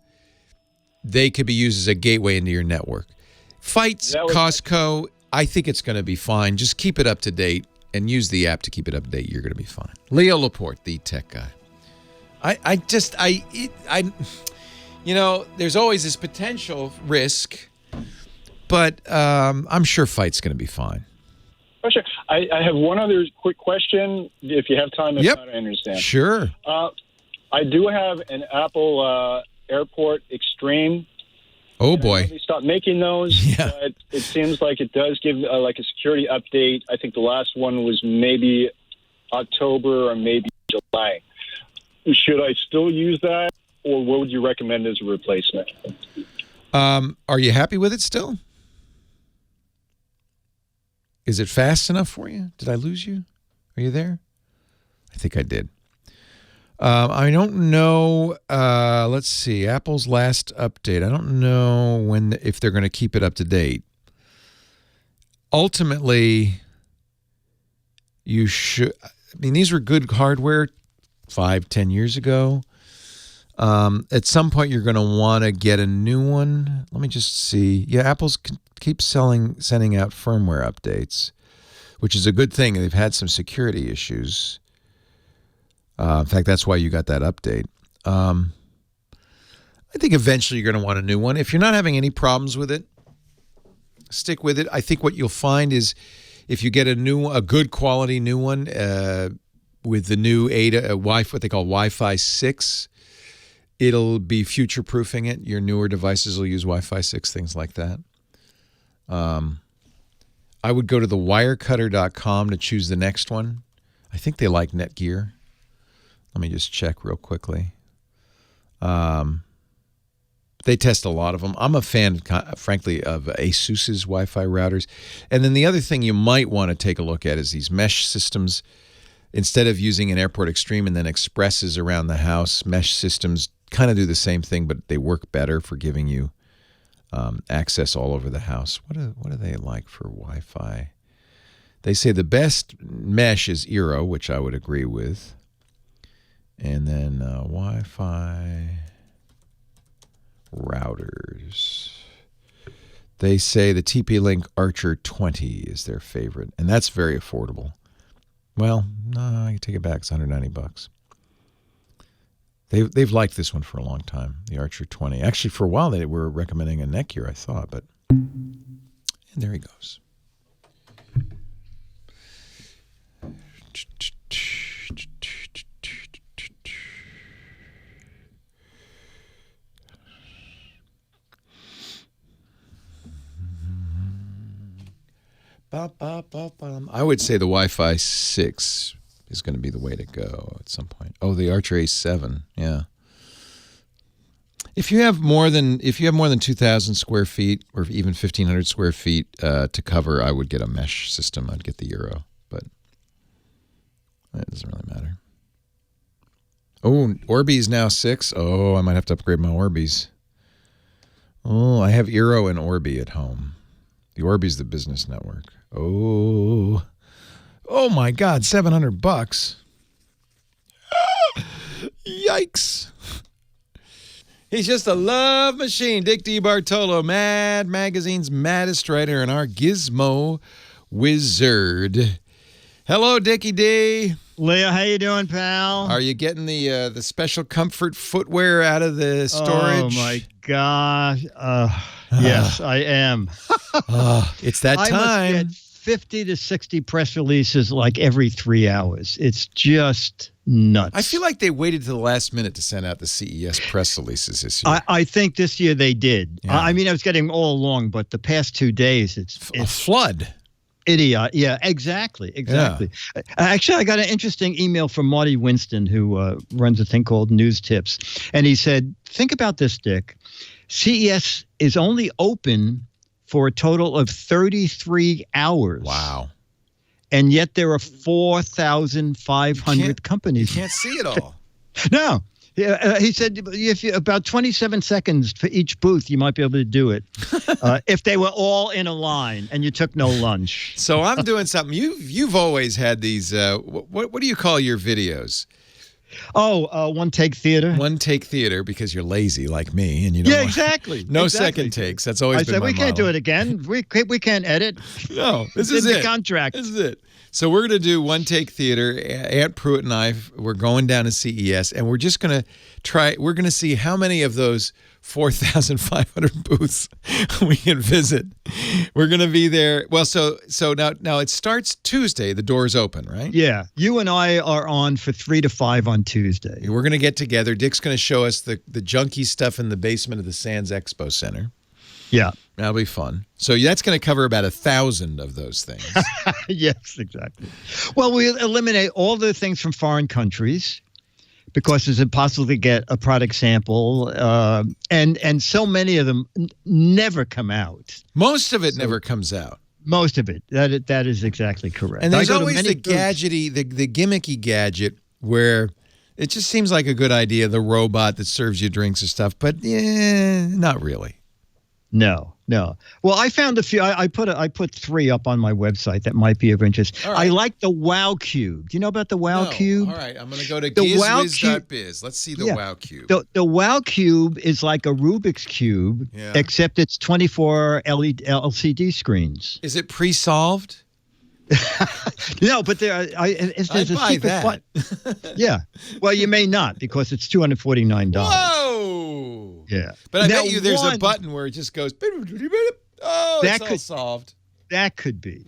they could be used as a gateway into your network. Fights, Costco, I think it's going to be fine. Just keep it up to date and use the app to keep it up to date. You're going to be fine. Leo Laporte, the tech guy. There's always this potential risk, but I'm sure Fight's going to be fine. Oh, sure. I have one other quick question, if you have time. If not, I understand. Sure. I do have an Apple Airport Extreme. Oh, boy. They stopped making those, but it seems like it does give like a security update. I think the last one was maybe October or maybe July. Should I still use that, or what would you recommend as a replacement? Are you happy with it still? Is it fast enough for you? Did I lose you? Are you there? I think I did. I don't know. Let's see. Apple's last update. I don't know if they're going to keep it up to date. Ultimately, you should. I mean, these were good hardware 5-10 years ago. At some point, you're going to want to get a new one. Let me just see. Yeah, Apple's keeps sending out firmware updates, which is a good thing. They've had some security issues. In fact, that's why you got that update. I think eventually you're going to want a new one. If you're not having any problems with it, stick with it. I think what you'll find is if you get a good quality new one with the new what they call Wi-Fi 6, it'll be future-proofing it. Your newer devices will use Wi-Fi 6, things like that. I would go to the wirecutter.com to choose the next one. I think they like Netgear. Let me just check real quickly. They test a lot of them. I'm a fan, frankly, of ASUS's Wi-Fi routers. And then the other thing you might want to take a look at is these mesh systems. Instead of using an Airport Extreme and then Expresses around the house, mesh systems kind of do the same thing, but they work better for giving you access all over the house. What are they like for Wi-Fi? They say the best mesh is Eero, which I would agree with. And then Wi-Fi routers. They say the TP-Link Archer 20 is their favorite, and that's very affordable. Well, no, I can take it back. It's $190. They've liked this one for a long time, the Archer 20. Actually, for a while they were recommending a Netgear, I thought, but and there he goes. I would say the Wi-Fi 6 is going to be the way to go at some point. Oh, the Archer A7, yeah. If you have more than 2,000 square feet or even 1,500 square feet to cover, I would get a mesh system. I'd get the Euro, but that doesn't really matter. Oh, Orbi's now 6. Oh, I might have to upgrade my Orbis. Oh, I have Eero and Orbi at home. The Orbi's the business network. Oh my God, $700. Yikes. He's just a love machine. Dick DeBartolo, Mad Magazine's maddest writer and our gizmo wizard. Hello, Dickie D. Leo, how you doing, pal? Are you getting the special comfort footwear out of the storage? Oh, my gosh. Yes, I am. It's that time. I must get 50 to 60 press releases like every 3 hours. It's just nuts. I feel like they waited to the last minute to send out the CES press releases this year. I think this year they did. Yeah. I mean, I was getting all along, but the past 2 days, it's a flood. Idiot. Yeah, exactly. Yeah. Actually, I got an interesting email from Marty Winston, who runs a thing called News Tips. And he said, think about this, Dick. CES is only open for a total of 33 hours. Wow. And yet there are 4,500 companies. You can't see it all. No. He said if you, about 27 seconds for each booth, you might be able to do it if they were all in a line and you took no lunch. So I'm doing something. You've always had these, what do you call your videos? Oh, one take theater. One take theater because you're lazy like me, and you don't. Yeah, exactly. No exactly. second takes. That's always been my we can't model. do it again. We can't edit. No, this is it. The contract. This is it. So we're going to do one take theater. Aunt Pruitt and I, we're going down to CES, and we're just going to try. We're going to see how many of those 4,500 booths we can visit. We're going to be there. Well, so now it starts Tuesday. The doors open, right? Yeah. You and I are on for 3 to 5 on Tuesday. We're going to get together. Dick's going to show us the junky stuff in the basement of the Sands Expo Center. Yeah. That'll be fun. So that's going to cover about 1,000 of those things. Yes, exactly. Well, we eliminate all the things from foreign countries because it's impossible to get a product sample, and so many of them never come out. Most of it never comes out. Most of it. That is exactly correct. And there's always the gadgety, the gimmicky gadget where it just seems like a good idea, the robot that serves you drinks or stuff, but not really. No. Well, I found a few. I put 3 up on my website that might be of interest. Right. I like the Wow Cube. Do you know about the Wow Cube? All right, I'm going to go to gizwiz.biz. Let's see the Wow Cube. The Wow Cube is like a Rubik's Cube, except it's 24 LCD screens. Is it pre-solved? No, but there's a secret that. Yeah. Well, you may not because it's $249. Whoa. Yeah. But I bet you there's a button where it just goes, oh, it's all solved. That could be.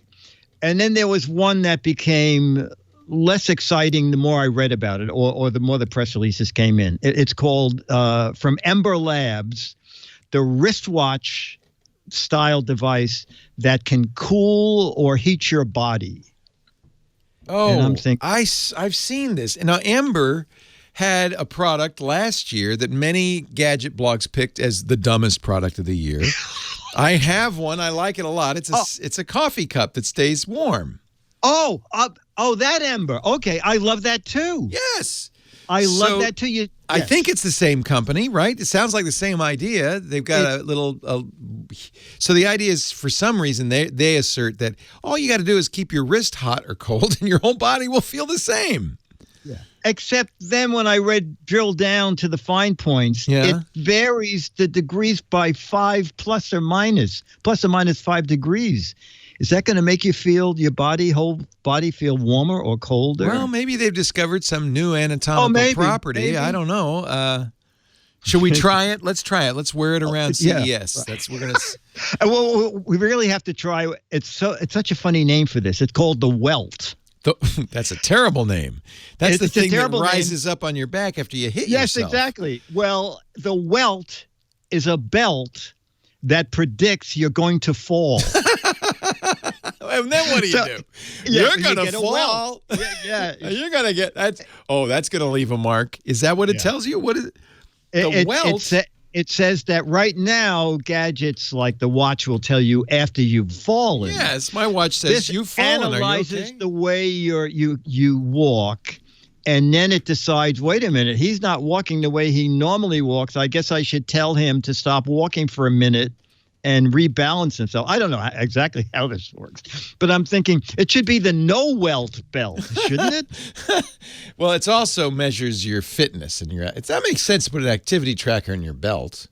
And then there was one that became less exciting the more I read about it or the more the press releases came in. It's called, from Ember Labs, the wristwatch style device that can cool or heat your body. Oh, and I'm thinking, I've seen this. Now, Ember had a product last year that many gadget blogs picked as the dumbest product of the year. I have one. I like it a lot. It's a coffee cup that stays warm. Oh, that Ember. Okay, I love that too. Yes. I love that too. Yes. I think it's the same company, right? It sounds like the same idea. They've got a little. So the idea is, for some reason, they assert that all you got to do is keep your wrist hot or cold, and your whole body will feel the same. Yeah. Except then, when I drill down to the fine points, it varies the degrees by 5 plus or minus 5 degrees. Is that going to make you feel whole body feel warmer or colder? Well, maybe they've discovered some new anatomical property. Maybe. I don't know. Should we try it? Let's try it. Let's wear it around CES. Yeah. That's we're gonna. Well, we really have to try. It's such a funny name for this. It's called the welt. That's a terrible name. That's the thing that rises name. up on your back after you hit yourself. Yes, exactly. Well, the welt is a belt that predicts you're going to fall. And then what do you do? You're going to fall. Yeah. You're going to get that. Oh, that's going to leave a mark. Is that what it tells you? What is the welt? It says that right now, gadgets like the watch will tell you after you've fallen. Yes, my watch says you've fallen. Analyzes Are you okay? the way you walk, and then it decides, wait a minute, he's not walking the way he normally walks. I guess I should tell him to stop walking for a minute and rebalance himself. I don't know exactly how this works, but I'm thinking it should be the no welt belt, shouldn't it? Well, it also measures your fitness and that makes sense to put an activity tracker in your belt.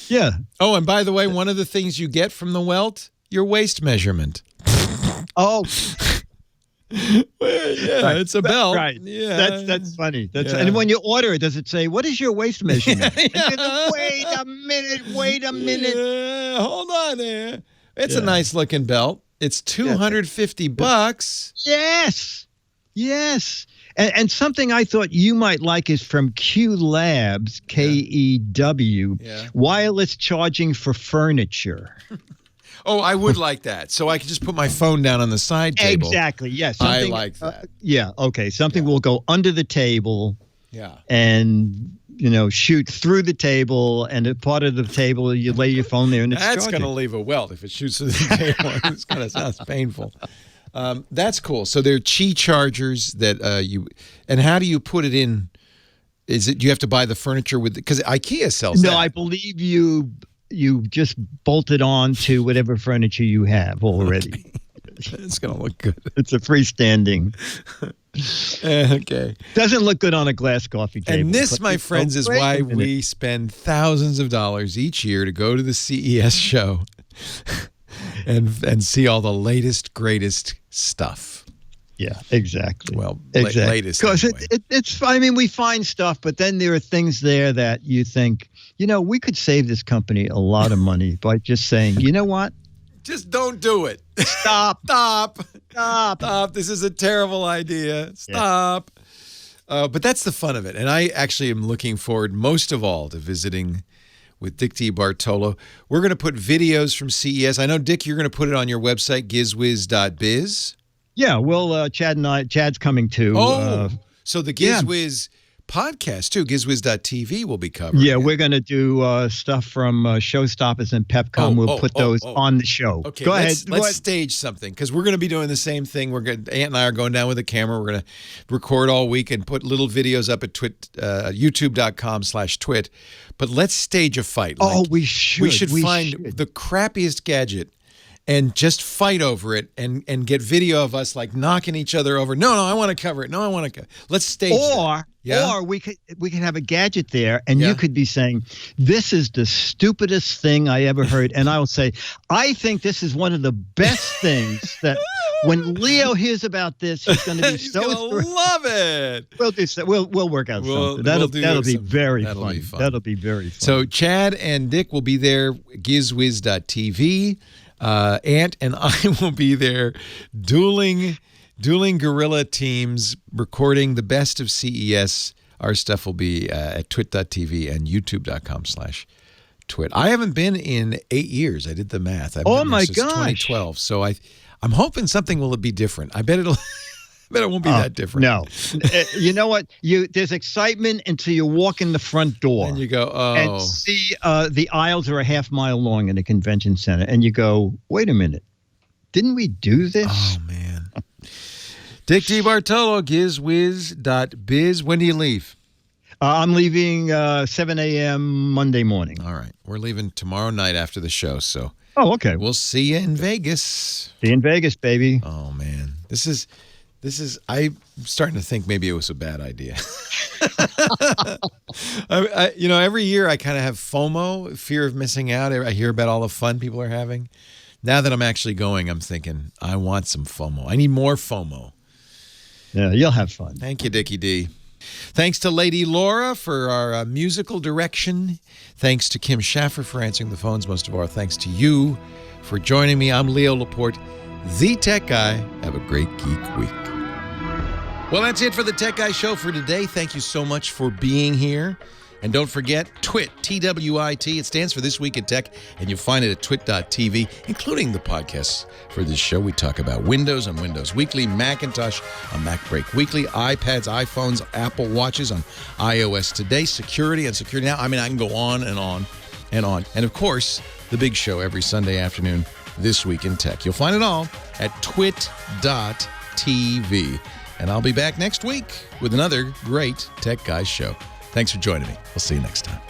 Yeah. Oh, and by the way, one of the things you get from the welt, your waist measurement. Oh. Well, yeah, right. It's a belt. Right. Yeah. That's funny. And when you order it, does it say, what is your waist measurement? Yeah. Wait a minute. Yeah, hold on there. It's a nice looking belt. It's $250. Yes. And something I thought you might like is from Q Labs, KEW, wireless charging for furniture. Oh, I would like that. So I could just put my phone down on the side table. Exactly. Yes. I like that. Okay. Something will go under the table. Yeah. And, shoot through the table, and at part of the table, you lay your phone there and it's That's going to leave a welt if it shoots through the table. It's kind of sounds painful. That's cool. So they're Qi chargers that and how do you put it in? Is it, you have to buy the furniture because IKEA sells that? No, I believe you just bolt it on to whatever furniture you have already. Okay. It's going to look good. It's a freestanding. Okay. Doesn't look good on a glass coffee table. And this, my friends, is why we spend thousands of dollars each year to go to the CES show and see all the latest, greatest stuff. Yeah, exactly. Well, latest. Because anyway. it's, I mean, we find stuff, but then there are things there that you think, we could save this company a lot of money by just saying, you know what? Just don't do it. Stop. Stop. This is a terrible idea. Stop. Yeah. But that's the fun of it. And I actually am looking forward most of all to visiting with Dick DeBartolo. We're going to put videos from CES. I know, Dick, you're going to put it on your website, gizwiz.biz. Yeah, well, Chad's coming too. So the GizWiz podcast too, gizwiz.tv will be covered. Yeah, we're going to do stuff from Showstoppers and Pepcom. We'll put those on the show. Okay, go ahead. Let's stage something because we're going to be doing the same thing. Aunt and I are going down with a camera. We're going to record all week and put little videos up at youtube.com/twit. But let's stage a fight. We should. We should find the crappiest gadget and just fight over it and get video of us like knocking each other over. No, I want to cover it. No, I want to cover it. Let's stage that. Or we could have a gadget there and you could be saying, this is the stupidest thing I ever heard. And I will say, I think this is one of the best things that when Leo hears about this, he's going to be he's gonna love it. We'll do so. We'll work out something. That'll be very fun. That'll be very fun. So Chad and Dick will be there, gizwiz.tv. Ant and I will be there dueling guerrilla teams, recording the best of CES. Our stuff will be at twit.tv and youtube.com/twit. I haven't been in 8 years. I did the math. Oh my gosh. Since 2012. So I'm hoping something will be different. I bet it won't be that different. No. You know what? There's excitement until you walk in the front door. And you go, and see the aisles are a half mile long in a convention center. And you go, wait a minute. Didn't we do this? Oh, man. Dick DeBartolo, gizwiz.biz. When do you leave? I'm leaving 7 a.m. Monday morning. All right. We're leaving tomorrow night after the show, so. Oh, okay. We'll see you in Vegas. See you in Vegas, baby. Oh, man. This is, I'm starting to think maybe it was a bad idea. Every year I kind of have FOMO, fear of missing out. I hear about all the fun people are having. Now that I'm actually going, I'm thinking, I want some FOMO. I need more FOMO. Yeah, you'll have fun. Thank you, Dickie D. Thanks to Lady Laura for our musical direction. Thanks to Kim Schaffer for answering the phones. Most of all, thanks to you for joining me. I'm Leo Laporte, the Tech Guy. Have a great geek week. Well, that's it for the Tech Guy Show for today. Thank you so much for being here. And don't forget, TWIT, T-W-I-T. It stands for This Week in Tech, and you'll find it at twit.tv, including the podcasts for this show. We talk about Windows on Windows Weekly, Macintosh on MacBreak Weekly, iPads, iPhones, Apple Watches on iOS Today, security on Security Now. I mean, I can go on and on and on. And, of course, the big show every Sunday afternoon, This Week in Tech. You'll find it all at twit.tv. And I'll be back next week with another great Tech Guys show. Thanks for joining me. We'll see you next time.